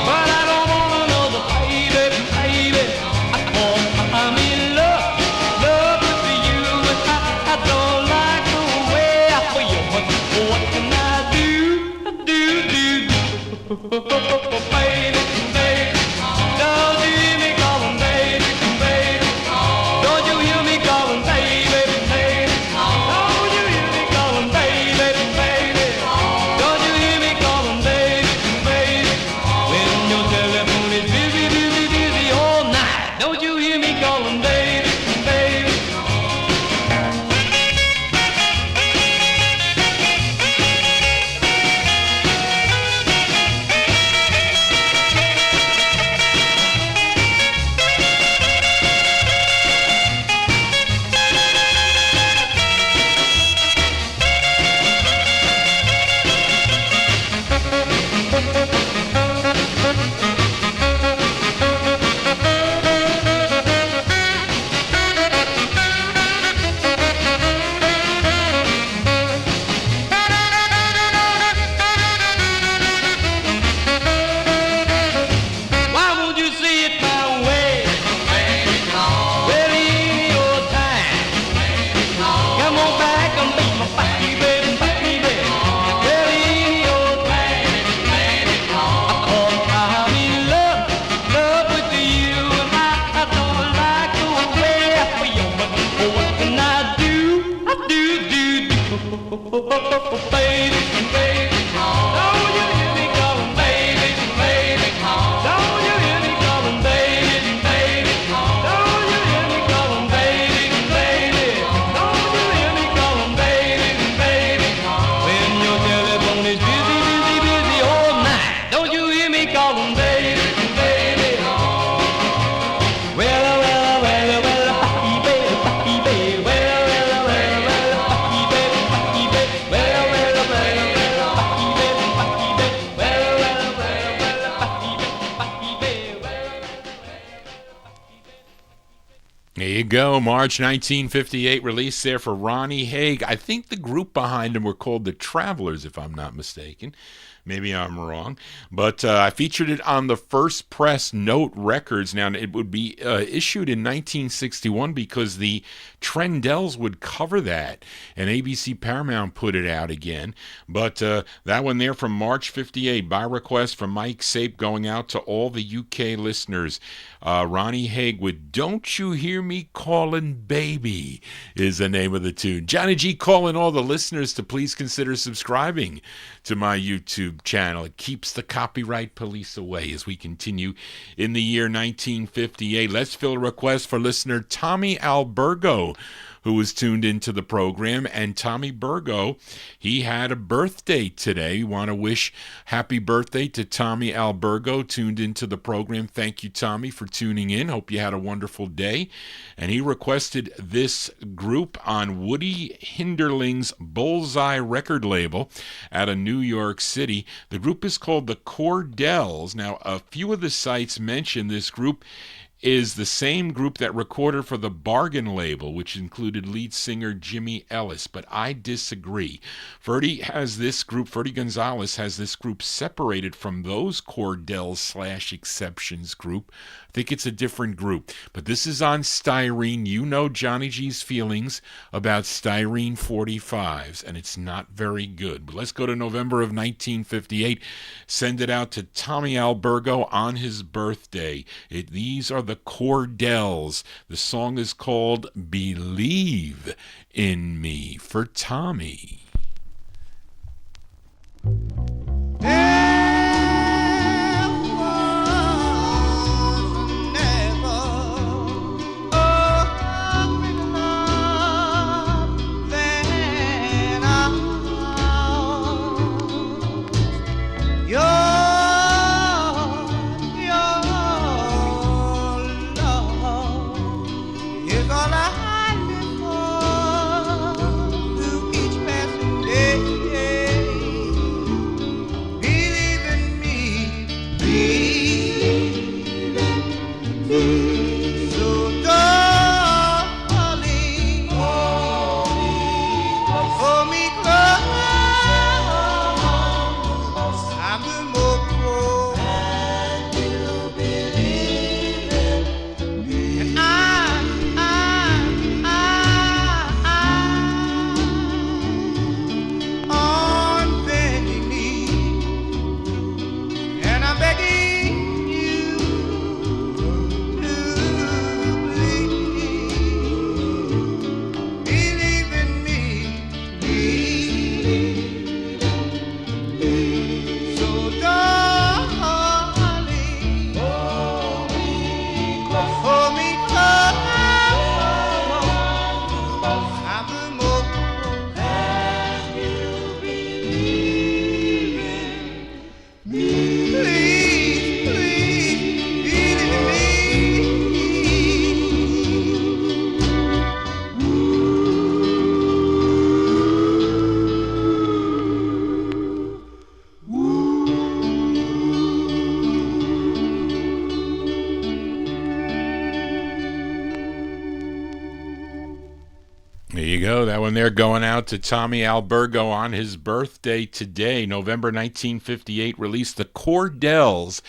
but I don't want another baby, baby. I'm in love, love with you, and I don't like the way I feel. What can I do, baby, baby? Don't you hear me calling, baby, baby? Don't you hear me calling, baby, baby? Don't you hear me calling, baby, baby? Don't you hear me calling, baby, baby? When your telephone is busy, busy, busy all night. Don't you hear me calling, baby, baby? Why won't you see it my way? Well, any old time. Come on back and be my baby, baby. Well, any old time. I'm in love, love with you, and I don't like the way I feel. But what can I do? I do, baby, baby. Don't you hear me calling, baby, baby? Don't you hear me calling, baby, baby? Don't you hear me calling, baby, baby? Don't you hear me calling, baby, baby? When your telephone is busy, busy, busy all night. Don't you hear me calling, baby, baby? Well, well, well, well, baby, baby. Well, well, well, well, baby, baby. Well, well, well, well, baby, baby. Well, well, well, well, baby, baby. There you go, March 1958, release there for Ronnie Haig. I think the group behind him were called the Travelers, if I'm not mistaken. Maybe I'm wrong. But I featured it on the First Press Note Records. Now, it would be issued in 1961 because the Trendells would cover that, and ABC Paramount put it out again. But that one there from March 58, by request from Mike Sape, going out to all the UK listeners. Ronnie Haig with Don't You Hear Me Callin' Baby is the name of the tune. Johnny G calling all the listeners to please consider subscribing to my YouTube channel. It keeps the copyright police away as we continue in the year 1958. Let's fill a request for listener Tommy Albergo who was tuned into the program. And Tommy Burgo, he had a birthday today. We want to wish happy birthday to Tommy Albergo, tuned into the program. Thank you, Tommy, for tuning in. Hope you had a wonderful day. And he requested this group on Woody Hinderling's Bullseye record label out of New York City. The group is called the Cordells. Now, a few of the sites mention this group is the same group that recorded for the Bargain label, which included lead singer Jimmy Ellis, but I disagree. Ferdy Gonzalez has this group separated from those Cordells/Exceptions group. I think it's a different group, but this is on Styrene. You know Johnny G's feelings about Styrene 45s, and it's not very good. But let's go to November of 1958. Send it out to Tommy Albergo on his birthday. These are the Cordells. The song is called Believe in Me for Tommy. That one there going out to Tommy Albergo on his birthday today, November 1958, released the Cordells,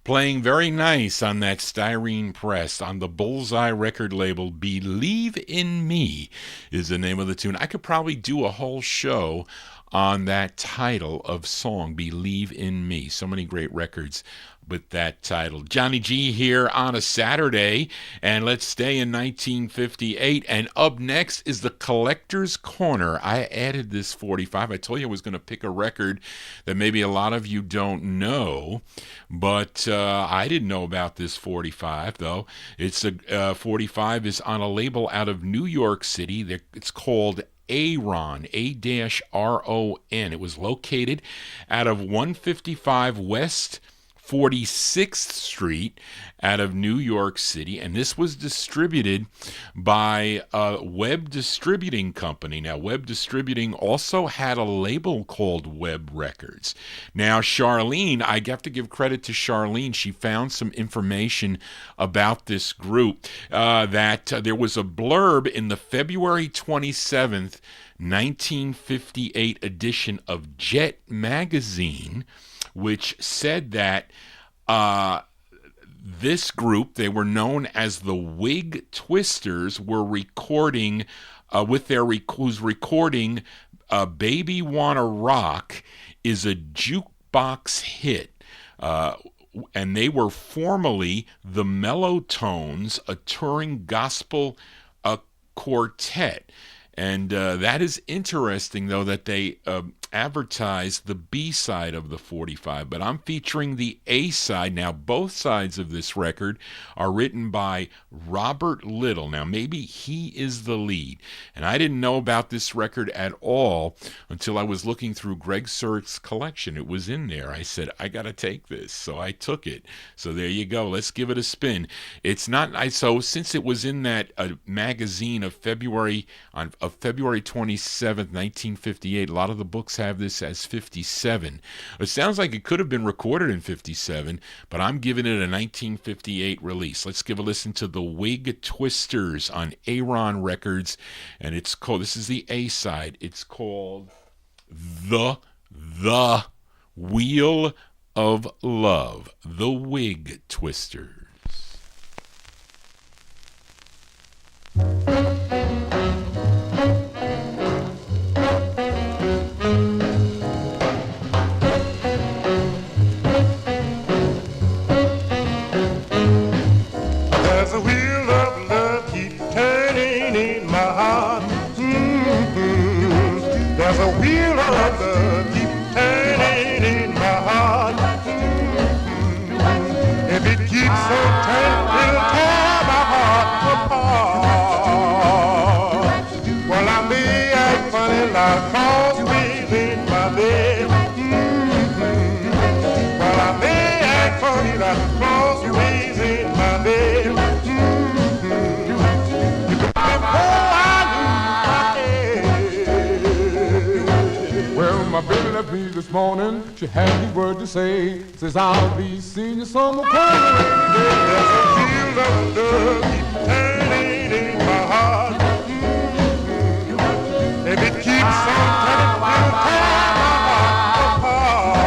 playing very nice on that Styrene press on the Bullseye record label. Believe in Me is the name of the tune. I could probably do a whole show on that title of song, Believe in Me. So many great records with that title. Johnny G here on a Saturday, and let's stay in 1958. And up next is the Collector's Corner. I added this 45. I told you I was going to pick a record that maybe a lot of you don't know, but I didn't know about this 45, though. It's a 45 is on a label out of New York City. It's called Aaron, A-R-O-N. It was located out of 155 West 46th Street out of New York City, and this was distributed by a Web Distributing Company. Now, Web Distributing also had a label called Web Records. Now, Charlene, I have to give credit to Charlene. She found some information about this group, that there was a blurb in the February 27th, 1958 edition of Jet Magazine, which said that this group, they were known as the Wig Twisters, were recording who's recording Baby Wanna Rock is a jukebox hit. And they were formerly the Mellow Tones, a touring gospel quartet. And that is interesting, though, that they advertised the B-side of the 45, but I'm featuring the A-side. Now, both sides of this record are written by Robert Little. Now, maybe he is the lead, and I didn't know about this record at all until I was looking through Greg Surik's collection. It was in there. I said, I got to take this, so I took it. So there you go. Let's give it a spin. It's not so since it was in that magazine of February 27th, 1958. A lot of the books have this as 57. It sounds like it could have been recorded in 57, but I'm giving it a 1958 release. Let's give a listen to the Wig Twisters on Aaron Records, and it's called, this is the A side, it's called The Wheel of Love, the Wig Twisters. My baby left me this morning. She had these words to say. Says I'll be seeing you some more. There's a field of love keep turning in my heart. If it keeps on turning, it'll tear my heart apart.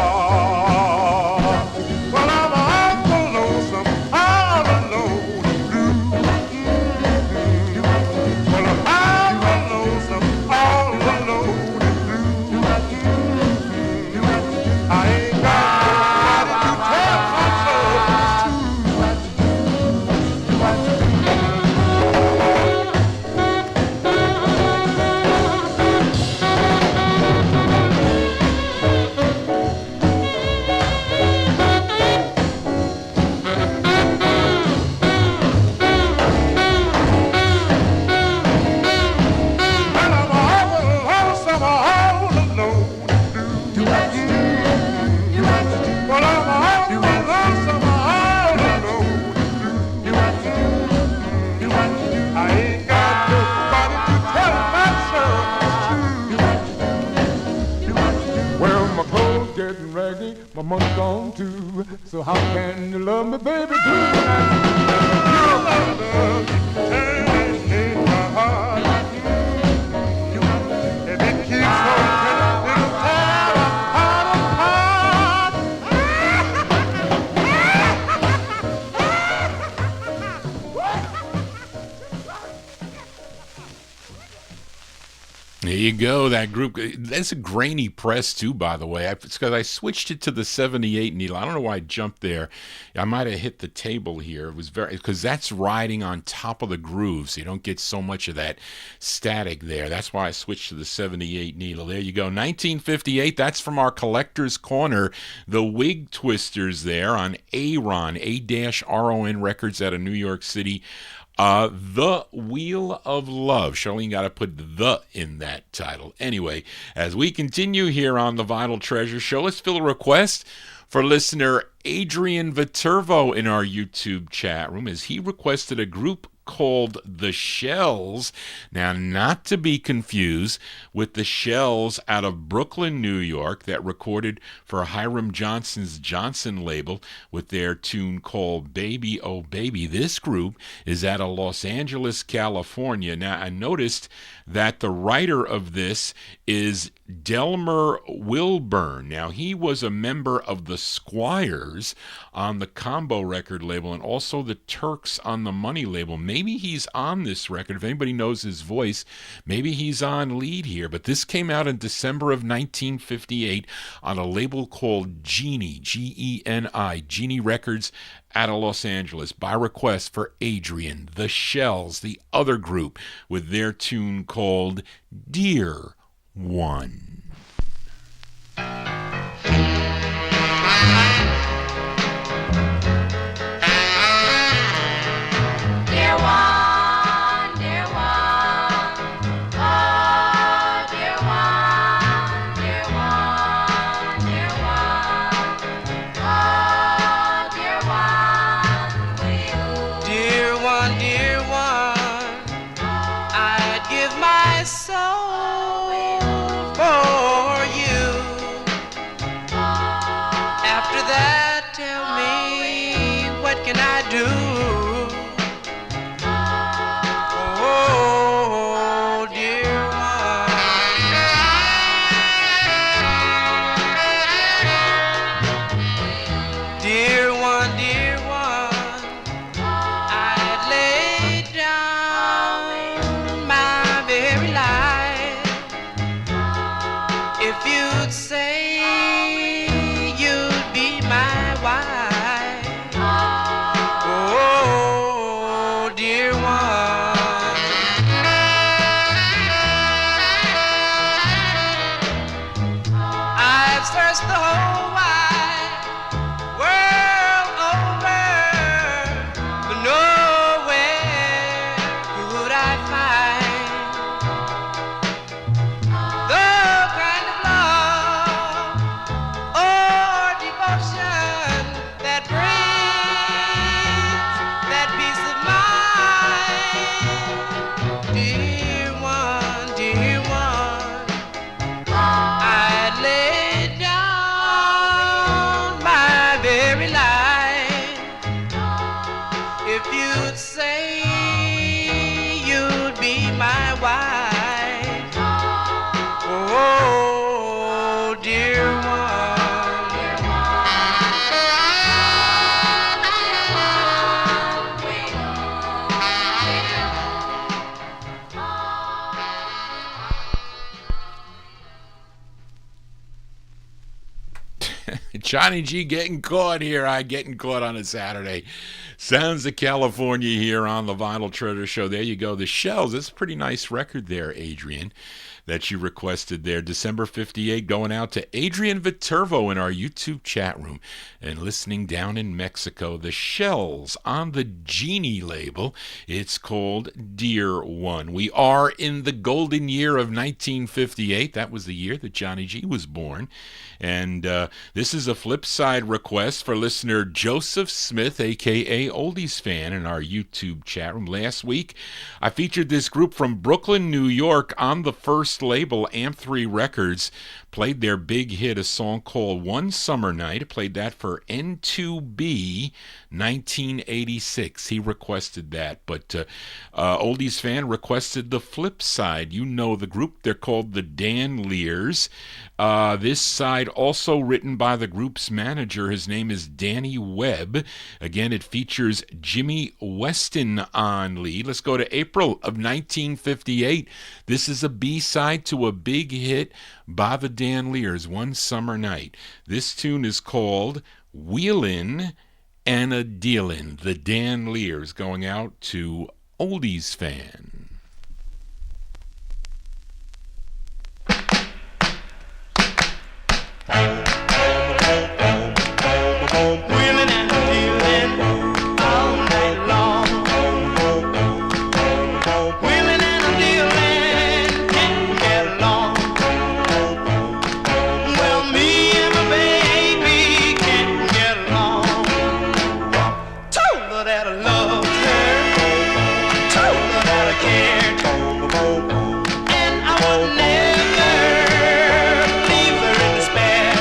Well, I'm awful lonesome, all alone and blue. Well, I'm awful lonesome, all alone. My money's gone too, so how can you love me, baby, too? You love turning in my heart. If it keeps on turning, it'll tear my heart There you go, that group. That's a grainy press, too, by the way. It's because I switched it to the 78 needle. I don't know why I jumped there. I might have hit the table here. It was because that's riding on top of the groove, so you don't get so much of that static there. That's why I switched to the 78 needle. There you go, 1958. That's from our Collector's Corner. The Wig Twisters there on Aaron, A-R-O-N Records out of New York City. The Wheel of Love. Charlene got to put the in that title. Anyway, as we continue here on the Vinyltreasure Show, let's fill a request for listener Adrian Viterbo in our YouTube chat room, as he requested a group called The Shells. Now, not to be confused with the Shells out of Brooklyn, New York, that recorded for Hiram Johnson's Johnson label with their tune called Baby Oh Baby. This group is out of Los Angeles, California. Now, I noticed that the writer of this is Delmer Wilburn. Now, he was a member of the Squires on the Combo record label and also the Turks on the Money label. Maybe he's on this record. If anybody knows his voice, maybe he's on lead here. But this came out in December of 1958 on a label called Genie, G-E-N-I, Genie Records out of Los Angeles, by request for Adrian. The Shells, the other group, with their tune called Dear One. do. Oh, dear one. Dear one, dear one, I'd lay down my very life if you'd say you'd be my wife. Oh, dear one. I've searched the whole wide world over, but nowhere could I find the kind of love or devotion that brings that peace of mind. Dear one, I'd lay down my very life if you'd say you'd be my wife. Oh, dear Johnny G getting caught here. Getting caught on a Saturday. Sounds of California here on the Vinyltreasure Show. There you go. The Shells. That's a pretty nice record there, Adrian, that you requested there. December 58 going out to Adrian Viterbo in our YouTube chat room and listening down in Mexico. The Shells on the Genie label. It's called Dear One. We are in the golden year of 1958. That was the year that Johnny G was born. And this is a flip side request for listener Joseph Smith, a.k.a. Oldies Fan, in our YouTube chat room. Last week, I featured this group from Brooklyn, New York on the first label, Amp3 Records. Played their big hit, a song called One Summer Night. I played that for N2B 1986. He requested that, but Oldies Fan requested the flip side. You know the group. They're called the Dan Lears. This side also written by the group's manager. His name is Danny Webb. Again, it features Jimmy Weston on lead. Let's go to April of 1958. This is a B-side to a big hit by the Dan Lears, One Summer Night. This tune is called Wheelin' and a Dealin'. The Dan Lears going out to Oldies Fan. Wheeling and dealing all night long. Wheeling and dealing can't get along. Well, me and my baby can't get along. Told her that I loved her, told her that I cared, and I would never leave her in despair.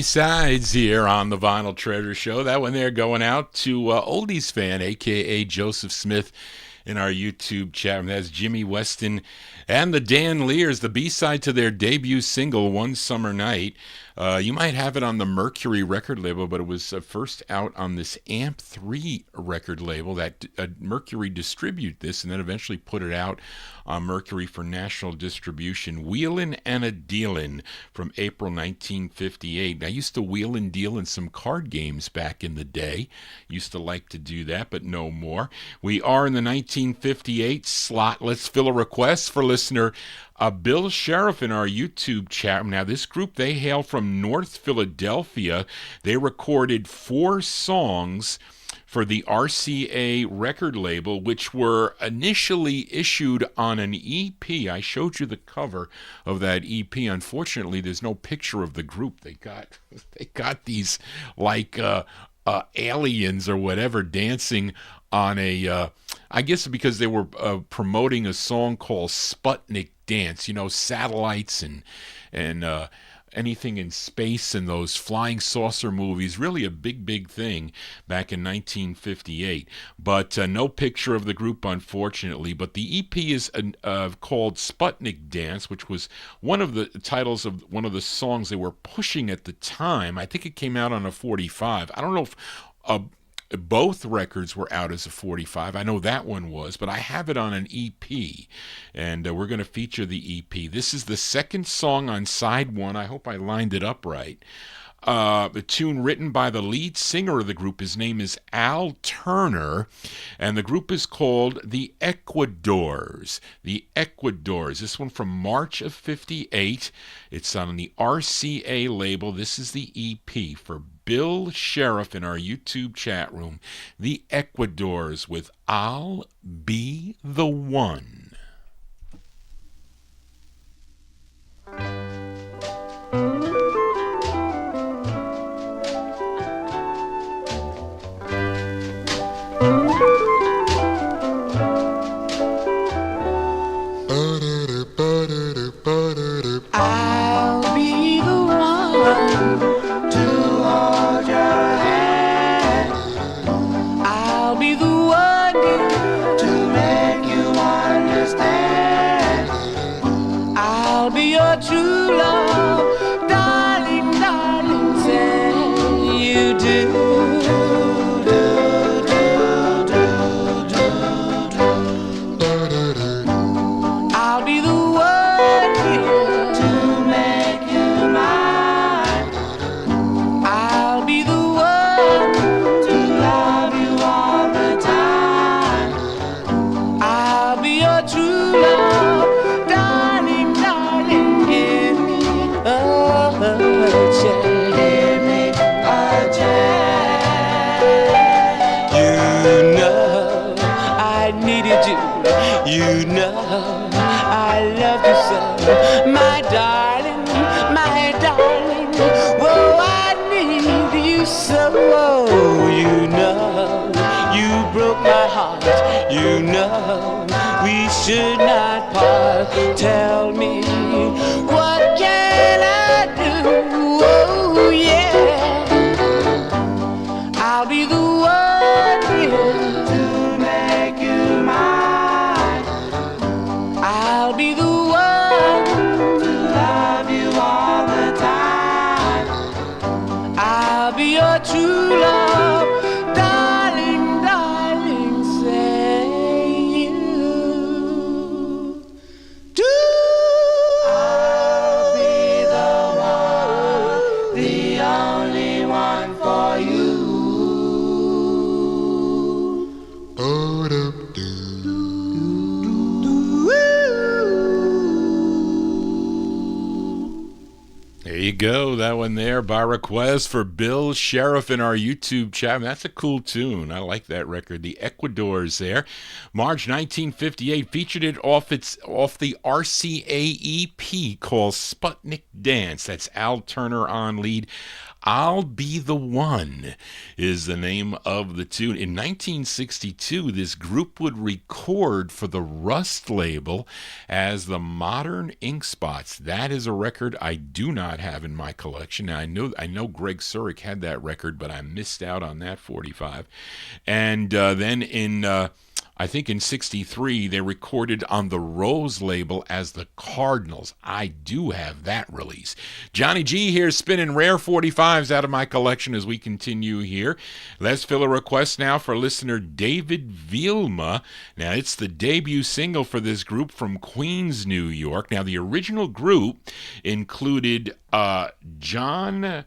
B-sides here on the Vinyl Treasure Show. That one there going out to Oldies fan, a.k.a. Joseph Smith, in our YouTube chat room. That's Jimmy Weston and the Dan Lears, the B-side to their debut single, One Summer Night. You might have it on the Mercury record label, but it was first out on this Amp 3 record label that Mercury distribute this and then eventually put it out on Mercury for national distribution. Wheelin' and a Dealin' from April 1958. I used to wheel and deal in some card games back in the day. Used to like to do that, but no more. We are in the 1958 slot. Let's fill a request for listener Bill Sheriff in our YouTube chat. Now, this group, they hail from North Philadelphia. They recorded 4 songs for the RCA record label, which were initially issued on an EP. I showed you the cover of that EP. Unfortunately, there's no picture of the group. They got these like aliens or whatever dancing on a, I guess because they were promoting a song called Sputnik Dance, you know, satellites and anything in space and those flying saucer movies, really a big thing back in 1958. But no picture of the group, unfortunately. But the EP is called Sputnik Dance, which was one of the titles of one of the songs they were pushing at the time. I think it came out on a 45. I don't know if both records were out as a 45. I know that one was, but I have it on an EP, and we're going to feature the EP. This is the second song on side 1. I hope I lined it up right. The tune written by the lead singer of the group. His name is Al Turner, and the group is called the Ecuadors. The Ecuadors. This one from March of 58. It's on the RCA label. This is the EP for Bill Sheriff in our YouTube chat room. The Ecuadors with I'll Be the One. I'll be the one to hold your hand. I'll be the one to make you understand. I'll be your true love, darling, darling, say you do. I'll be the one to make you mine. I'll be the one to love you all the time. I'll be your true love, darling, darling, give me a chance. Give me a chance. You know I needed you. You know I love you so, my darling, my darling. Whoa, I need you so. Oh, you know you broke my heart. You know we should not part. Tell me, what can I do? Oh, yeah. I'll be the one here to make you mine. I'll be the one to love you all the time. I'll be your true love, darling, darling, say you do. I'll be the one, the only one for you. There you go, that one there by request for Bill Sheriff in our YouTube chat. That's a cool tune. I like that record. The Ecuadors there. March 1958 featured it off the RCA EP called Sputnik Dance. That's Al Turner on lead. I'll Be the One is the name of the tune. In 1962, this group would record for the Rust label as the Modern Ink Spots. That is a record I do not have in my collection. Now, I know Greg Surik had that record, but I missed out on that 45. And then I think in 63, they recorded on the Rose label as the Cardinals. I do have that release. Johnny G here spinning rare 45s out of my collection as we continue here. Let's fill a request now for listener David Vilma. Now, it's the debut single for this group from Queens, New York. Now, the original group included John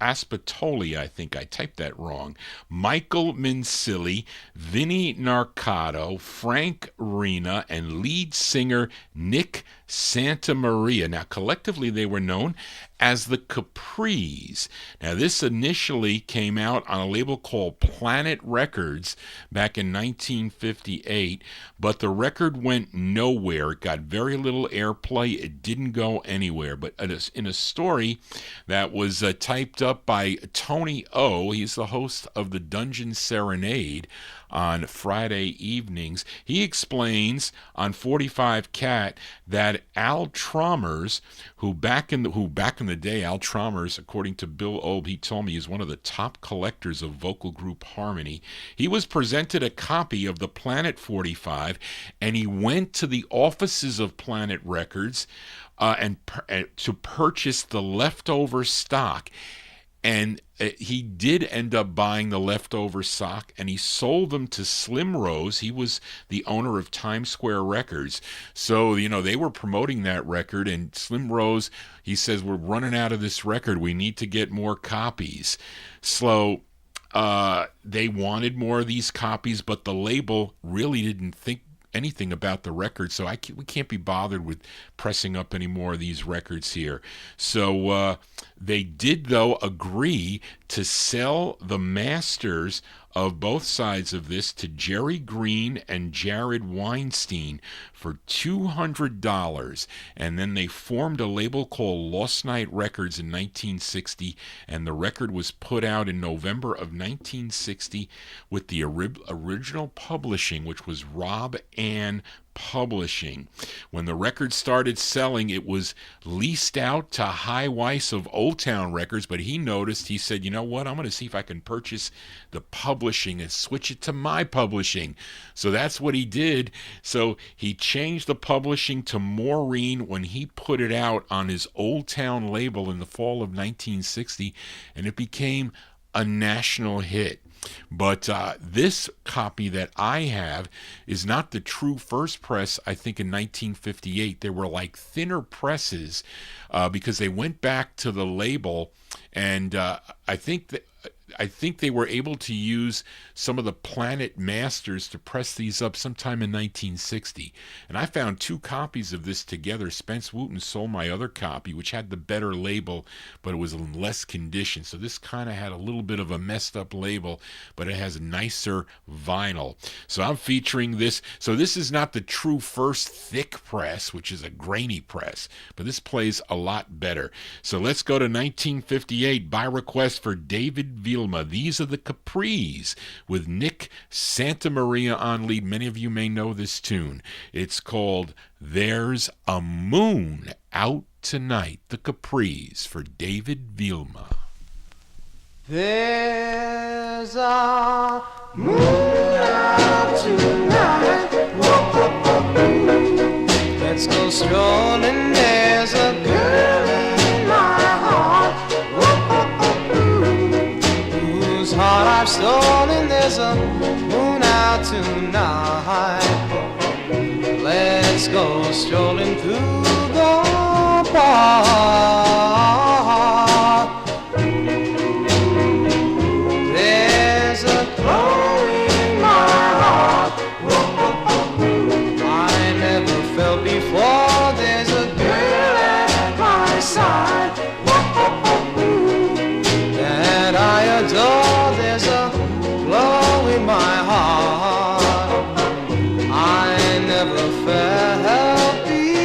Aspatoli, I think I typed that wrong, Michael Mancilli, Vinny Narcato, Frank Rena, and lead singer Nick Santamaria. Now, collectively, they were known as the Capris. Now, this initially came out on a label called Planet Records back in 1958, but the record went nowhere. It got very little airplay. It didn't go anywhere. But in a story that was typed up by Tony O, he's the host of the Dungeon Serenade on Friday evenings, he explains on 45 Cat that Al Trommers, who back in the day, Al Trommers, according to Bill Obe, he told me, is one of the top collectors of vocal group harmony. He was presented a copy of the Planet 45, and he went to the offices of Planet Records to purchase the leftover stock. And he did end up buying the leftover stock, and he sold them to Slim Rose. He was the owner of Times Square Records. So, they were promoting that record, and Slim Rose, he says, we're running out of this record. We need to get more copies. So they wanted more of these copies, but the label really didn't think anything about the record, so we can't be bothered with pressing up any more of these records here. So they did, though, agree to sell the masters of both sides of this to Jerry Green and Jared Weinstein for $200, and then they formed a label called Lost Night Records in 1960, and the record was put out in November of 1960 with the original publishing, which was Rob Ann Publishing. When the record started selling, it was leased out to High Weiss of Old Town Records, but he noticed, he said, you know what, I'm going to see if I can purchase the publishing and switch it to my publishing. So that's what he did. So he changed the publishing to Maureen when he put it out on his Old Town label in the fall of 1960, and it became a national hit. But this copy that I have is not the true first press. I think in 1958 there were like thinner presses because they went back to the label, and I think they were able to use some of the Planet Masters to press these up sometime in 1960. And I found two copies of this together. Spence Wooten sold my other copy, which had the better label, but it was in less condition. So this kind of had a little bit of a messed up label, but it has nicer vinyl. So I'm featuring this. So this is not the true first thick press, which is a grainy press, but this plays a lot better. So let's go to 1958 by request for David Vilma. These are the Capris with Nick Santamaria on lead. Many of you may know this tune. It's called There's a Moon Out Tonight. The Capris for David Vilma. There's a moon out tonight. Let's go strolling. There's a girl in my heart. Whose heart I've stolen. There's a moon out tonight. Let's go strolling through the park. There's a glow in my heart I never felt before. There's a girl at my side that I adore. There's a glow in my heart I never felt before.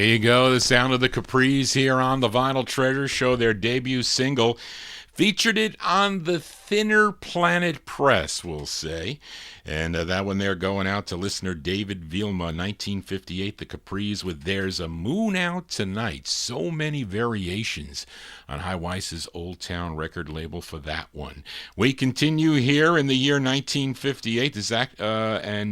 Here you go, the sound of the Capris here on the Vinyltreasure Show. Their debut single featured it on the Thinner Planet press, we'll say. And that one there going out to listener David Vilma, 1958, the Capris with There's a Moon Out Tonight. So many variations on High Weiss's Old Town record label for that one. We continue here in the year 1958,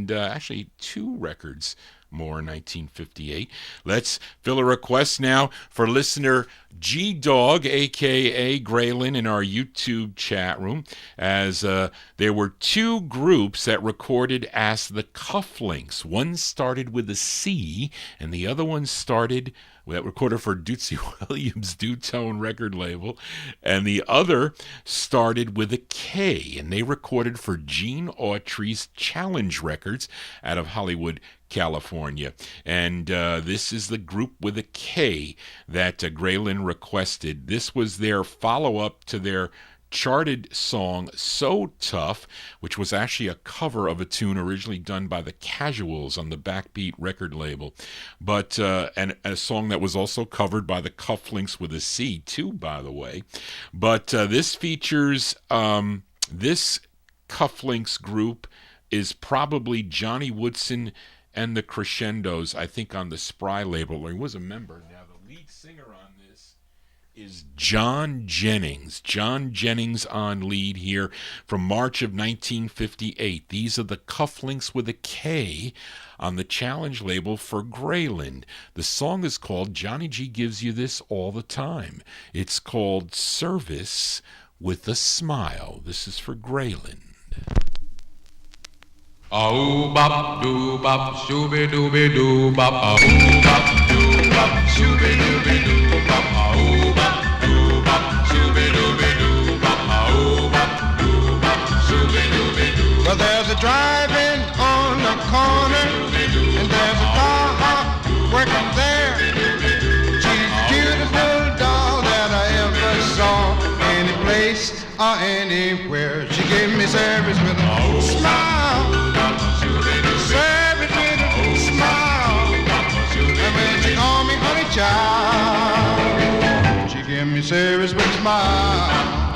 actually two records more, 1958. Let's fill a request now for listener G-Dog, a.k.a. Graylin, in our YouTube chat room, as there were two groups that recorded as the Cufflinks. One started with a C, and the other one started that recorded for Dootsy Williams' Dutone record label, and the other started with a K, and they recorded for Gene Autry's Challenge Records out of Hollywood, California. And this is the group with a K that Graylin requested. This was their follow-up to their charted song So Tough, which was actually a cover of a tune originally done by the Casuals on the Backbeat record label, but and a song that was also covered by the Cufflinks with a C too, by the way. But this features this Cufflinks group is probably Johnny Woodson and the Crescendos, I think, on the Spry label, or he was a member. Now the lead singer on this is John Jennings. John Jennings on lead here from March of 1958. These are the Cufflinks with a K on the Challenge label for Grayland. The song is called Johnny G Gives You This All the Time. It's called Service with a Smile. This is for Grayland. Oh bop doo bop shooby dooby doo bop oh bop doo bop shooby dooby doo bop oh bop doo bop shooby dooby doo bop oh bop doo bop shooby dooby doo. Well, there's a drive-in on the corner, and there's a car hop working there. She's the cutest little doll that I ever saw, any place or anywhere. She gave me service with a smile. She gave me service with a smile.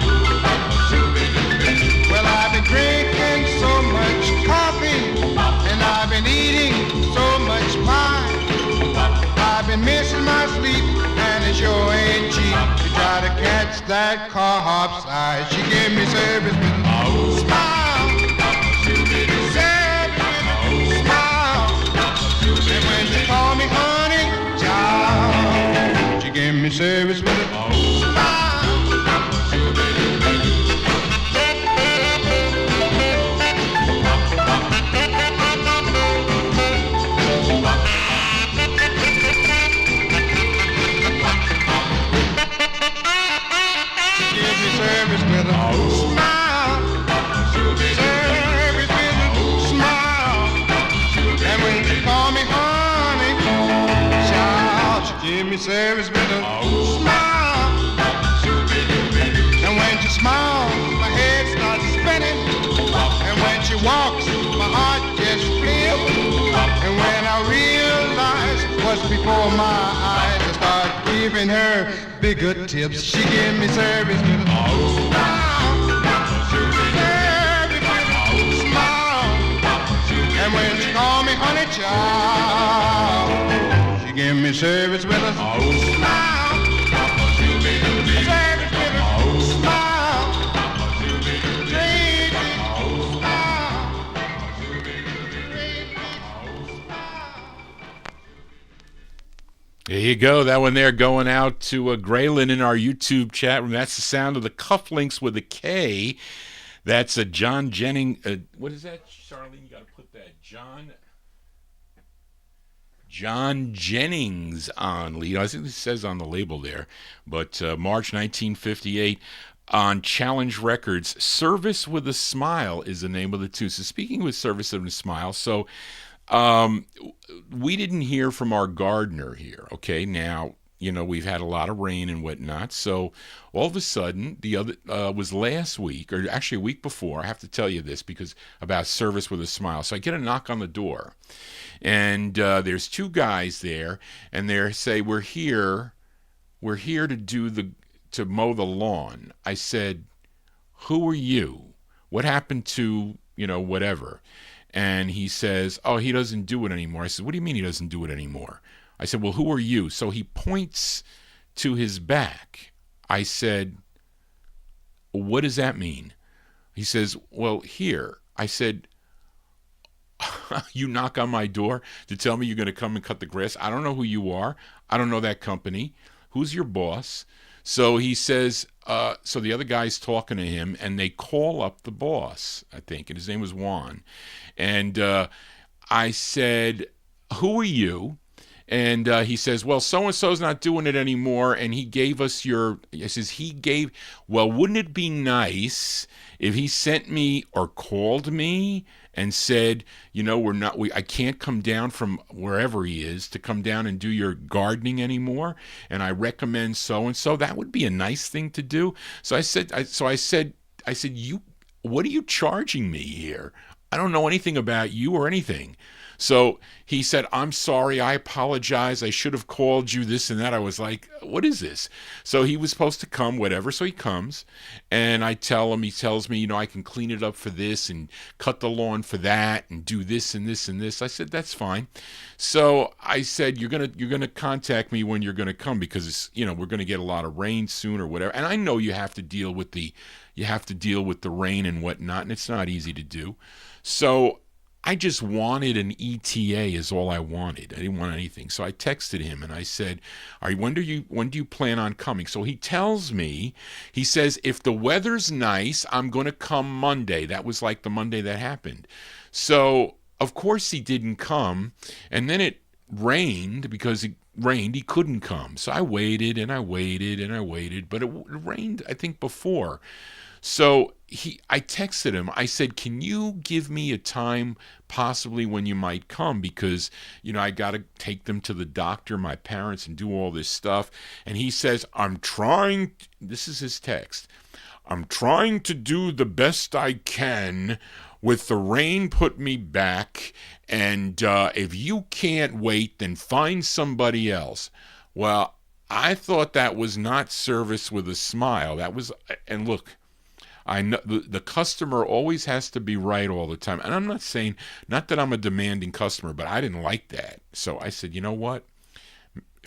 Well, I've been drinking so much coffee, and I've been eating so much pie. I've been missing my sleep, and it sure ain't cheap to try to catch that car hop's eye. She gave me service with a smile. Service with a smile. And when she called me honey, child, she gave me service with a smile. Service with a smile. Service with a smile. And when she called me honey, child, she gave me service with a smile. And when she smiles, my head starts spinning. And when she walks, my heart just flips. And when I realize what's before my eyes, I start giving her bigger tips. She gave me service with a smile. Service with a smile. And when she called me honey child, she gave me service with a smile. Service with a smile. Crazy There you go. That one there going out to Graylin in our YouTube chat room. That's the sound of the Cufflinks with a K. That's a John Jennings. What is that, Charlene? You got to put that. John Jennings on lead. I think it says on the label there. But March 1958 on Challenge Records. Service with a Smile is the name of the two. So speaking with Service with a Smile, so we didn't hear from our gardener here. Okay, now we've had a lot of rain and whatnot. So all of a sudden, the other was last week, or actually a week before. I have to tell you this because about service with a smile. So I get a knock on the door, and there's two guys there, and they say, we're here to mow the lawn. I said, who are you? What happened to whatever? And he says, oh, he doesn't do it anymore. I said, what do you mean he doesn't do it anymore? I said, well, who are you? So he points to his back. I said, what does that mean? He says, well, here. I said, you knock on my door to tell me you're going to come and cut the grass? I don't know who you are. I don't know that company. Who's your boss? So he says, so the other guy's talking to him, and they call up the boss, I think, and his name was Juan. And I said, who are you? And he says, well, so-and-so's not doing it anymore, and he gave us well, wouldn't it be nice if he sent me or called me and said, I can't come down from wherever he is to come down and do your gardening anymore, and I recommend so-and-so. That would be a nice thing to do. So I said, what are you charging me here? I don't know anything about you or anything. So he said, I'm sorry, I apologize, I should have called you, this and that. I was like, what is this? So he was supposed to come, whatever. So he comes, and he tells me, I can clean it up for this and cut the lawn for that and do this and this and this. I said, that's fine. So I said, you're gonna contact me when you're gonna come, because we're gonna get a lot of rain soon or whatever. And I know you have to deal with the rain and whatnot, and it's not easy to do. So I just wanted an ETA is all I wanted. I didn't want anything. So I texted him and I said, all right, when do you plan on coming? So he tells me, he says, if the weather's nice, I'm going to come Monday. That was like the Monday that happened. So of course he didn't come. And then it rained. Because it rained, he couldn't come. So I waited and I waited and I waited, but it rained, I think, before. So I texted him. I said, can you give me a time possibly when you might come? Because, I got to take them to the doctor, my parents, and do all this stuff. And he says, this is his text, I'm trying to do the best I can with the rain put me back. And if you can't wait, then find somebody else. Well, I thought that was not service with a smile. That was, and look, I know the customer always has to be right all the time. And I'm not saying, not that I'm a demanding customer, but I didn't like that. So I said, you know what?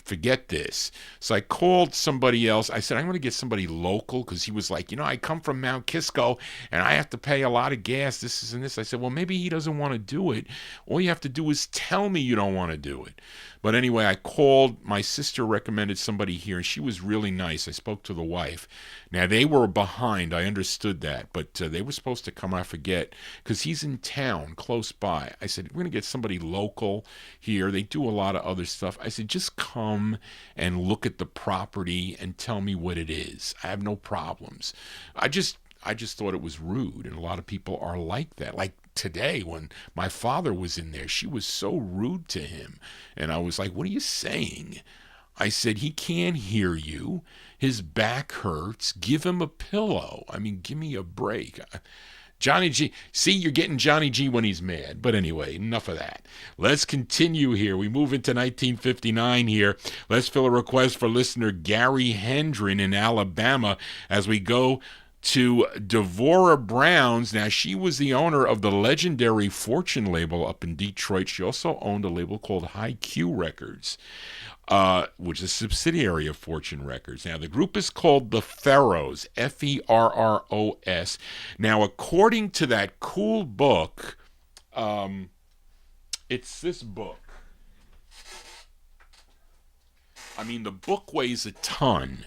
Forget this. So I called somebody else. I said, I'm going to get somebody local, because he was like, I come from Mount Kisco and I have to pay a lot of gas, this and this. I said, well, maybe he doesn't want to do it. All you have to do is tell me you don't want to do it. But anyway, I called. My sister recommended somebody here, and she was really nice. I spoke to the wife. Now, they were behind. I understood that. But they were supposed to come, I forget, because he's in town close by. I said, we're going to get somebody local here. They do a lot of other stuff. I said, just come and look at the property and tell me what it is. I have no problems. I just thought it was rude, and a lot of people are like that. Like today, when my father was in there, she was so rude to him. And I was like, what are you saying? I said, he can't hear you. His back hurts. Give him a pillow. I mean, give me a break. Johnny G. See, you're getting Johnny G when he's mad. But anyway, enough of that. Let's continue here. We move into 1959 here. Let's fill a request for listener Gary Hendren in Alabama as we go to Devorah Brown's. Now, she was the owner of the legendary Fortune label up in Detroit. She also owned a label called High Q Records, which is a subsidiary of Fortune Records. Now, the group is called the Ferros, Ferros. Now, according to that cool book, it's this book. I mean, the book weighs a ton,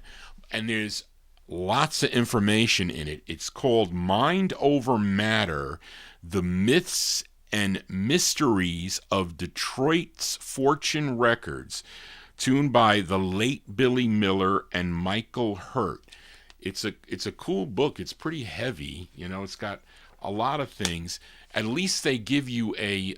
and there's lots of information in it. It's called Mind Over Matter, The Myths and Mysteries of Detroit's Fortune Records, tuned by the late Billy Miller and Michael Hurt. It's a cool book. It's pretty heavy. It's got a lot of things. At least they give you a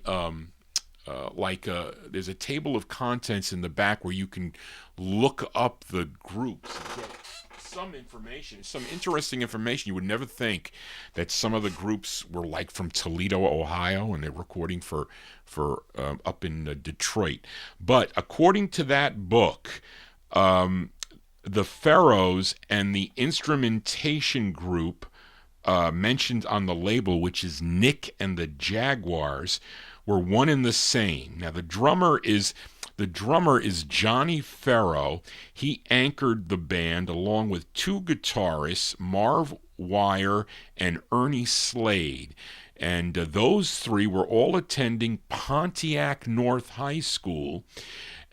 there's a table of contents in the back where you can look up the groups and get some information, some interesting information. You would never think that some of the groups were like from Toledo, Ohio, and they're recording for up in Detroit. But according to that book, the Pharaohs and the instrumentation group mentioned on the label, which is Nick and the Jaguars, were one and the same. Now the drummer is Johnny Farrow. He anchored the band along with two guitarists, Marv Wire and Ernie Slade. And those three were all attending Pontiac North High School.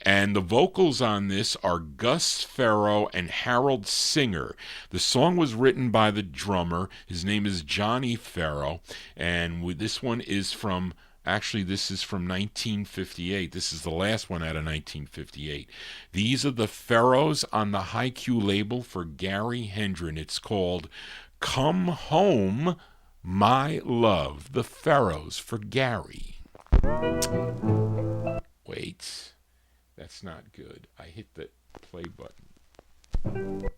And the vocals on this are Gus Farrow and Harold Singer. The song was written by the drummer. His name is Johnny Farrow. And this one is from... Actually, this is from 1958. This is the last one out of 1958. These are the Pharaohs on the High Q label for Gary Hendren. It's called Come Home, My Love. The Pharaohs for Gary. Wait, that's not good. I hit the play button.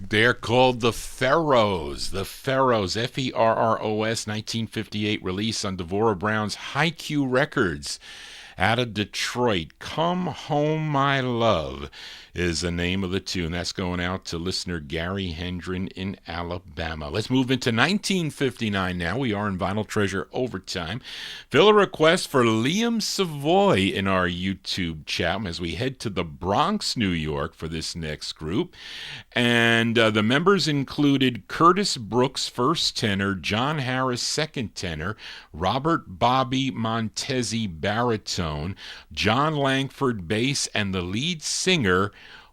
They're called the Pharaohs. The Pharaohs, F-E-R-R-O-S, 1958 release on Devorah Brown's High Q Records out of Detroit. Come Home, My Love is the name of the tune. That's going out to listener Gary Hendren in Alabama. Let's move into 1959 now. We are in Vinyltreasure Overtime. Fill a request for Liam Savoy in our YouTube chat as we head to the Bronx, New York for this next group. And the members included Curtis Brooks, first tenor, John Harris, second tenor, Robert Bobby Montesi, baritone, John Langford, bass, and the lead singer,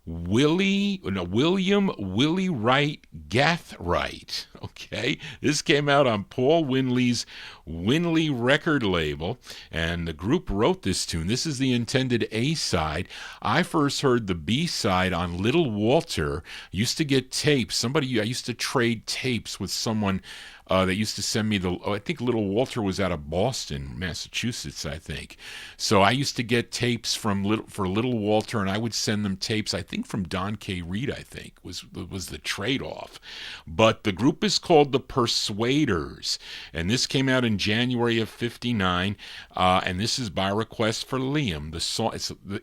William Willie Wright Gathright. Okay, this came out on Paul Winley's Winley record label, and the group wrote this tune. This is the intended A-side. I first heard the B-side on Little Walter. I used to get tapes. I used to trade tapes with someone that used to send me I think Little Walter was out of Boston, Massachusetts, I think. So I used to get tapes for Little Walter, and I would send them tapes, I think from Don K. Reed, I think, was the trade-off. But the group is called the Persuaders, and this came out in January of 59, and this is by request for Liam. The song,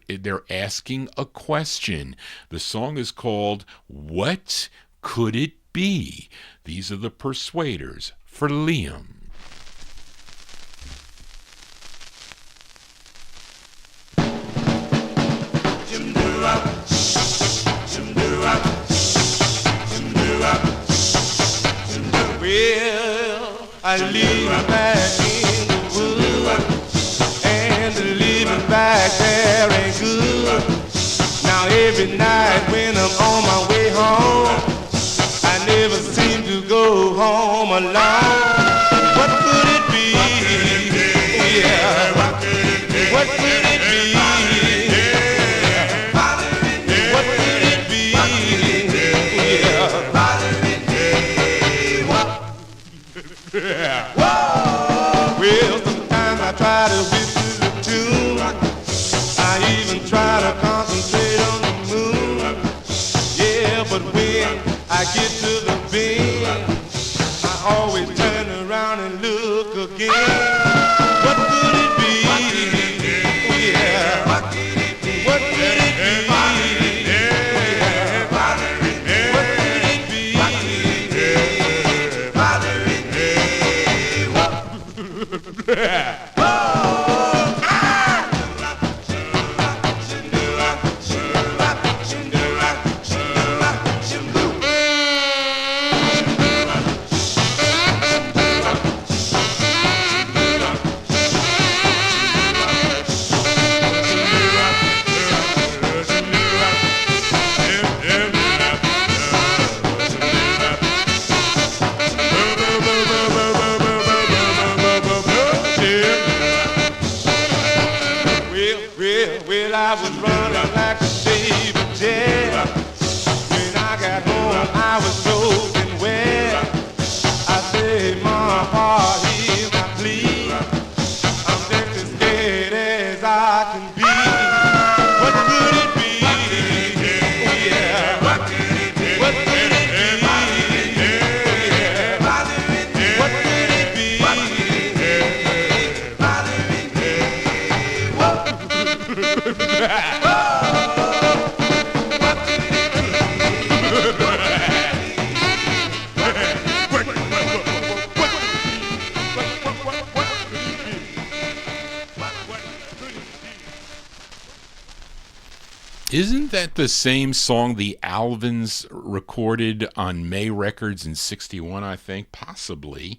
they're asking a question. The song is called What Could It Be? These are the Persuaders for Liam. Well, I live back in the woods, and the living back there ain't good. Now every night when I'm on my way home, I never seem to go home alone. What could it be? Yeah. What could it be? What could it be? Yeah. Well, sometimes I try to whistle the tune. I even try to concentrate on the moon. Yeah, but when I get to the bend, I always turn around and look again. What could it be? Yeah. What could it be? Yeah. What could it be? Well, I was running like a David Jet. When I got home, I was soaking wet. I said, Mom, Pa, here's my plea. I'm just as scared as I can be. What could it be? Yeah. What could it be? What could it be? Yeah. What could it be? Isn't that the same song the Alvins recorded on May Records in 61, I think? Possibly.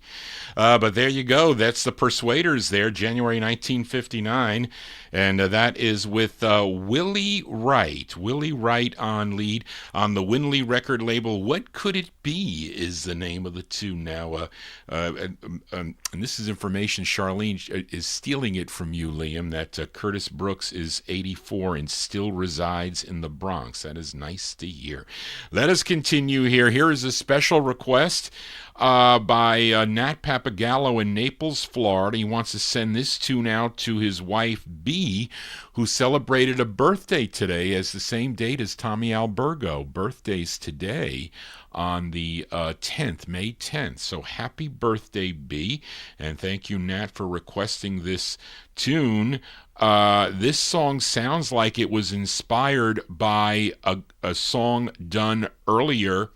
But there you go. That's the Persuaders there, January 1959. And that is with Willie Wright. Willie Wright on lead on the Winley record label. What Could It Be is the name of the tune now. And this is information Charlene is stealing it from you, Liam, that Curtis Brooks is 84 and still resides in the Bronx. That is nice to hear. Let us continue here. Here is a special request by Nat Papagallo in Naples, Florida. He wants to send this tune out to his wife, B, who celebrated a birthday today as the same date as Tommy Albergo. Birthdays today on the 10th, May 10th. So happy birthday, B, and thank you, Nat, for requesting this tune. This song sounds like it was inspired by a song done earlier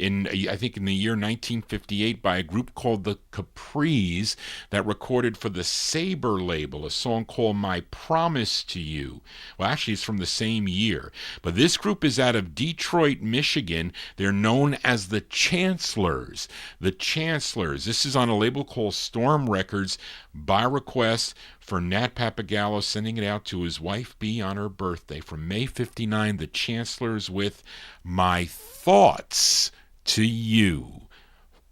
I think in the year 1958 by a group called the Capris that recorded for the Sabre label a song called My Promise to You. Well, actually, it's from the same year. But this group is out of Detroit, Michigan. They're known as the Chancellors. The Chancellors. This is on a label called Storm Records by request for Nat Papagallo, sending it out to his wife B on her birthday. From May 59, the Chancellors with My Thoughts to You.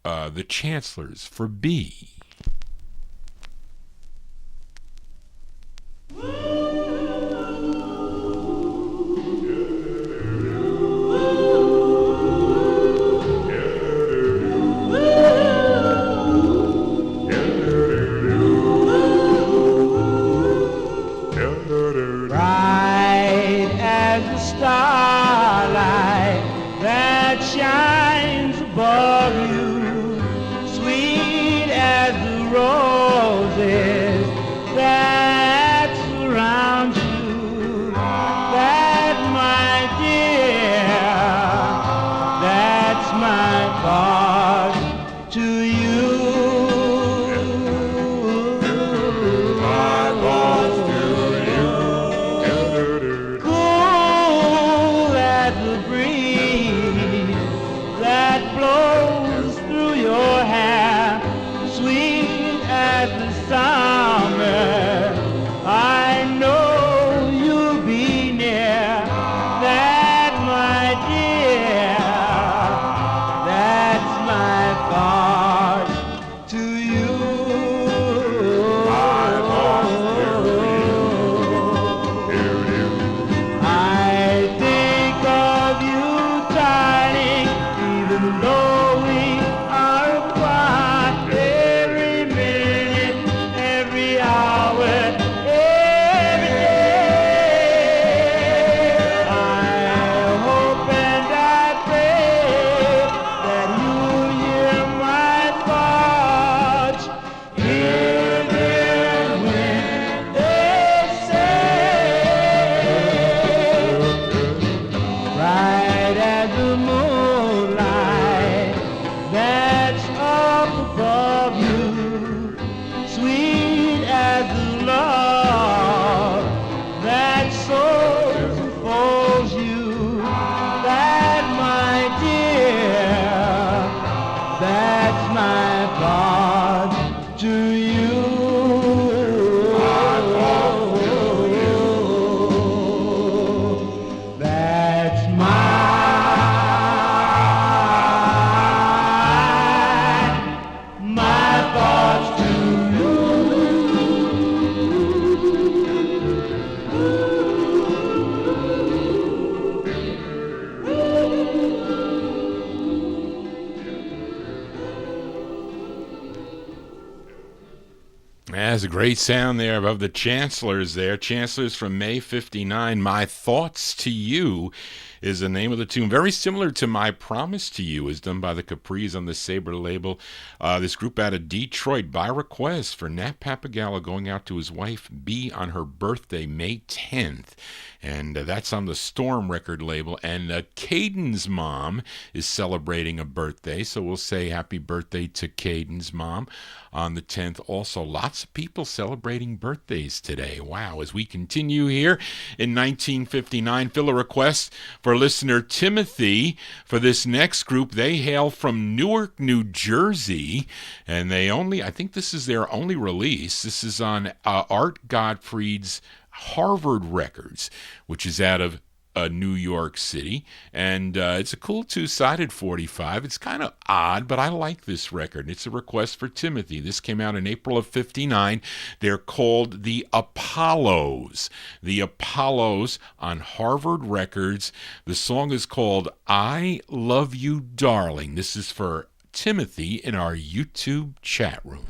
The Chancellors for B. That's a great sound there of the Chancellors there. Chancellors from May 59. My Thoughts to You is the name of the tune. Very similar to My Promise to You is done by the Capris on the Sabre label. This group out of Detroit by request for Nat Papagallo going out to his wife Bea on her birthday, May 10th. And that's on the Storm record label. And Caden's mom is celebrating a birthday, so we'll say happy birthday to Caden's mom on the 10th. Also, lots of people celebrating birthdays today. Wow, as we continue here in 1959, fill a request for listener Timothy for this next group. They hail from Newark, New Jersey, and I think this is their only release. This is on Art Gottfried's Harvard Records, which is out of New York City, and it's a cool two-sided 45. It's kind of odd, but I like this record. It's a request for Timothy. This came out in April of 59. They're called the Apollos. The Apollos on Harvard Records. The song is called I Love You, Darling. This is for Timothy in our YouTube chat room.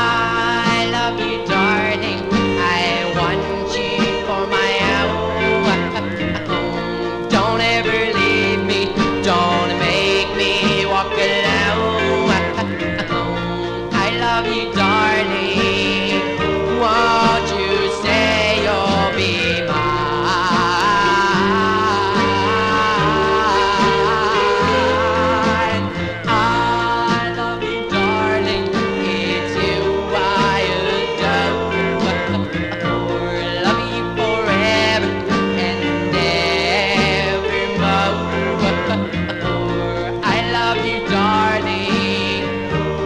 I love you, darling. I want you for my own. Don't ever leave me. Don't make me walk alone. I love you, darling. Won't you say you'll be mine? I love you, darling. It's you I adore. Love you forever and evermore. I love you, darling.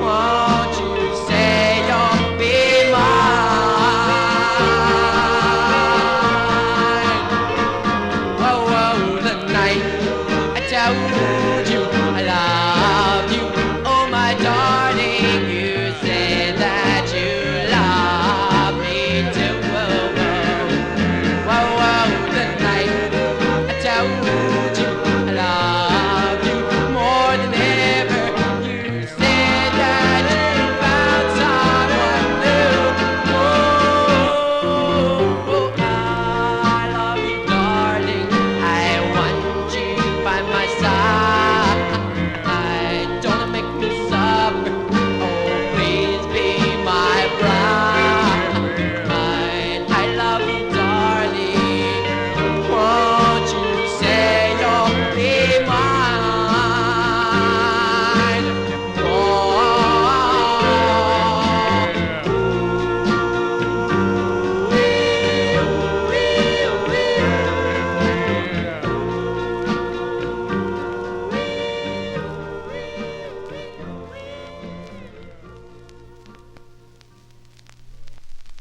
Won't you say you'll be mine? Oh, oh, the night I told you I love you. Oh, my darling, you said that you love me too. Oh, oh, oh, oh, the night I told you I love you more than ever. You said that you found someone new. Oh, oh, I love you, darling. I want you by my side. Don't make me suffer. Oh, please be my bride. I love you, darling. Won't you say you'll be mine?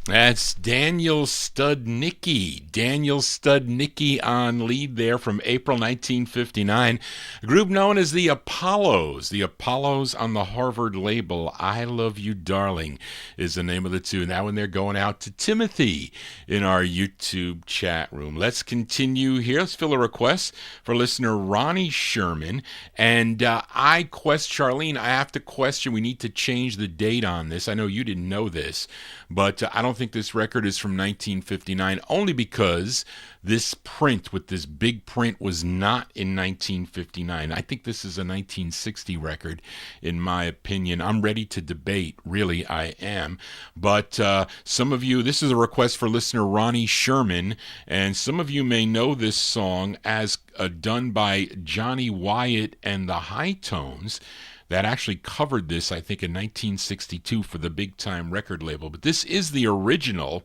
That's Daniel Studnicki. Daniel Studnicki on lead there from April 1959. A group known as the Apollos. The Apollos on the Harvard label. I Love You, Darling is the name of the tune. Now, when they're going out to Timothy in our YouTube chat room. Let's continue here. Let's fill a request for listener Ronnie Sherman. And Charlene, I have to question. We need to change the date on this. I know you didn't know this, but I don't think this record is from 1959, only because this print with this big print was not in 1959. I think this is a 1960 record, in my opinion. I'm ready to debate, really, I am. But some of you, this is a request for listener Ronnie Sherman, and some of you may know this song as done by Johnny Wyatt and the High Tones. That actually covered this, I think, in 1962 for the Big Time record label. But this is the original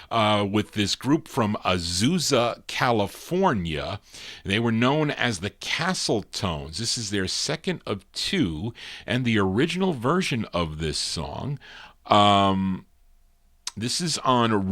with this group from Azusa, California. They were known as the Castle Tones. This is their second of two, and the original version of this song. This is on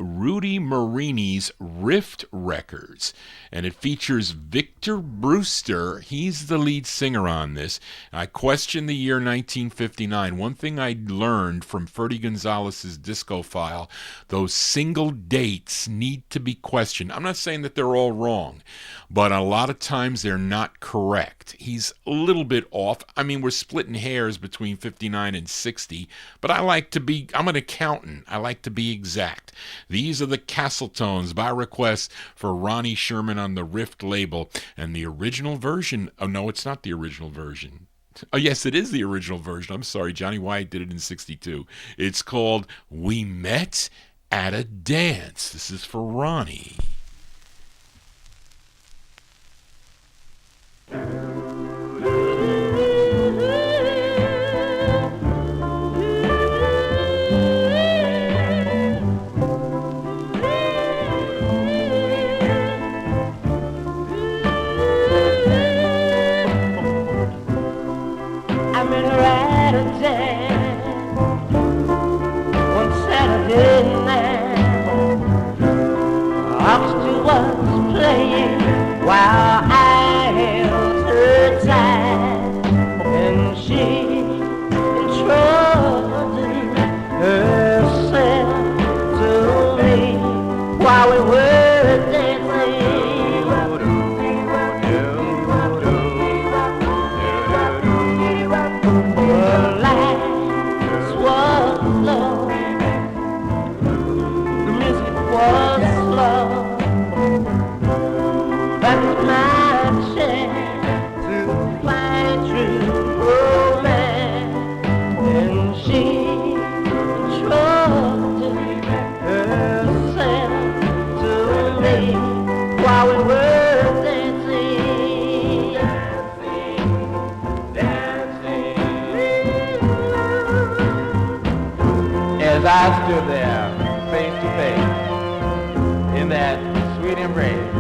Rudy Marini's Rift Records, and it features Victor Brewster. He's the lead singer on this. I question the year 1959. One thing I learned from Ferdy Gonzalez's disco file, those single dates need to be questioned. I'm not saying that they're all wrong, but a lot of times they're not correct. He's a little bit off. I mean, we're splitting hairs between 59 and 60, but I'm an accountant. I like to be exact. These are the Castletones by request for Ronnie Sherman on the Rift label. And the original version, oh no, it's not the original version. Oh yes, it is the original version. I'm sorry, Johnny Wyatt did it in 62. It's called We Met at a Dance. This is for Ronnie. One Saturday night, Oxty was playing while I held her tight, and she entrusted herself to me while we were dancing. As I stood there, face to face, in that sweet embrace,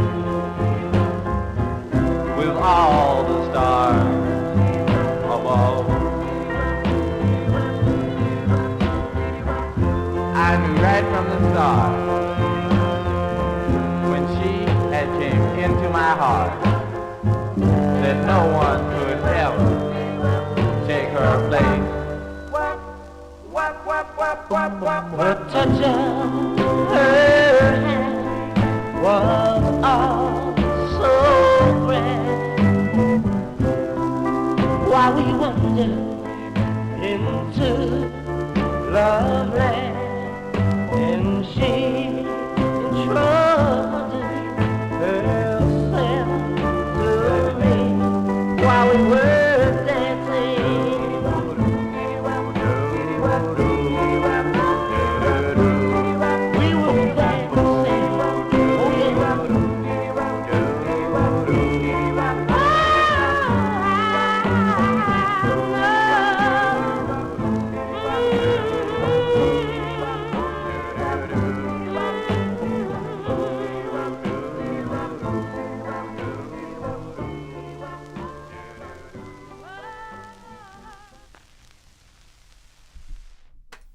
with all the stars above, I knew right from the start, when she had came into my heart, that no one could ever take her place. The touch of her hand was all so grand, while we wandered into love land, and she entrusted herself to me while we were dancing.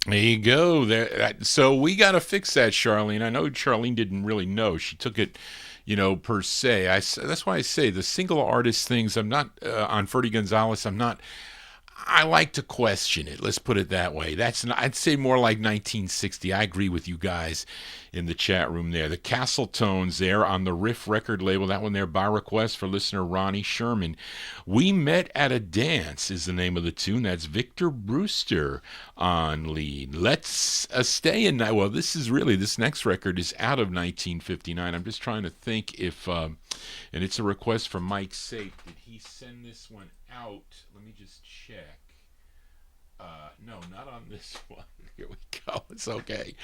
There you go. So we got to fix that, Charlene. I know Charlene didn't really know. She took it, per se. That's why I say the single artist things, I'm not, on Ferdy Gonzalez, I like to question it. Let's put it that way. I'd say more like 1960. I agree with you guys in the chat room there. The Castletones there on the Riff record label. That one there by request for listener Ronnie Sherman. We Met at a Dance is the name of the tune. That's Victor Brewster on lead. Let's stay in that. Well, this next record is out of 1959. I'm just trying to think if, and it's a request from Mike Sape. Did he send this one out? Let me just check. No, not on this one. Here we go. It's okay.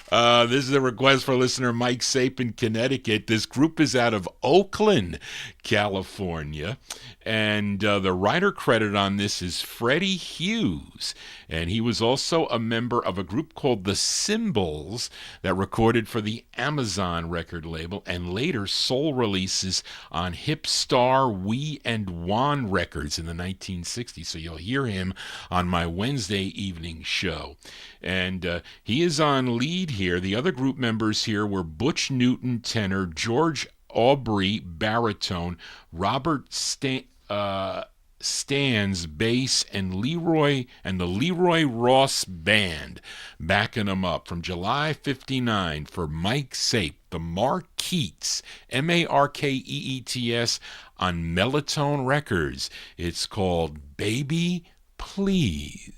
This is a request for listener Mike Sape in Connecticut. This group is out of Oakland, California. And the writer credit on this is Freddie Hughes. And he was also a member of a group called The Symbols that recorded for the Amazon record label and later soul releases on Hip Star, Wee, and Wan records in the 1960s. So you'll hear him on my Wednesday Wednesday evening show. And he is on lead here. The other group members here were Butch Newton, tenor, George Aubrey, baritone, Robert Stans, bass, and the Leroy Ross Band backing them up. From July 59 for Mike Sape, the Markeets, Markeets, on Mellatone Records. It's called Baby Please.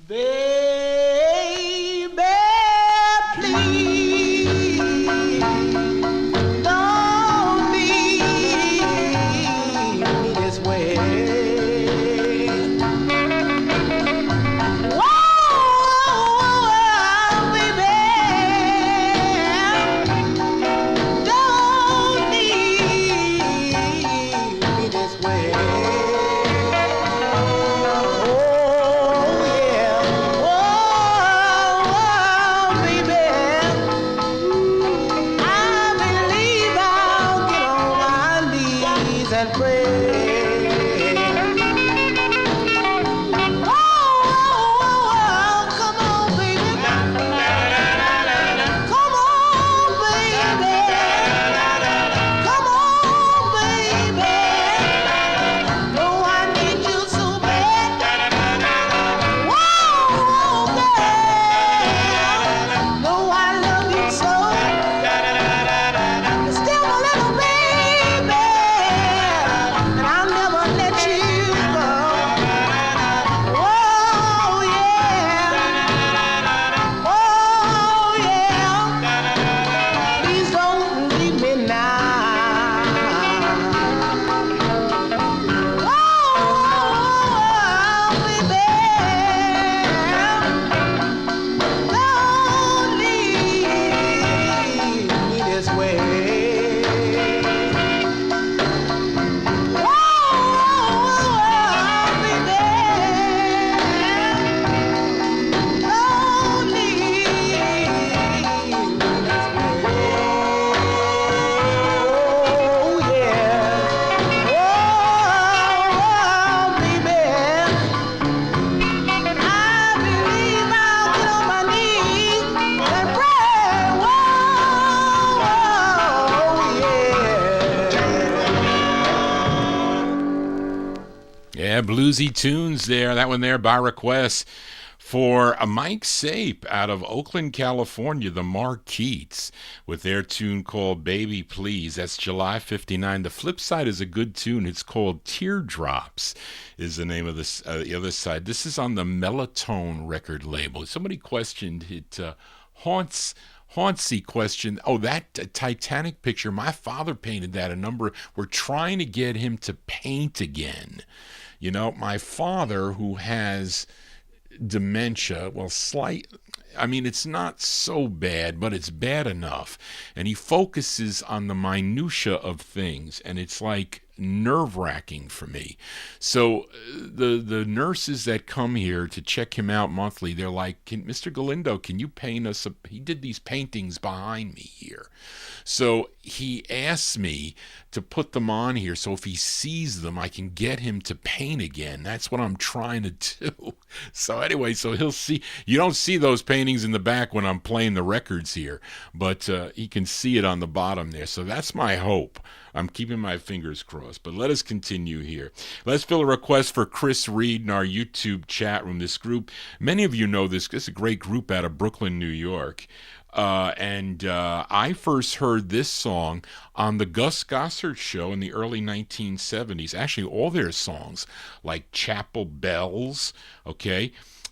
Baby, please don't leave me this way. Whoa, baby, don't leave me this way. Bluesy tunes there. That one there by request for a Mike Sape out of Oakland, California, the Markeets, with their tune called Baby Please. That's July 59. The flip side is a good tune. It's called Teardrops is the name of this, the other side. This is on the Mellatone record label. Somebody questioned it. Hauntsy question. Oh, that Titanic picture, my father painted that a number. We're trying to get him to paint again. You know, my father, who has dementia, it's not so bad, but it's bad enough. And he focuses on the minutia of things, and it's like nerve-wracking for me. So the nurses that come here to check him out monthly, they're like, Mr. Galindo, can you paint us he did these paintings behind me here. So he asks me to put them on here, so if he sees them, I can get him to paint again. That's what I'm trying to do. So anyway, so he'll see. You don't see those paintings in the back when I'm playing the records here, but he can see it on the bottom there. So that's my hope. I'm keeping my fingers crossed. But let us continue here. Let's fill a request for Chris Reed in our YouTube chat room. This group, many of you know this. This is a great group out of Brooklyn, New York. I first heard this song on the Gus Gossard show in the early 1970s. Actually, all their songs, like Chapel Bells, okay?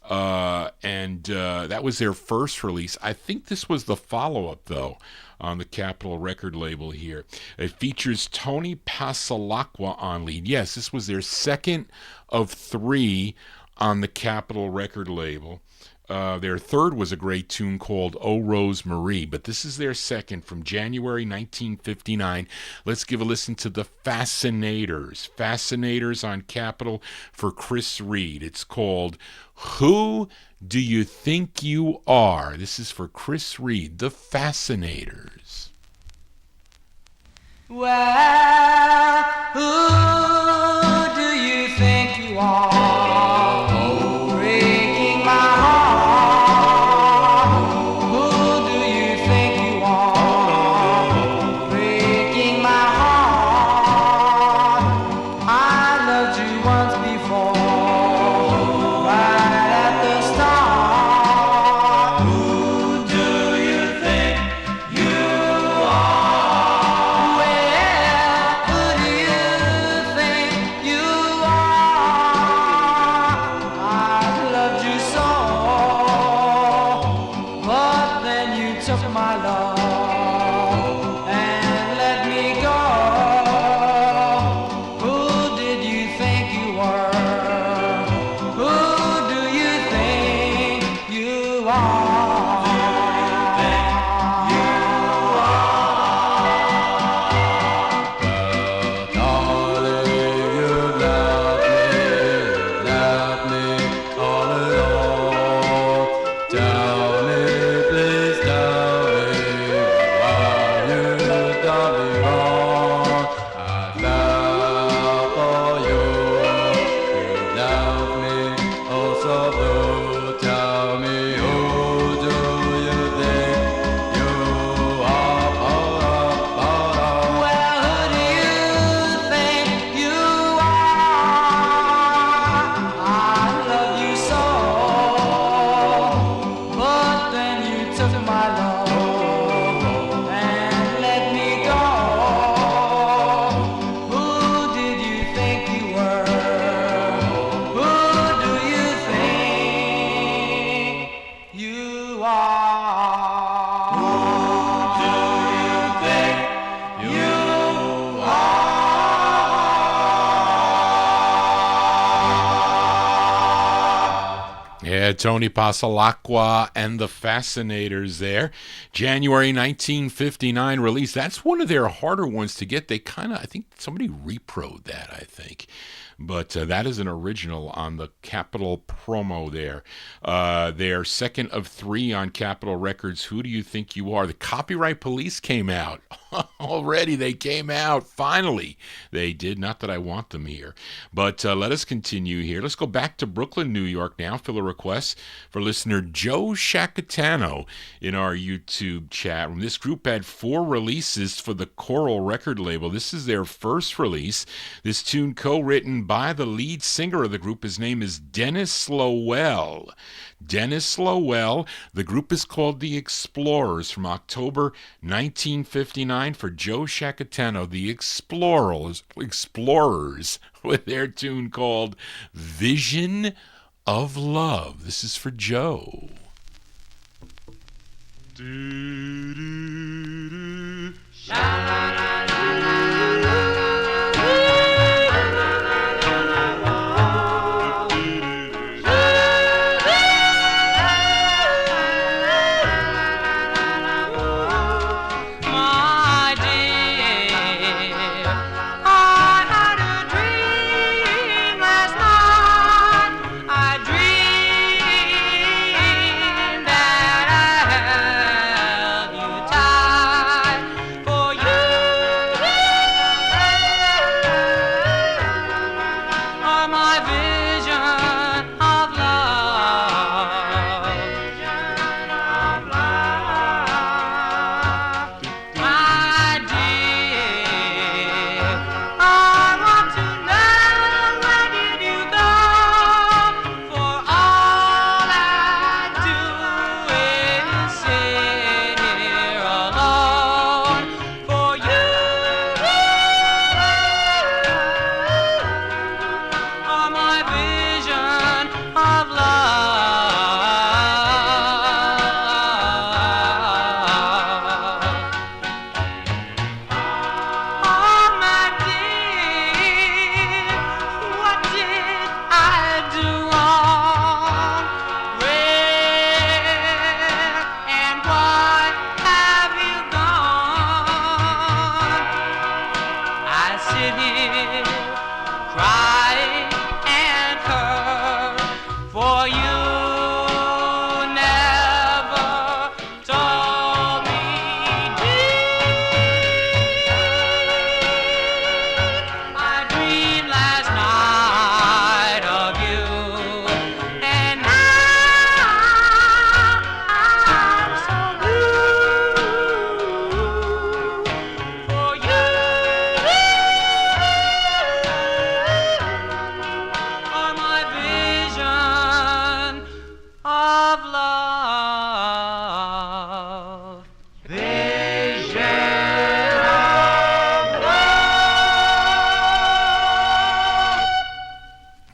That was their first release. I think this was the follow-up, though, on the Capitol record label here. It features Tony Pasalacqua on lead. Yes, this was their second of 3 on the Capitol record label. Their third was a great tune called Oh Rose Marie, but this is their second from January 1959. Let's give a listen to the Fascinators. Fascinators on Capitol for Chris Reed. It's called Who Do You Think You Are? This is for Chris Reed, the Fascinators. Well, who do you had Tony Pasalacqua and the Fascinators there. January 1959 release. That's one of their harder ones to get. They kind of, I think somebody repro'd that, I think. But that is an original on the Capitol promo there. Their second of 3 on Capitol Records, Who Do You Think You Are? The Copyright Police came out. Already they came out. Finally. They did. Not that I want them here. But let us continue here. Let's go back to Brooklyn, New York now. Fill a request for listener Joe Shacatano in our YouTube chat room. This group had 4 releases for the Coral record label. This is their first release. This tune co-written by the lead singer of the group. His name is Dennis Lowell. Dennis Lowell. The group is called The Explorers from October 1959 for Joe Shacatano. The Explorers with their tune called Vision of Love. This is for Joe.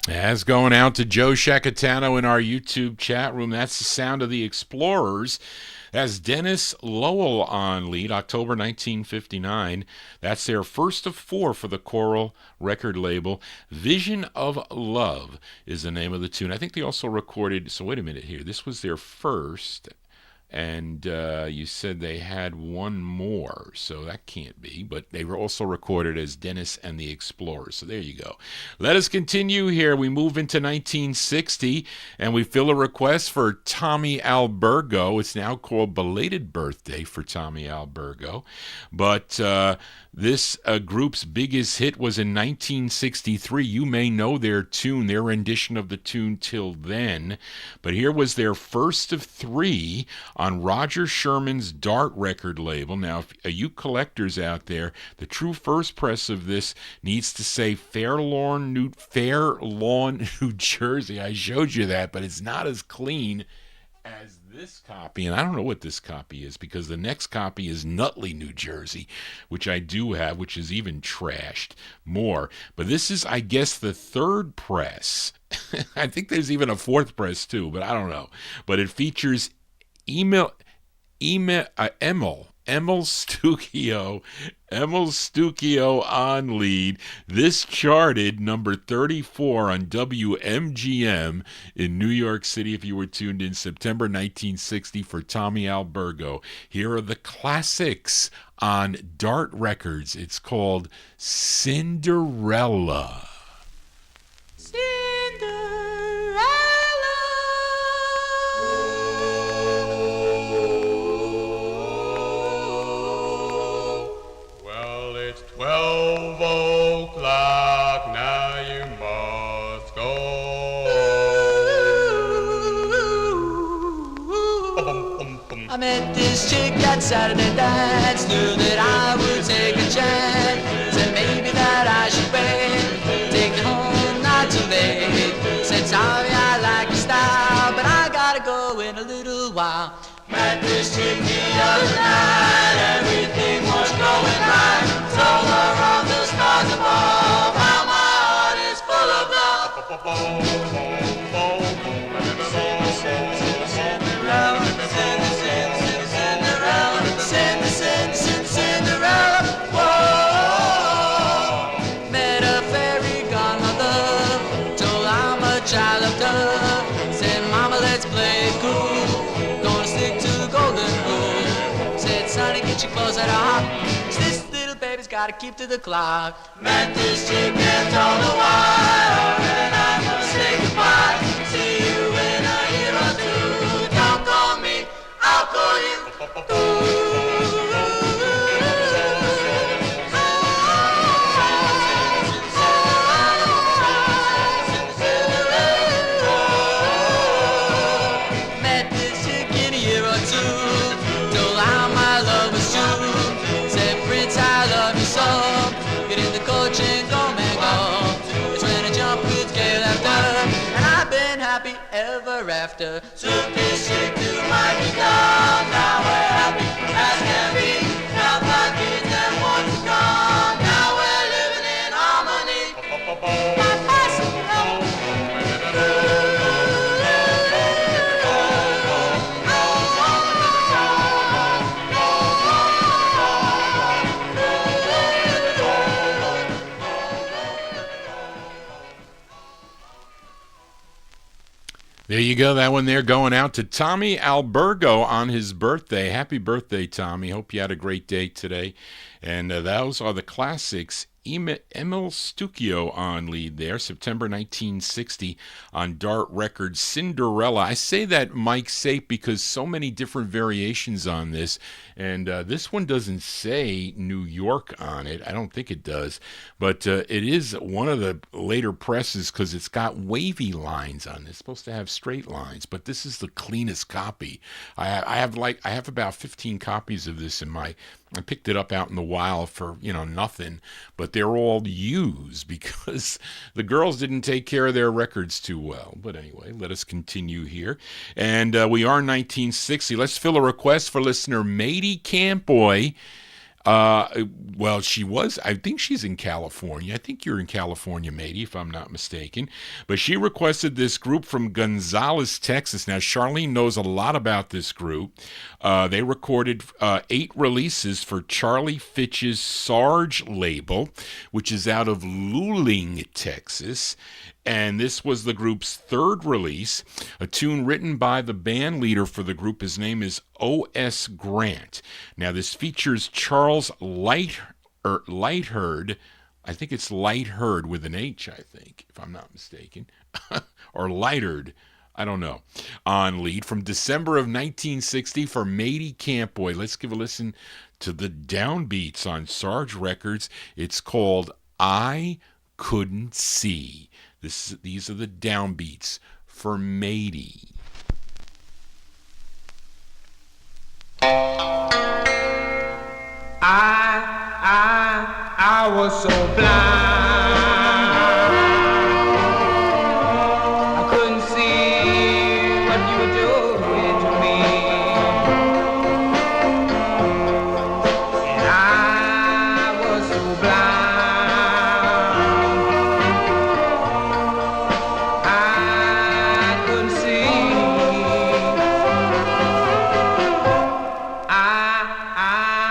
That's going out to Joe Shacatano in our YouTube chat room. That's the sound of the Explorers. That's Dennis Lowell on lead, October 1959. That's their first of 4 for the Coral record label. Vision of Love is the name of the tune. I think they also recorded, so wait a minute here. This was their first, and you said they had one more, so that can't be. But they were also recorded as Dennis and the Explorers. So there you go. Let us continue here. We move into 1960, and we fill a request for Tommy Albergo. It's now called Belated Birthday for Tommy Albergo. But this group's biggest hit was in 1963. You may know their tune, their rendition of the tune Till Then. But here was their first of 3 on Roger Sherman's Dart record label. Now, if you collectors out there, the true first press of this needs to say Fair Lawn, New Jersey. I showed you that, but it's not as clean as this copy, and I don't know what this copy is because the next copy is Nutley, New Jersey, which I do have, which is even trashed more. But this is, I guess, the 3rd press. I think there's even a 4th press too, but I don't know. But it features Emil Emil Stucchio. Emil Stucchio on lead. This charted number 34 on WMGM in New York City, if you were tuned in September 1960 for Tommy Albergo. Here are the classics on Dart Records. It's called Cinderella. Well, it's 12 o'clock, now you must go. I met this chick at Saturday dance, knew that I would take a chance, said maybe that I should wait, take it home not too late, said sorry I like your style, but I gotta go in a little while. Met this chick the other night, everything was going right, so were all the stars above, how my heart is full of love. Cinderella, whoa. Met a fairy godmother, told how much I loved her. Said, Mama, let's play it cool, gonna stick to the golden rule. Said, Sonny, get your clothes out of hop, this little baby's gotta keep to the clock. Met this chick and told her why, and I must say goodbye. See you in a year or two, don't call me, I'll call you. Met this chick in a year or two, told how my love was true. Said, Prince, I love you so, get in the coach and go, man, go. It's when I jump with gay laughter, and I've been happy ever after. Took this chick to my guitar, now we're happy as can be. Now my kids and what's gone, now we're living in harmony. There you go. That one there going out to Tommy Albergo on his birthday. Happy birthday, Tommy. Hope you had a great day today. And those are the classics. Emil Stucchio on lead there, September 1960 on Dart Records, Cinderella. I say that Mike Sape because so many different variations on this, and this one doesn't say New York on it. I don't think it does, but it is one of the later presses because it's got wavy lines on it. It's supposed to have straight lines, but this is the cleanest copy. I have about 15 copies of this in my. I picked it up out in the wild for, nothing, but they're all used because the girls didn't take care of their records too well. But anyway, let us continue here. And we are in 1960. Let's fill a request for listener Matey Campoy. Well, I think she's in California. I think you're in California, Matey, if I'm not mistaken. But she requested this group from Gonzales, Texas. Now, Charlene knows a lot about this group. They recorded 8 releases for Charlie Fitch's Sarge label, which is out of Luling, Texas. And this was the group's 3rd release, a tune written by the band leader for the group. His name is O.S. Grant. Now, this features Charles Lightherd. I think it's Lightherd with an H, I think, if I'm not mistaken. Or Lightherd. I don't know. On lead from December of 1960 for Matey Campoy. Let's give a listen to the downbeats on Sarge Records. It's called I Couldn't See. These are the downbeats for Matey. I was so blind, I couldn't see what you were doing to me, and I was so blind, I couldn't see. I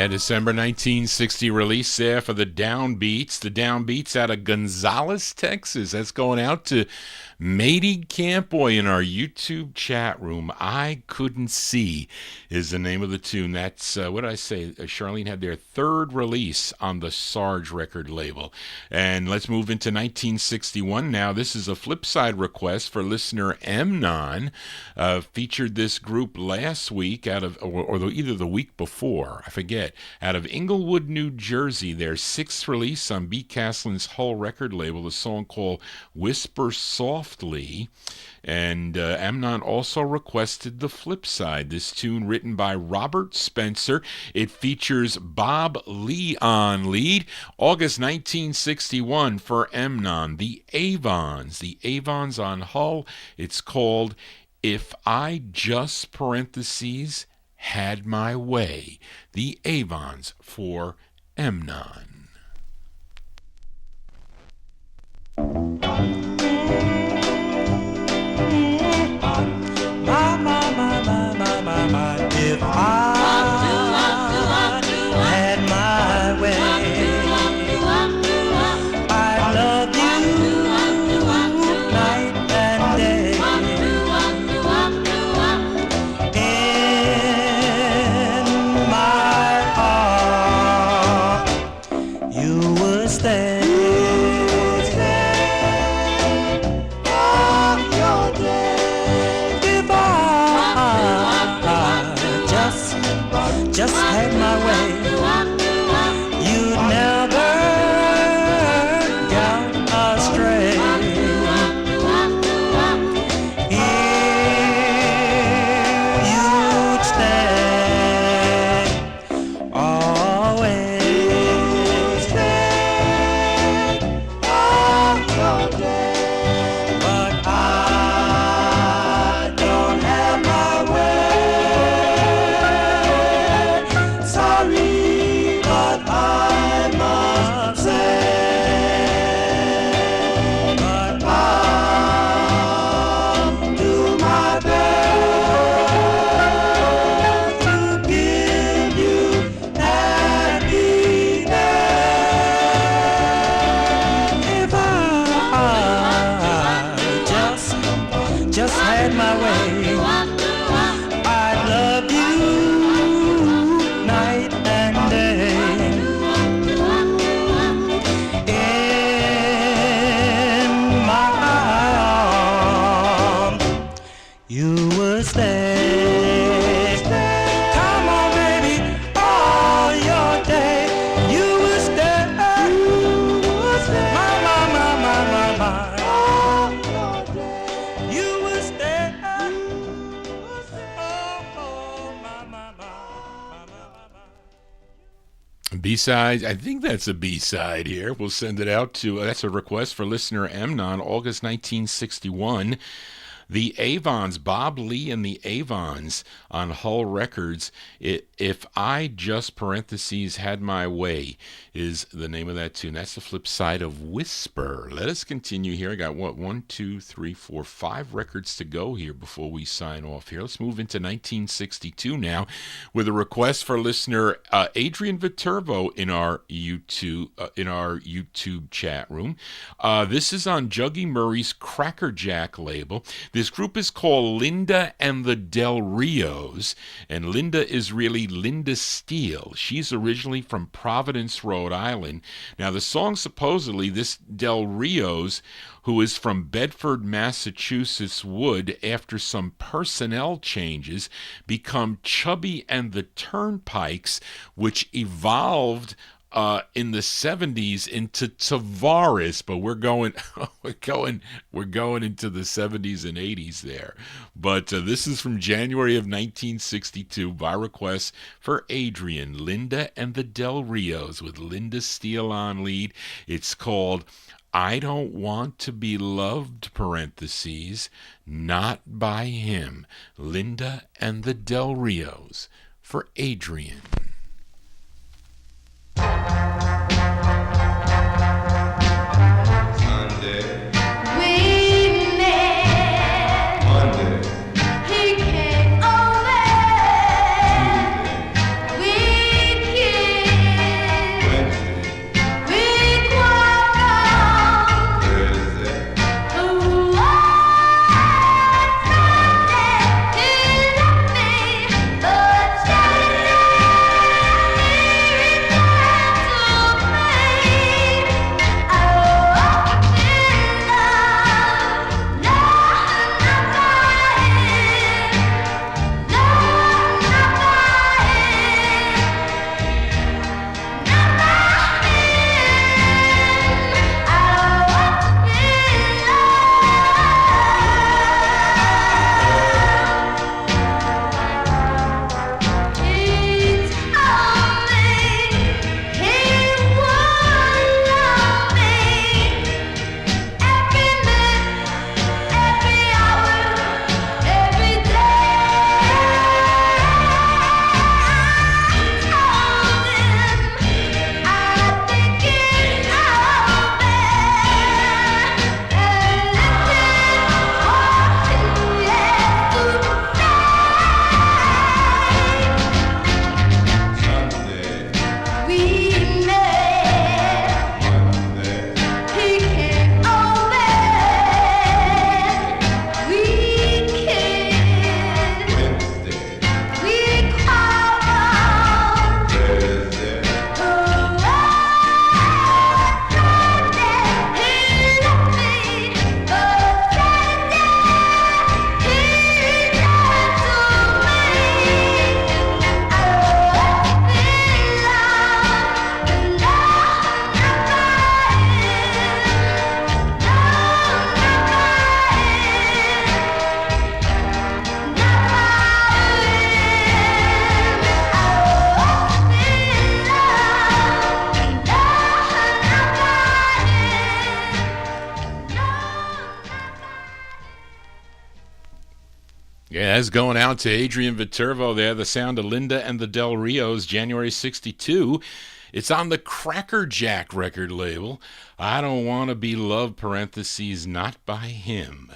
Yeah, December 1960 release there for the Downbeats. The Downbeats out of Gonzales, Texas. That's going out to Matey Campboy in our YouTube chat room. I Couldn't See is the name of the tune. That's, what did I say? Charlene had their third release on the Sarge record label. And let's move into 1961 now. This is a flip side request for listener Mnon. Featured this group last week out of, or either the week before, I forget, out of Inglewood, New Jersey. Their sixth release on B. Castlin's Hull record label, a song called Whisper Softly. And Amnon also requested the flip side, this tune written by Robert Spencer. It features Bob Lee on lead. August 1961 for Amnon, the Avons. The Avons on Hull. It's called If I Just Parentheses Had My Way. The Avons for Amnon. If I had my way, I'd love you night and day. In my heart, you would stay. Just had my way, you'd never gone astray. Here you'd stay, always stay all your day. But I don't have my way. Sorry, but I must say, but I'll do my best to give you happiness. If I just had my way, I'd love you night and day. In my arms, you would stay. Come on, baby, all your day, you would stay. My, you would stay. B-side, I think that's a B-side here. We'll send it out to, that's a request for listener Amnon, August 1961. The Avons, Bob Lee and the Avons on Hull Records. If I Just Parentheses Had My Way is the name of that tune. That's the flip side of Whisper. Let us continue here. I got, 1, 2, 3, 4, 5 records to go here before we sign off here. Let's move into 1962 now with a request for listener Adrian Viterbo in our YouTube chat room. This is on Juggy Murray's Crackerjack label. This group is called Linda and the Del Rios, and Linda is really Linda Steele. She's originally from Providence, Rhode Island. Now, the song supposedly, this Del Rios, who is from Bedford, Massachusetts, would, after some personnel changes, become Chubby and the Turnpikes, which evolved in the 70s into Tavares, but we're going into the 70s and 80s there. But this is from January of 1962 by request for Adrian, Linda and the Del Rios with Linda Steele on lead. It's called I Don't Want to Be Loved, parentheses, Not by Him. Linda and the Del Rios for Adrian. He came over. We kissed. is going out to Adrian Viterbo there, the sound of Linda and the Del Rios, January 62. It's on the Cracker Jack record label. I Don't Want to Be Loved, parentheses, Not by Him,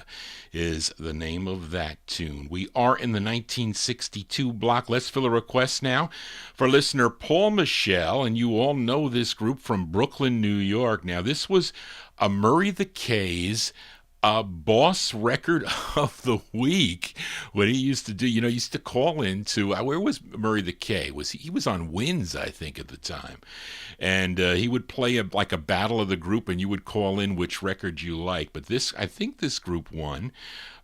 is the name of that tune. We are in the 1962 block. Let's fill a request now for listener Paul Michel, and you all know this group from Brooklyn, New York. Now, this was a Murray the K's boss record of the week. What he used to do, he used to call in to where was Murray the K? He was on Wins, I think, at the time, and he would play like a battle of the group, and you would call in which record you like. But I think this group won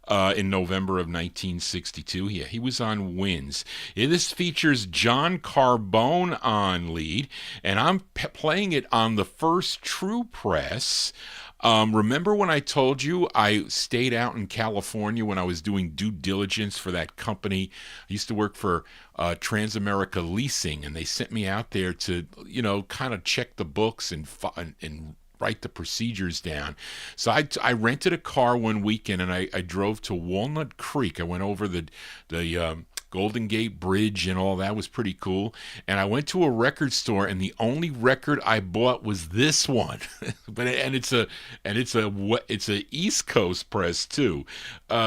in November of 1962. Yeah, he was on Wins. This features John Carbone on lead, and I'm playing it on the first True Press. Remember when I told you I stayed out in California when I was doing due diligence for that company? I used to work for Transamerica Leasing, and they sent me out there to, kind of check the books and write the procedures down. So I rented a car one weekend, and I drove to Walnut Creek. I went over the Golden Gate Bridge and all that. Was pretty cool. And I went to a record store, and the only record I bought was this one. It's a East Coast press too.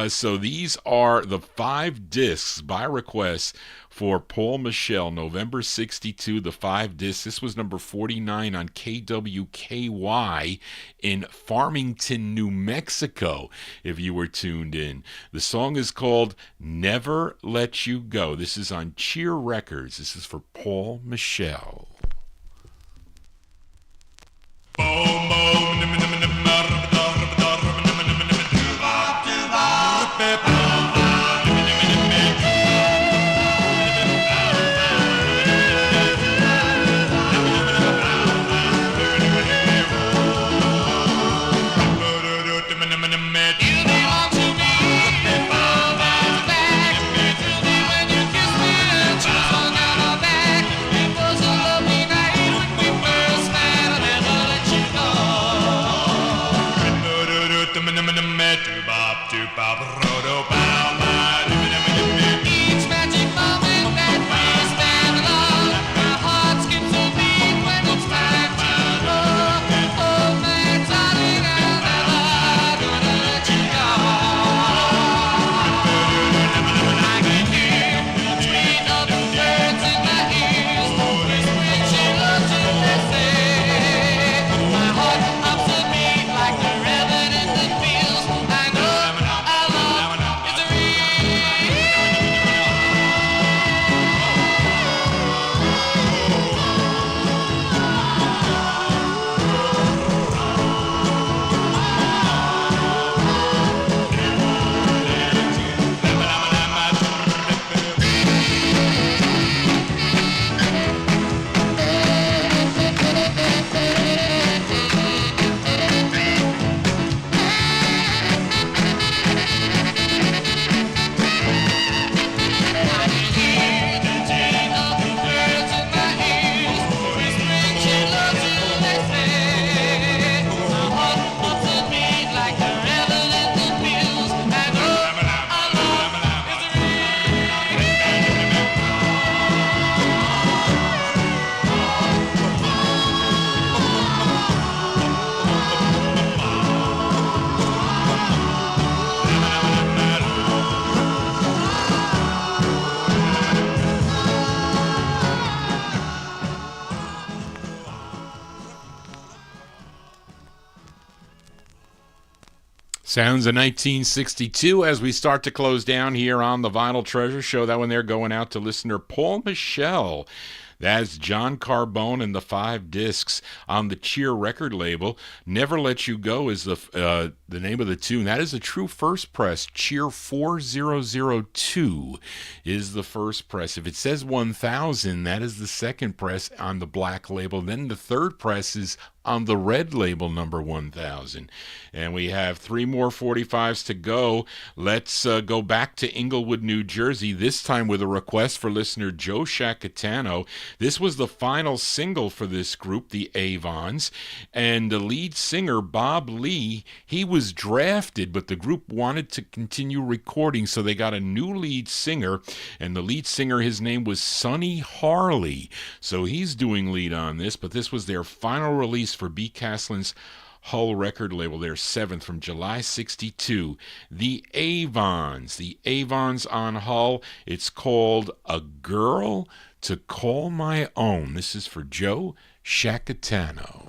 So these are the 5 discs by request for Paul Michel, November 62, the 5 discs. This was number 49 on KWKY in Farmington, New Mexico, if you were tuned in. The song is called Never Let You Go. This is on Cheer Records. This is for Paul Michel. Sounds of 1962 as we start to close down here on the Vinyltreasure show. That one there going out to listener Paul Michel. That's John Carbone and the 5 discs on the Cheer record label. Never Let You Go is the name of the tune. That is a true first press. Cheer 4002 is the first press. If it says 1000, that is the second press on the black label. Then the third press is on the red label, number 1000. And we have 3 more 45s to go. Let's go back to Inglewood, New Jersey, this time with a request for listener Joe Shacatano. This was the final single for this group, the Avons, and the lead singer, Bob Lee, he was drafted, but the group wanted to continue recording, so they got a new lead singer, and the lead singer, his name was Sonny Harley. So he's doing lead on this, but this was their final release for B. Caslin's Hull record label, their 7th from July 62. The Avons on Hull. It's called A Girl to Call My Own. This is for Joe Shacatano.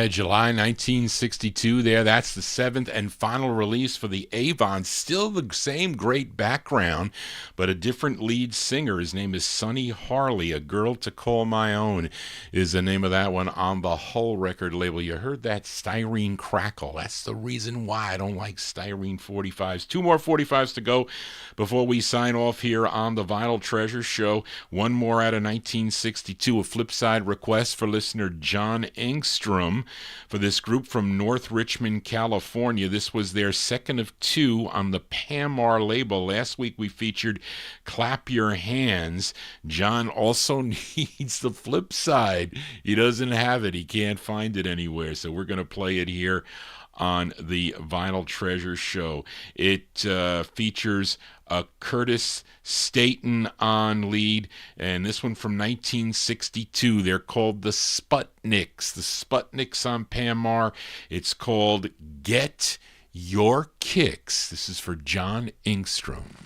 July 1962 there. That's the 7th and final release for the Avons. Still the same great background, but a different lead singer. His name is Sonny Harley. A Girl to Call My Own is the name of that one on the Hull record label. You heard that styrene crackle. That's the reason why I don't like styrene 45s. 2 more 45s to go before we sign off here on the Vinyltreasure show. One more out of 1962, a flipside request for listener John Engstrom for this group from North Richmond, California. This was their second of 2 on the Pamar label. Last week we featured Clap Your Hands. John also needs the flip side. He doesn't have it. He can't find it anywhere. So we're going to play it here on the Vinyltreasure show. It features Curtis Staton on lead, and this one from 1962. They're called the Sputniks. The Sputniks on Pamar. It's called Get Your Kicks. This is for John Engstrom.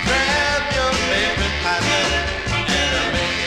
Grab your favorite pattern and make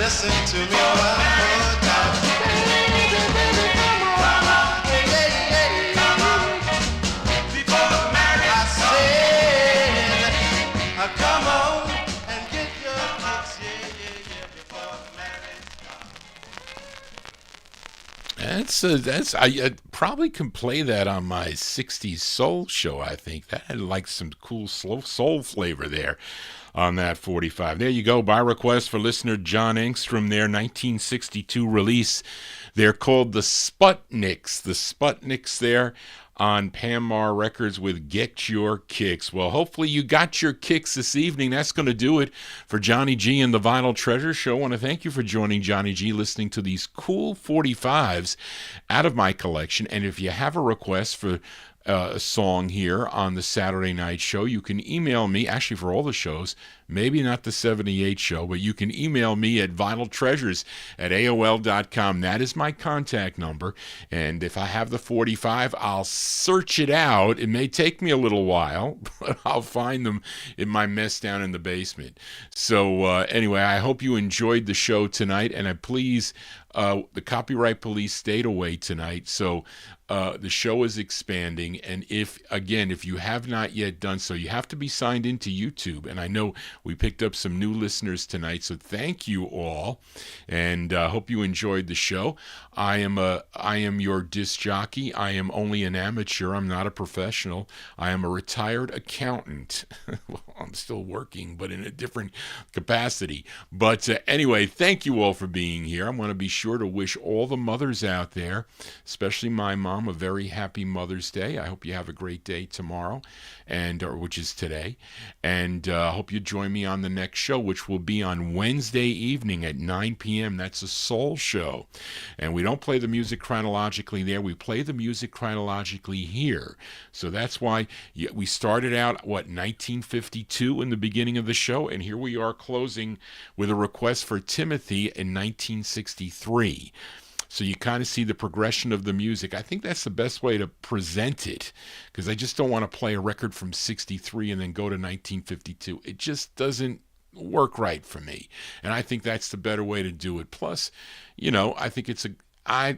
listen to me one more time. Come on, yeah, yeah, yeah. Come on. Before marriage, I said, come on and get your kicks, yeah, yeah, yeah. Before marriage. I probably can play that on my '60s soul show. I think that had like some cool slow soul flavor there on that 45. There you go, by request for listener John Engstrom, their 1962 release. They're called the Sputniks. The Sputniks there on Panmar Records with Get Your Kicks. Well, hopefully you got your kicks this evening. That's going to do it for Johnny G and the Vinyl Treasure Show. I want to thank you for joining Johnny G, listening to these cool 45s out of my collection. And if you have a request for a song here on the Saturday night show, you can email me, actually for all the shows, maybe not the 78 show, but you can email me at vinyltreasures@aol.com. That is my contact number. And if I have the 45, I'll search it out. It may take me a little while, but I'll find them in my mess down in the basement. So anyway, I hope you enjoyed the show tonight. And please, the Copyright Police stayed away tonight. So the show is expanding, and if you have not yet done so, you have to be signed into YouTube. And I know we picked up some new listeners tonight, so thank you all, and hope you enjoyed the show. I am your disc jockey. I am only an amateur. I'm not a professional. I am a retired accountant. Well, I'm still working, but in a different capacity. But anyway, thank you all for being here. I want to be sure to wish all the mothers out there, especially my mom, a very happy Mother's Day. I hope you have a great day tomorrow, which is today. And I hope you join me on the next show, which will be on Wednesday evening at 9 p.m. That's a soul show. And we don't play the music chronologically there. We play the music chronologically here. So that's why we started out, 1952 in the beginning of the show, and here we are closing with a request for Timothy in 1963. So you kind of see the progression of the music. I think that's the best way to present it, because I just don't want to play a record from 63 and then go to 1952. It just doesn't work right for me. And I think that's the better way to do it. Plus, I think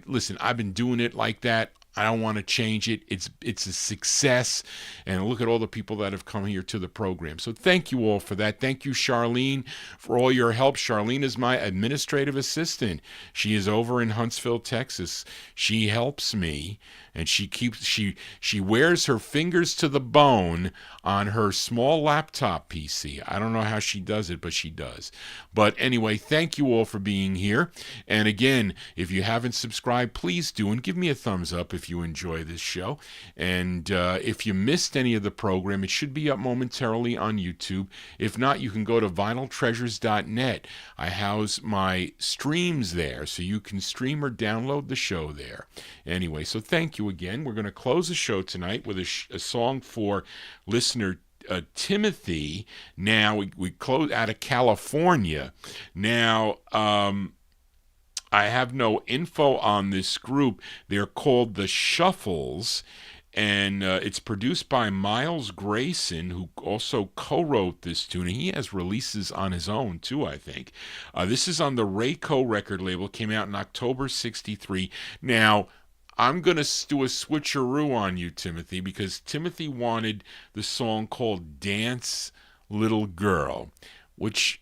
listen, I've been doing it like that. I don't want to change it. It's a success. And look at all the people that have come here to the program. So thank you all for that. Thank you, Charlene, for all your help. Charlene is my administrative assistant. She is over in Huntsville, Texas. She helps me, and she wears her fingers to the bone on her small laptop PC. I don't know how she does it, but she does. But anyway, thank you all for being here. And again, if you haven't subscribed, please do, and give me a thumbs up if you enjoy this show. And if you missed any of the program, it should be up momentarily on YouTube. If not, you can go to vinyltreasures.net. I house my streams there, so you can stream or download the show there. Anyway, so thank you again. We're going to close the show tonight with a song for listener Timothy. Now, we close out of California. Now, I have no info on this group. They're called the Shuffles, and it's produced by Miles Grayson, who also co-wrote this tune. He has releases on his own, too, I think. This is on the Rayco record label. Came out in October 63. Now, I'm going to do a switcheroo on you, Timothy, because Timothy wanted the song called Dance Little Girl, which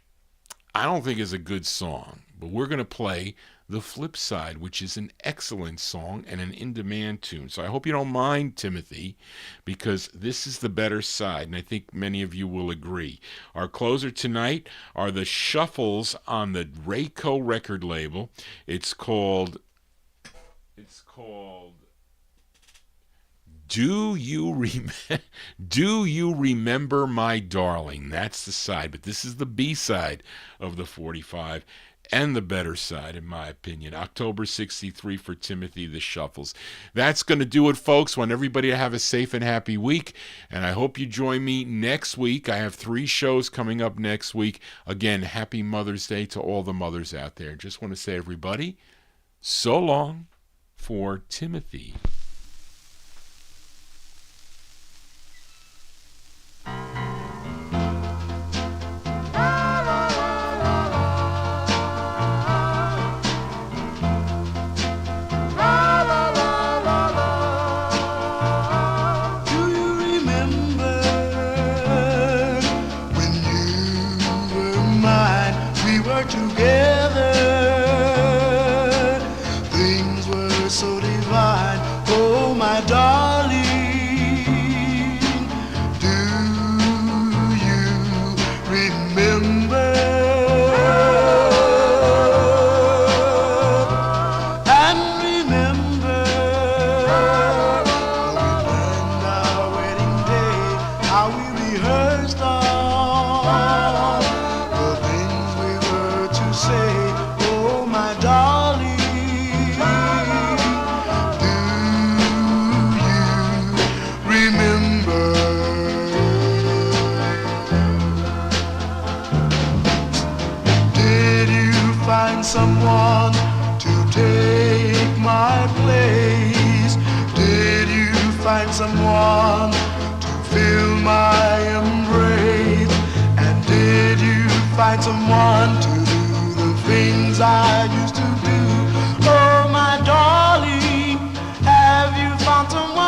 I don't think is a good song. But we're going to play the flip side, which is an excellent song and an in-demand tune. So I hope you don't mind, Timothy, because this is the better side, and I think many of you will agree. Our closer tonight are the Shuffles on the Rayco record label. It's called Do You Remember My Darling? That's the side, but this is the B side of the 45. And the better side, in my opinion. October 63 for Timothy, the Shuffles. That's going to do it, folks. Want everybody to have a safe and happy week. And I hope you join me next week. I have 3 shows coming up next week. Again, happy Mother's Day to all the mothers out there. Just want to say, everybody, so long for Timothy. were together, things were so divine. Oh, my darling, do you remember? And remember when we planned our wedding day, how we rehearsed all the things we were to say. Oh, my darling, do you remember? Did you find someone to take my place? Did you find someone to fill my embrace? And did you find someone to do the things I used to do? Oh, my darling, have you found someone